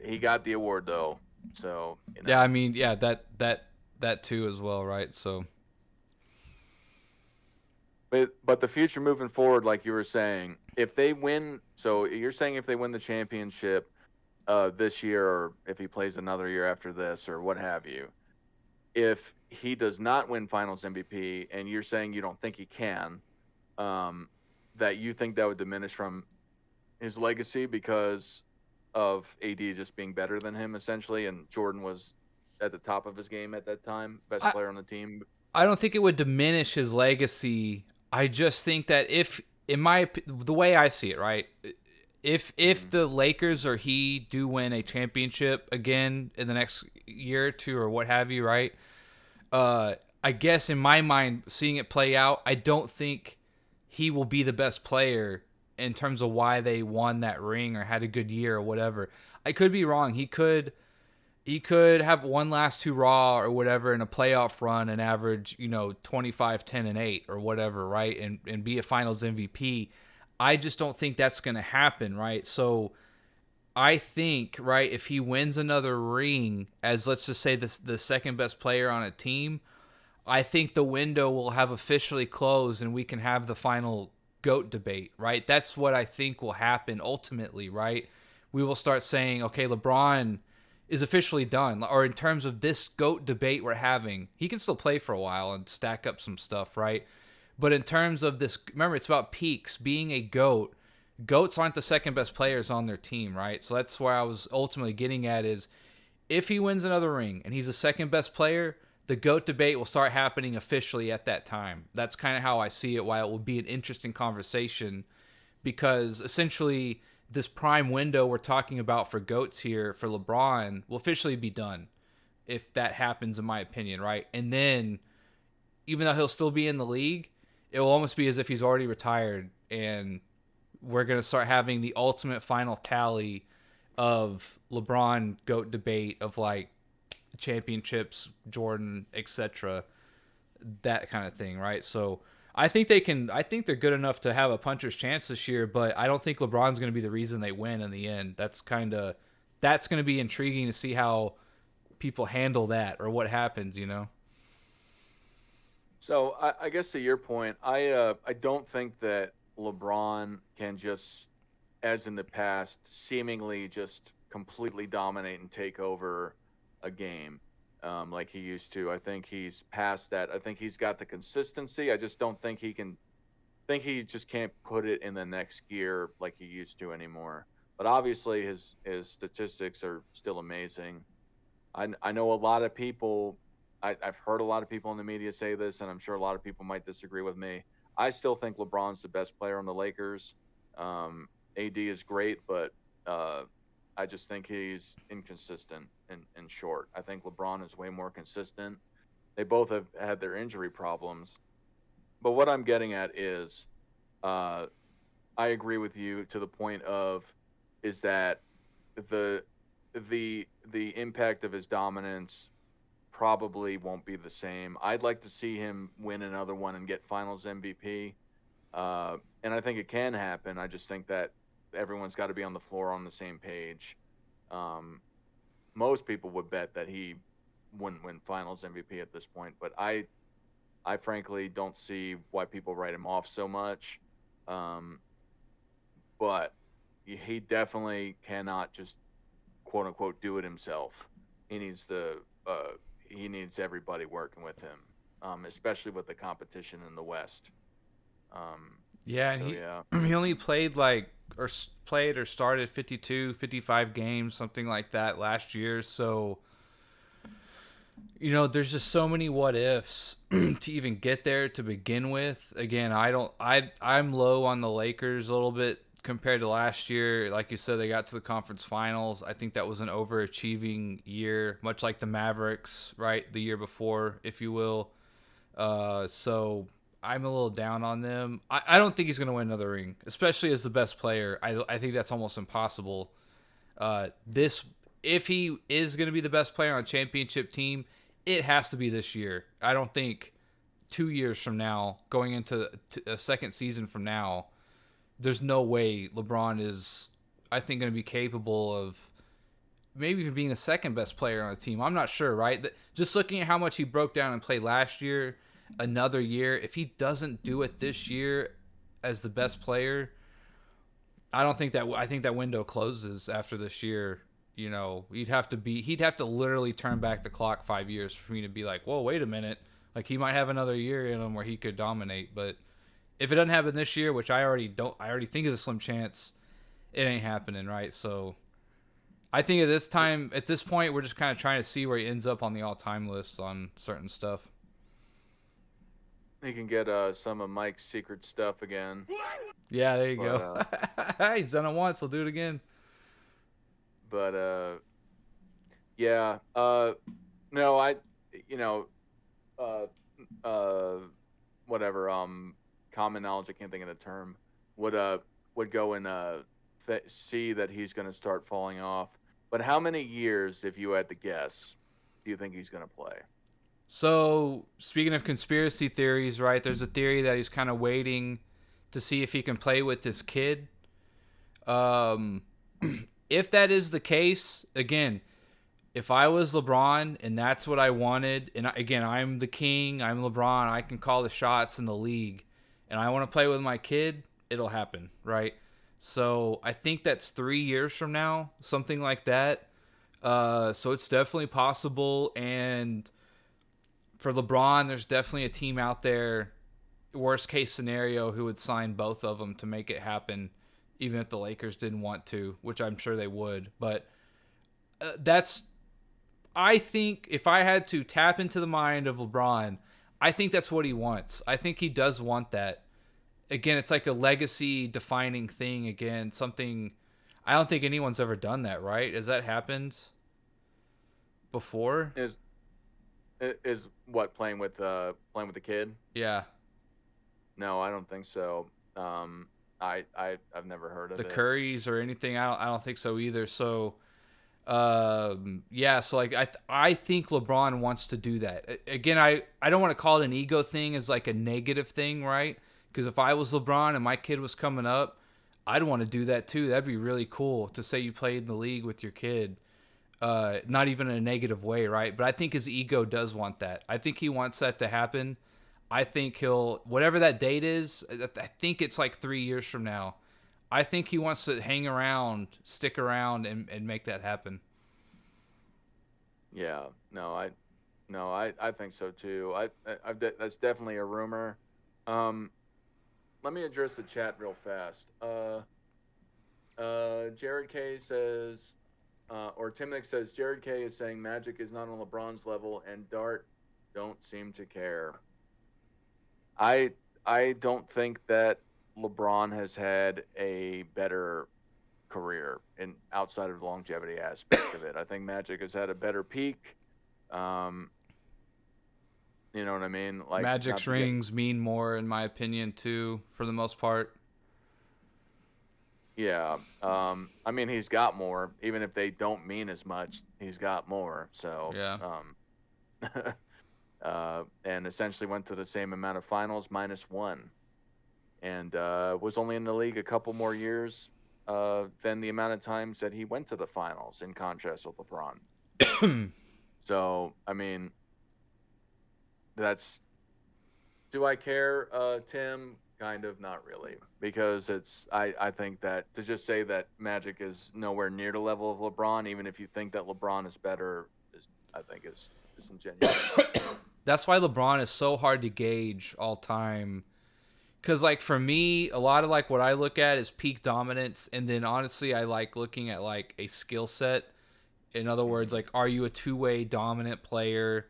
he got the award though, so you Yeah, I know. mean, yeah, that too as well, right? So But the future moving forward, like you were saying, if they win, so you're saying if they win the championship this year, or if he plays another year after this, or what have you, if he does not win Finals MVP, and you're saying you don't think he can, that you think that would diminish from his legacy because of AD just being better than him, essentially, and Jordan was at the top of his game at that time, best I player on the team. I don't think it would diminish his legacy. I just think that if, in my the way I see it, right, if the Lakers or he do win a championship again in the next year or two or what have you, right? I guess in my mind, seeing it play out, I don't think he will be the best player in terms of why they won that ring or had a good year or whatever. I could be wrong. He could have one last two raw or whatever in a playoff run and average, 25, 10, and 8 or whatever, right? And be a finals MVP. I just don't think that's going to happen, right? So I think, right, if he wins another ring as, let's just say, this the second best player on a team, I think the window will have officially closed and we can have the final GOAT debate, right? That's what I think will happen ultimately, right? We will start saying, okay, LeBron is officially done. Or in terms of this GOAT debate we're having, he can still play for a while and stack up some stuff, right? But in terms of this, remember, it's about peaks. Being a GOAT, GOATs aren't the second best players on their team, right? So that's where I was ultimately getting at is if he wins another ring and he's the second best player, the GOAT debate will start happening officially at that time. That's kind of how I see it, why it will be an interesting conversation because essentially this prime window we're talking about for GOATs here for LeBron will officially be done if that happens, in my opinion, right? And then even though he'll still be in the league, it will almost be as if he's already retired and we're going to start having the ultimate final tally of LeBron GOAT debate of like championships, Jordan, etc., that kind of thing, right? So I think they can. I think they're good enough to have a puncher's chance this year, but I don't think LeBron's going to be the reason they win in the end. That's going to be intriguing to see how people handle that or what happens. So I guess to your point, I don't think that LeBron can just, as in the past, seemingly just completely dominate and take over a game like he used to. I think he's past that. I think he's got the consistency. I just don't think he can. Think he just can't put it in the next gear like he used to anymore. But obviously, his statistics are still amazing. I know a lot of people. I've heard a lot of people in the media say this, and I'm sure a lot of people might disagree with me. I still think LeBron's the best player on the Lakers. AD is great, but I just think he's inconsistent and short. I think LeBron is way more consistent. They both have had their injury problems. But what I'm getting at is uh, I agree with you to the point of is that the the impact of his dominance probably won't be the same. I'd like to see him win another one and get Finals MVP, and I think it can happen. I just think that everyone's got to be on the floor on the same page. Um, Most people would bet that he wouldn't win Finals MVP at this point, but I frankly don't see why people write him off so much. Um, but he definitely cannot just quote unquote do it himself. He needs he needs everybody working with him, especially with the competition in the West. Yeah, and So he yeah, he only played played or started 52, 55 games, something like that last year. So, there's just so many what ifs to even get there to begin with. Again, I'm low on the Lakers a little bit compared to last year. Like you said, they got to the conference finals. I think that was an overachieving year, much like the Mavericks, right? The year before, if you will. So I'm a little down on them. I don't think he's going to win another ring, especially as the best player. I think that's almost impossible. If he is going to be the best player on a championship team, it has to be this year. I don't think 2 years from now, going into a second season from now, there's no way LeBron is, I think, going to be capable of maybe even being the second best player on the team. I'm not sure, right? Just looking at how much he broke down and played last year, another year, if he doesn't do it this year as the best player, I think that window closes after this year. He'd have to literally turn back the clock 5 years for me to be like, whoa, wait a minute. Like, he might have another year in him where he could dominate. But if it doesn't happen this year, which I already think is a slim chance, it ain't happening, right? So I think at this point, we're just kind of trying to see where he ends up on the all-time list on certain stuff. he can get some of Mike's secret stuff again. Yeah, there you go. He's done it once. We'll do it again. But yeah, no, whatever. Common knowledge. I can't think of the term. Would go and see that he's going to start falling off. But how many years, if you had to guess, do you think he's going to play? So, speaking of conspiracy theories, right? There's a theory that he's kind of waiting to see if he can play with this kid. If that is the case, again, if I was LeBron and that's what I wanted, and again, I'm the king, I'm LeBron, I can call the shots in the league, and I want to play with my kid, it'll happen, right? So I think that's 3 years from now, something like that. So it's definitely possible, and for LeBron, there's definitely a team out there, worst case scenario, who would sign both of them to make it happen, even if the Lakers didn't want to, which I'm sure they would. But I think if I had to tap into the mind of LeBron, I think that's what he wants. I think he does want that. Again, it's like a legacy-defining thing. Again, something I don't think anyone's ever done that, right? Has that happened before? Is what playing with the kid? Yeah. No, I don't think so. I've never heard of the it. Currys or anything. I don't think so either. So, yeah. So like I think LeBron wants to do that. Again, I don't want to call it an ego thing as like a negative thing, right? Because if I was LeBron and my kid was coming up, I'd want to do that too. That'd be really cool to say you played in the league with your kid. Not even in a negative way, right? But I think his ego does want that. I think he wants that to happen. I think whatever that date is, I think it's like 3 years from now. I think he wants to stick around and make that happen. Yeah, I think so too. That's definitely a rumor. Let me address the chat real fast. Jared K says, or Timnick says, Jared K is saying Magic is not on LeBron's level and Dart don't seem to care. I don't think that LeBron has had a better career outside of the longevity aspect of it. I think Magic has had a better peak. You know what I mean? Like Magic's rings mean more, in my opinion, too, for the most part. Yeah. I mean, he's got more. Even if they don't mean as much, he's got more. So, yeah. And essentially went to the same amount of finals -1, and was only in the league a couple more years than the amount of times that he went to the finals. In contrast with LeBron. So, I mean, do I care, Tim? Kind of, not really, because I think that to just say that Magic is nowhere near the level of LeBron, even if you think that LeBron is better, I think is disingenuous. That's why LeBron is so hard to gauge all time. Because, like, for me, a lot of, like, what I look at is peak dominance. And then, honestly, I like looking at, like, a skill set. In other words, like, are you a two-way dominant player?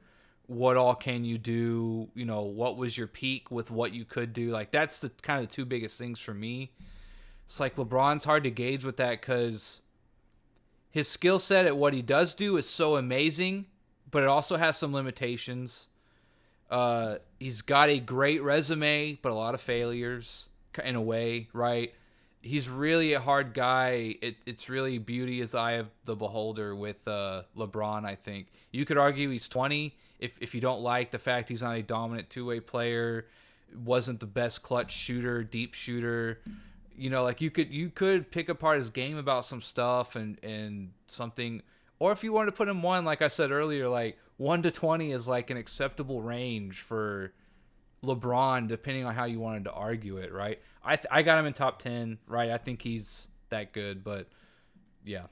What all can you do? You know, what was your peak with what you could do? Like, that's the kind of the two biggest things for me. It's like LeBron's hard to gauge with that because his skill set at what he does do is so amazing, but it also has some limitations. He's got a great resume, but a lot of failures in a way, right? He's really a hard guy. It's really beauty as eye of the beholder with LeBron, I think. You could argue he's 20 if you don't like the fact he's not a dominant two-way player, wasn't the best clutch shooter, deep shooter. You know, like you could pick apart his game about some stuff and something. Or if you wanted to put him one, like I said earlier, like 1 to 20 is like an acceptable range for LeBron, depending on how you wanted to argue it, right? I got him in top 10, right? I think he's that good, but yeah.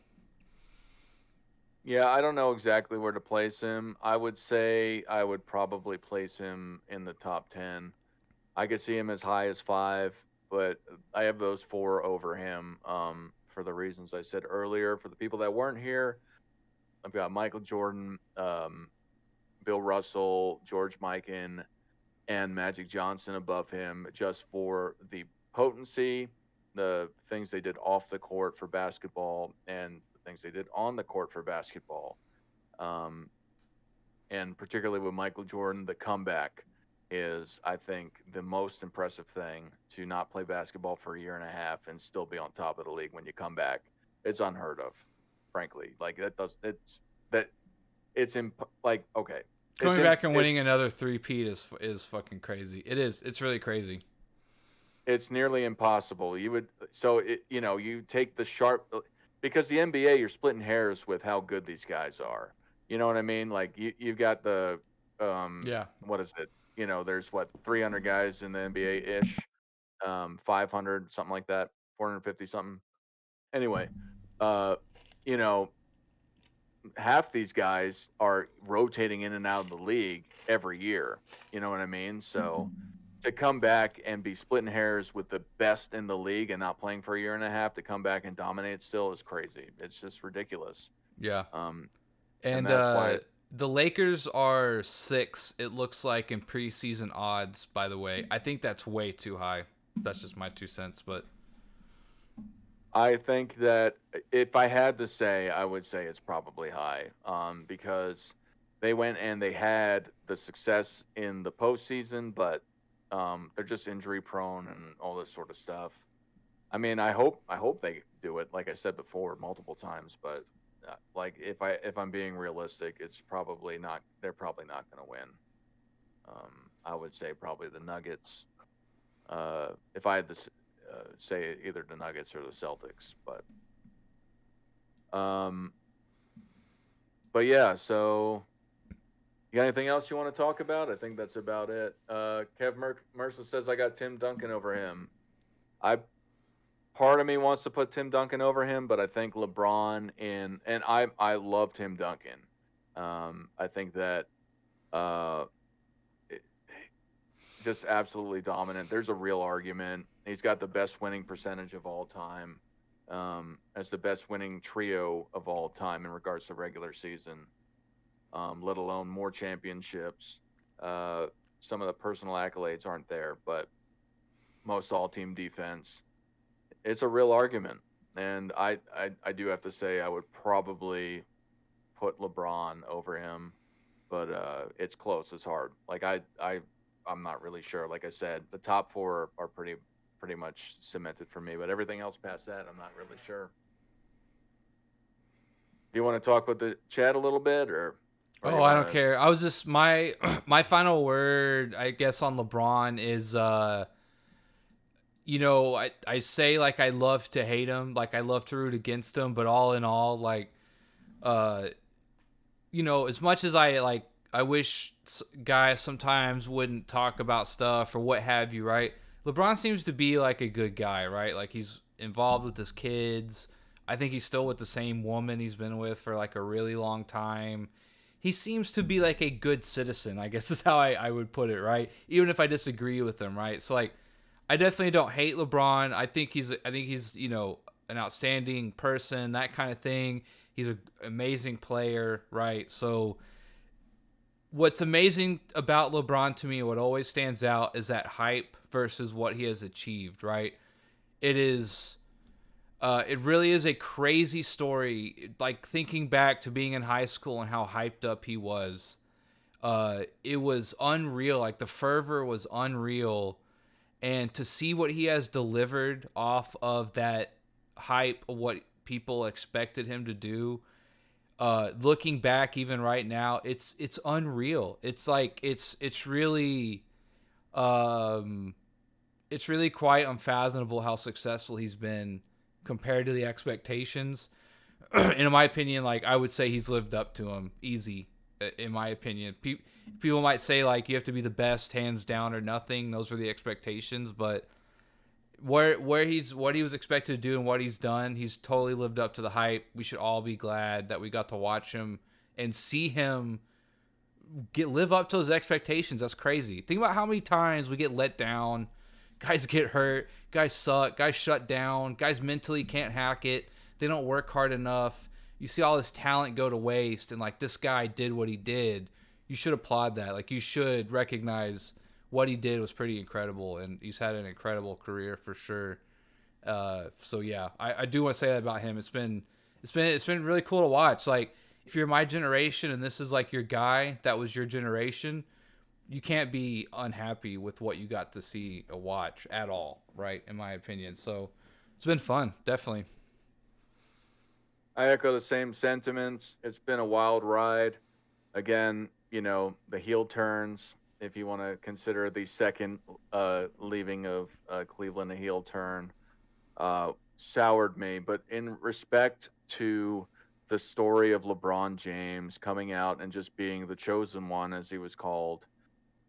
Yeah, I don't know exactly where to place him. I would say I would probably place him in the top 10. I could see him as high as 5, but I have those 4 over him for the reasons I said earlier. For the people that weren't here, I've got Michael Jordan, Bill Russell, George Mikan, and Magic Johnson above him just for the potency, the things they did off the court for basketball, and the things they did on the court for basketball. Um, and particularly with Michael Jordan, the comeback is, I think, the most impressive thing to not play basketball for a year and a half and still be on top of the league when you come back. It's unheard of, frankly. Like like okay. Coming back and winning another three-peat is fucking crazy. It is. It's really crazy. It's nearly impossible. You take the sharp, because the NBA, you're splitting hairs with how good these guys are. You know what I mean? Like you've got the Yeah. what is it? There's 300 guys in the NBA ish, 500 something like that, 450 something. Anyway, uh, you know, half these guys are rotating in and out of the league every year. You know what I mean? So to come back and be splitting hairs with the best in the league and not playing for a year and a half to come back and dominate still is crazy. It's just ridiculous. Yeah. And that's why the Lakers are 6, it looks like, in preseason odds, by the way. I think that's way too high. That's just my 2 cents, but I think that if I had to say, I would say it's probably high, because they went and they had the success in the postseason, but they're just injury prone and all this sort of stuff. I mean, I hope they do it, like I said before, multiple times. But like if I'm being realistic, it's probably not. They're probably not going to win. I would say probably the Nuggets. If I had to say either the Nuggets or the Celtics, but yeah. So, you got anything else you want to talk about? I think that's about it. Kev Mercer says I got Tim Duncan over him. Part of me wants to put Tim Duncan over him, but I think LeBron and I love Tim Duncan. I think that just absolutely dominant. There's a real argument. He's got the best winning percentage of all time, as the best winning trio of all time in regards to regular season, let alone more championships. Some of the personal accolades aren't there, but most all-team defense. It's a real argument, and I do have to say I would probably put LeBron over him, but it's close. It's hard. Like I'm not really sure. Like I said, the top 4 are pretty much cemented for me, but everything else past that, I'm not really sure. Do you want to talk with the chat a little bit, or I don't care. I was just my final word, I guess, on LeBron is I say, like, I love to hate him, like I love to root against him, but all in all, like, as much as I wish guys sometimes wouldn't talk about stuff or what have you, right? LeBron seems to be like a good guy, right? Like he's involved with his kids. I think he's still with the same woman he's been with for like a really long time. He seems to be like a good citizen, I guess is how I would put it, right? Even if I disagree with him, right? So like I definitely don't hate LeBron. I think he's, an outstanding person, that kind of thing. He's an amazing player, right? So what's amazing about LeBron to me, what always stands out is that hype versus what he has achieved, right? It is it really is a crazy story. Like thinking back to being in high school and how hyped up he was. It was unreal. Like the fervor was unreal. And to see what he has delivered off of that hype, what people expected him to do, looking back even right now, it's unreal. It's like um it's really quite unfathomable how successful he's been compared to the expectations. And in my opinion, like I would say he's lived up to them easy. In my opinion, people might say like you have to be the best, hands down, or nothing. Those were the expectations, but what he was expected to do and what he's done, he's totally lived up to the hype. We should all be glad that we got to watch him and see him live up to his expectations. That's crazy. Think about how many times we get let down, guys get hurt, guys suck, guys shut down, guys mentally can't hack it, they don't work hard enough. You see all this talent go to waste, and like this guy did what he did. You should applaud that. Like you should recognize what he did was pretty incredible, and he's had an incredible career for sure. So yeah, I do want to say that about him. It's been really cool to watch. Like if you're my generation and this is like your guy, that was your generation, you can't be unhappy with what you got to see or watch at all, right? In my opinion. So it's been fun, definitely. I echo the same sentiments. It's been a wild ride. Again, the heel turns, if you want to consider the second leaving of Cleveland a heel turn, soured me. But in respect to the story of LeBron James coming out and just being the chosen one, as he was called,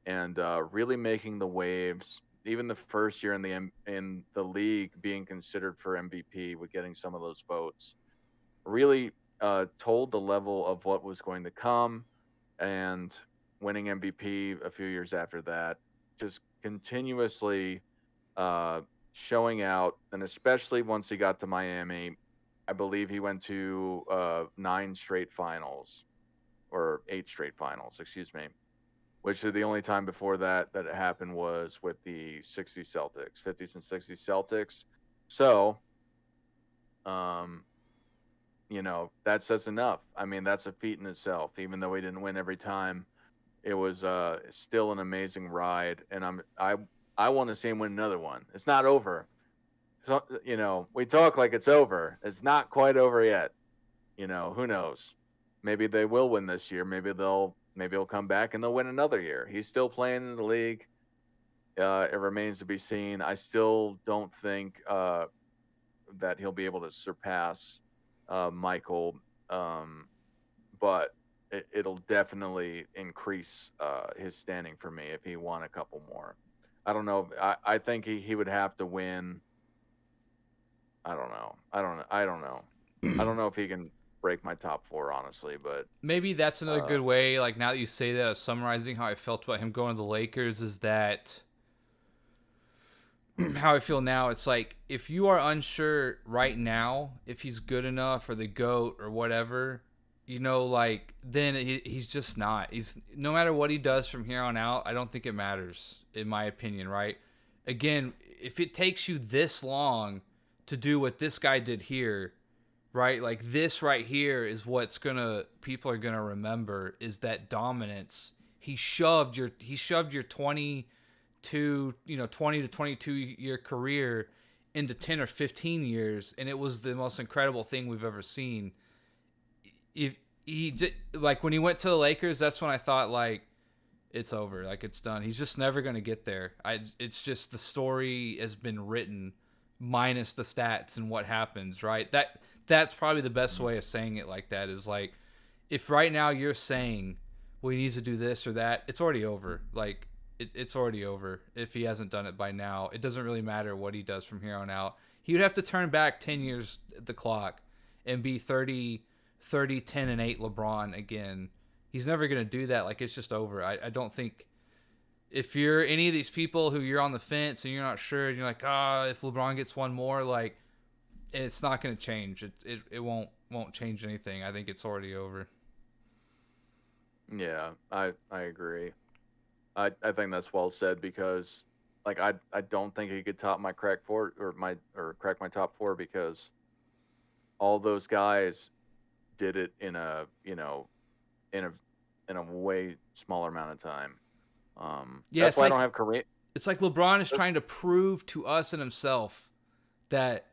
and really making the waves, even the first year in the league being considered for MVP with getting some of those votes, really told the level of what was going to come, and winning MVP a few years after that, just continuously showing out, and especially once he got to Miami, I believe he went to 9 straight finals, or 8 straight finals, excuse me, which is the only time before that it happened was with the 60 Celtics, 50s and 60s Celtics. So, that says enough. I mean, that's a feat in itself. Even though he didn't win every time, it was still an amazing ride, and I want to see him win another one. It's not over. So, we talk like it's over. It's not quite over yet. Who knows? Maybe they will win this year. Maybe he'll come back and they'll win another year. He's still playing in the league. It remains to be seen. I still don't think that he'll be able to surpass Michael, but it'll definitely increase his standing for me if he won a couple more. I don't know. I think he would have to win. I don't know. I don't know if he can break my top 4, honestly, but Maybe that's another good way, like now that you say that, of summarizing how I felt about him going to the Lakers is that how I feel now. It's like if you are unsure right now if he's good enough or the GOAT or whatever, then he's just not. He's no matter what he does from here on out, I don't think it matters, in my opinion, right? Again, if it takes you this long to do what this guy did here, right? Like this right here is what's people are gonna remember, is that dominance. He shoved your 20 to 22 year career into 10 or 15 years, and it was the most incredible thing we've ever seen. If like when he went to the Lakers, that's when I thought like it's over, like it's done. He's just never going to get there. It's just the story has been written minus the stats and what happens, right? That's probably the best way of saying it like that, is like if right now you're saying well he needs to do this or that, it's already over. Like it's already over if he hasn't done it by now. It doesn't really matter what he does from here on out. He would have to turn back 10 years the clock and be 30, 10, and 8 LeBron again. He's never going to do that. Like, it's just over. I don't think if you're any of these people who you're on the fence and you're not sure, and you're like, if LeBron gets one more, like, it's not going to change. It won't change anything. I think it's already over. Yeah, I agree. I think that's well said because, like, I don't think he could top my crack my top four because all those guys did it in a way smaller amount of time. Yeah, that's why I don't have Kareem. It's like LeBron is trying to prove to us and himself that,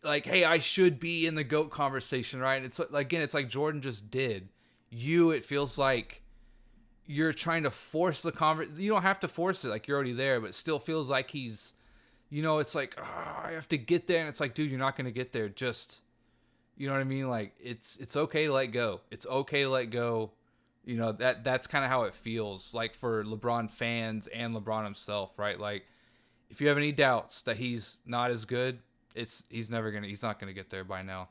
like, hey, I should be in the GOAT conversation, right? It's like, again, it's like Jordan just did. It feels like you're trying to force the conversation. You don't have to force it, like, you're already there, but it still feels like he's, it's like, I have to get there, and it's like, dude, you're not going to get there. Just, you know what I mean? Like, it's okay to let go. It's okay to let go. That's kind of how it feels like for LeBron fans and LeBron himself, right? Like, if you have any doubts that he's not as good, he's not gonna get there by now.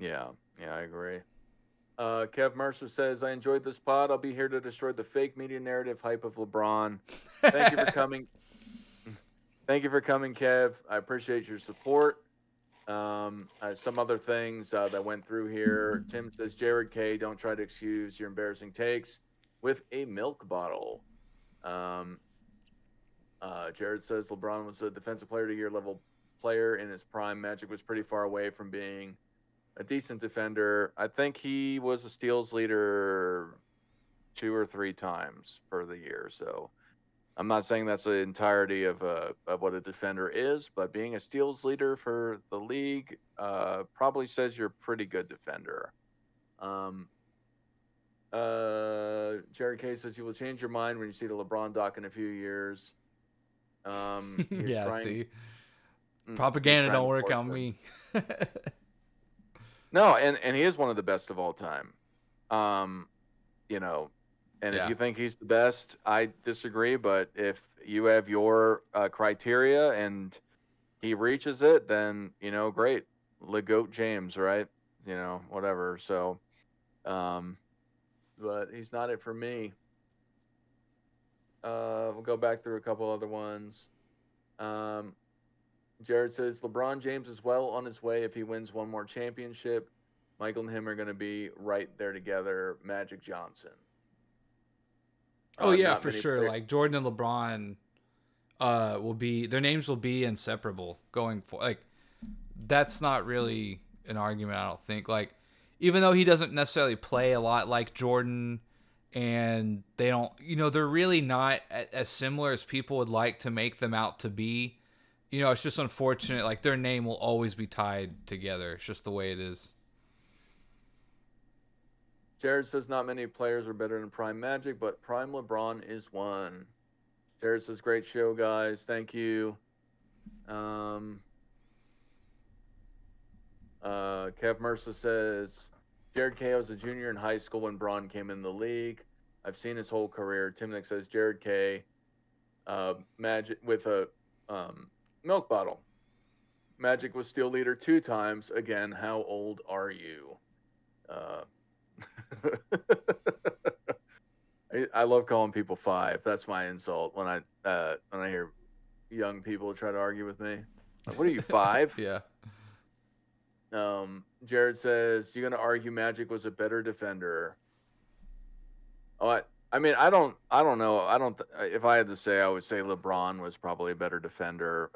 Yeah, I agree. Kev Mercer says, I enjoyed this pod. I'll be here to destroy the fake media narrative hype of LeBron. Thank you for coming. Thank you for coming, Kev. I appreciate your support. Some other things that went through here. Tim says, Jared K, don't try to excuse your embarrassing takes with a milk bottle. Jared says, LeBron was a defensive player of the year level player in his prime. Magic was pretty far away from being a decent defender. I think he was a steals leader 2 or 3 times for the year. So I'm not saying that's the entirety of what a defender is, but being a steals leader for the league probably says you're a pretty good defender. Jared K says you will change your mind when you see the LeBron doc in a few years. See, propaganda don't work on me. No, and he is one of the best of all time. If you think he's the best, I disagree. But if you have your criteria and he reaches it, then, great. LeGoat James, right? Whatever. So, but he's not it for me. We'll go back through a couple other ones. Jared says, LeBron James is well on his way if he wins one more championship. Michael and him are going to be right there together. Magic Johnson. Oh, yeah, for sure. Like, Jordan and LeBron their names will be inseparable going forward. Like, that's not really an argument, I don't think. Like, even though he doesn't necessarily play a lot like Jordan, and they don't, they're really not as similar as people would like to make them out to be. It's just unfortunate. Like, their name will always be tied together. It's just the way it is. Jared says not many players are better than Prime Magic, but Prime LeBron is one. Jared says, great show, guys. Thank you. Kev Mercer says, Jared K was a junior in high school when Bron came in the league. I've seen his whole career. Timnick says, Jared K, Magic with a milk bottle. Magic was steal leader 2 times. Again, how old are you? I love calling people 5. That's my insult when I hear young people try to argue with me. Like, what are you, 5? Yeah. Jared says, you're gonna argue Magic was a better defender. Oh, I mean, I don't know. If I had to say, I would say LeBron was probably a better defender.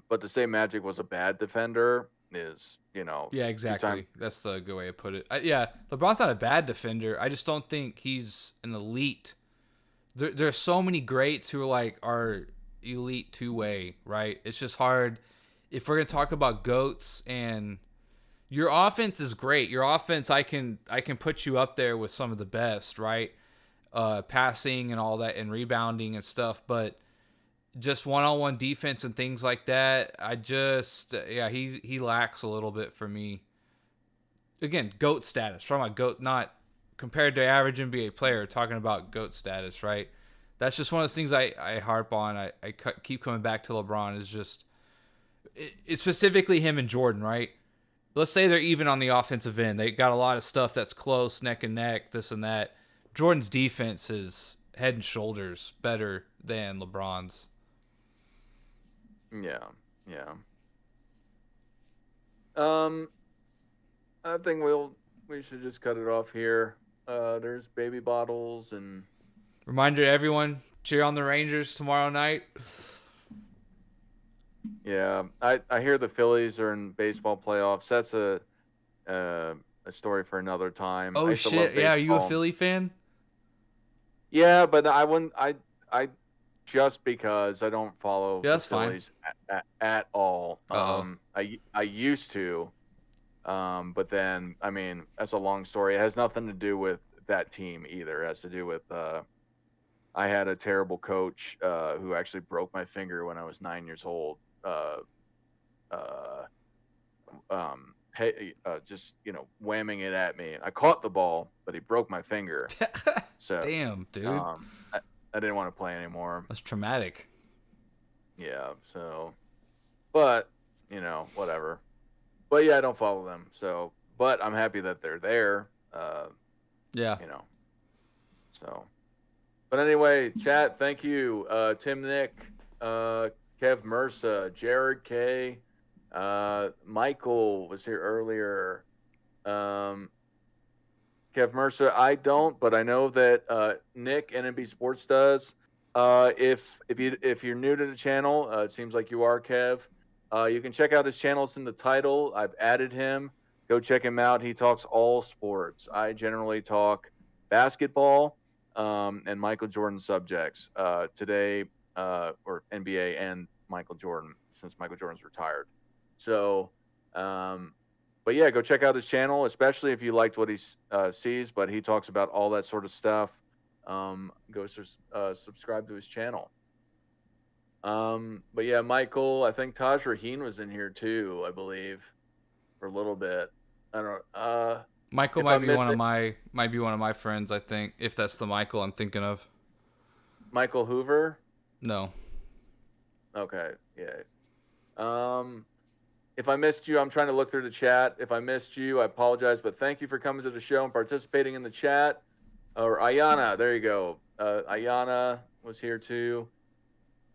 But to say Magic was a bad defender is, Yeah, exactly. That's the good way to put it. LeBron's not a bad defender. I just don't think he's an elite. There's so many greats who are elite 2-way, right? It's just hard. If we're gonna talk about GOATs, and your offense is great. Your offense, I can put you up there with some of the best, right? Passing and all that, and rebounding and stuff, but just one-on-one defense and things like that, he lacks a little bit for me. Again, GOAT status. From a GOAT, not compared to average NBA player, talking about GOAT status, right? That's just one of those things I harp on. I keep coming back to LeBron. Is just it's specifically him and Jordan, right? Let's say they're even on the offensive end. They got a lot of stuff that's close, neck and neck, this and that. Jordan's defense is head and shoulders better than LeBron's. Yeah, yeah. I think we should just cut it off here. There's baby bottles and Reminder to everyone, cheer on the Rangers tomorrow night. yeah. I hear the Phillies are in baseball playoffs. That's a story for another time. I Oh used to love shit! Yeah, are you a baseball. Philly fan? Yeah, but I wouldn't. I just because I don't follow Yeah, the that's fine. Phillies at all. Uh-oh. I used to, but then I mean that's a long story. It has nothing to do with that team either. It has to do with I had a terrible coach who actually broke my finger when I was 9 years old. Uh, just whamming it at me. I caught the ball, but he broke my finger. So Damn, dude. I didn't want to play anymore. That's traumatic. Yeah, so, but whatever. But yeah, I don't follow them. So, but I'm happy that they're there. Yeah. So, but anyway, chat. Thank you, Tim, Nick, Kev, Mursa, Jared, K, Michael was here earlier. Kev Mercer, I don't, but I know that Nick NMB Sports does. If you're new to the channel, it seems like you are, Kev. You can check out his channel. It's in the title. I've added him. Go check him out. He talks all sports. I generally talk basketball and Michael Jordan subjects. Today, or NBA and Michael Jordan, since Michael Jordan's retired. So, but yeah, go check out his channel, especially if you liked what he sees. But he talks about all that sort of stuff. Go subscribe to his channel. But yeah, Michael, I think Taj Raheen was in here too, I believe, for a little bit. I don't know. Michael might be one of my friends, I think, if that's the Michael I'm thinking of. Michael Hoover? No. Okay, yeah. If I missed you, I'm trying to look through the chat. If I missed you, I apologize, but thank you for coming to the show and participating in the chat. Or Ayana, there you go. Ayana was here too.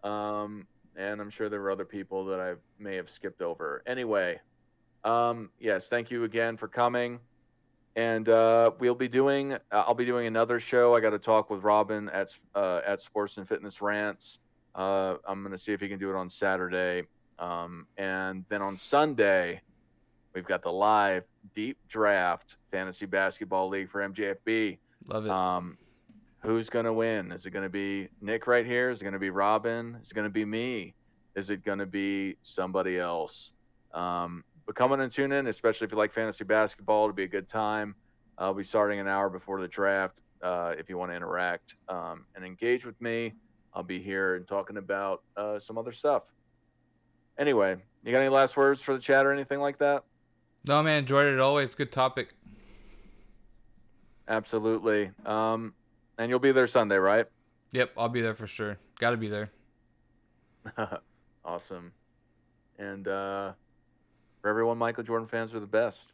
And I'm sure there were other people that I may have skipped over. Anyway, yes, thank you again for coming. And I'll be doing another show. I got to talk with Robin at Sports and Fitness Rants. I'm going to see if he can do it on Saturday. And then on Sunday, we've got the live deep draft fantasy basketball league for MJFB. Love it. Who's going to win? Is it going to be Nick right here? Is it going to be Robin? Is it going to be me? Is it going to be somebody else? But come on and tune in, especially if you like fantasy basketball. It'll be a good time. I'll be starting an hour before the draft. If you want to interact and engage with me, I'll be here and talking about some other stuff. Anyway, you got any last words for the chat or anything like that? No, man, enjoyed it always. Good topic. Absolutely. And you'll be there Sunday, right? Yep, I'll be there for sure. Got to be there. Awesome. And for everyone, Michael Jordan fans are the best.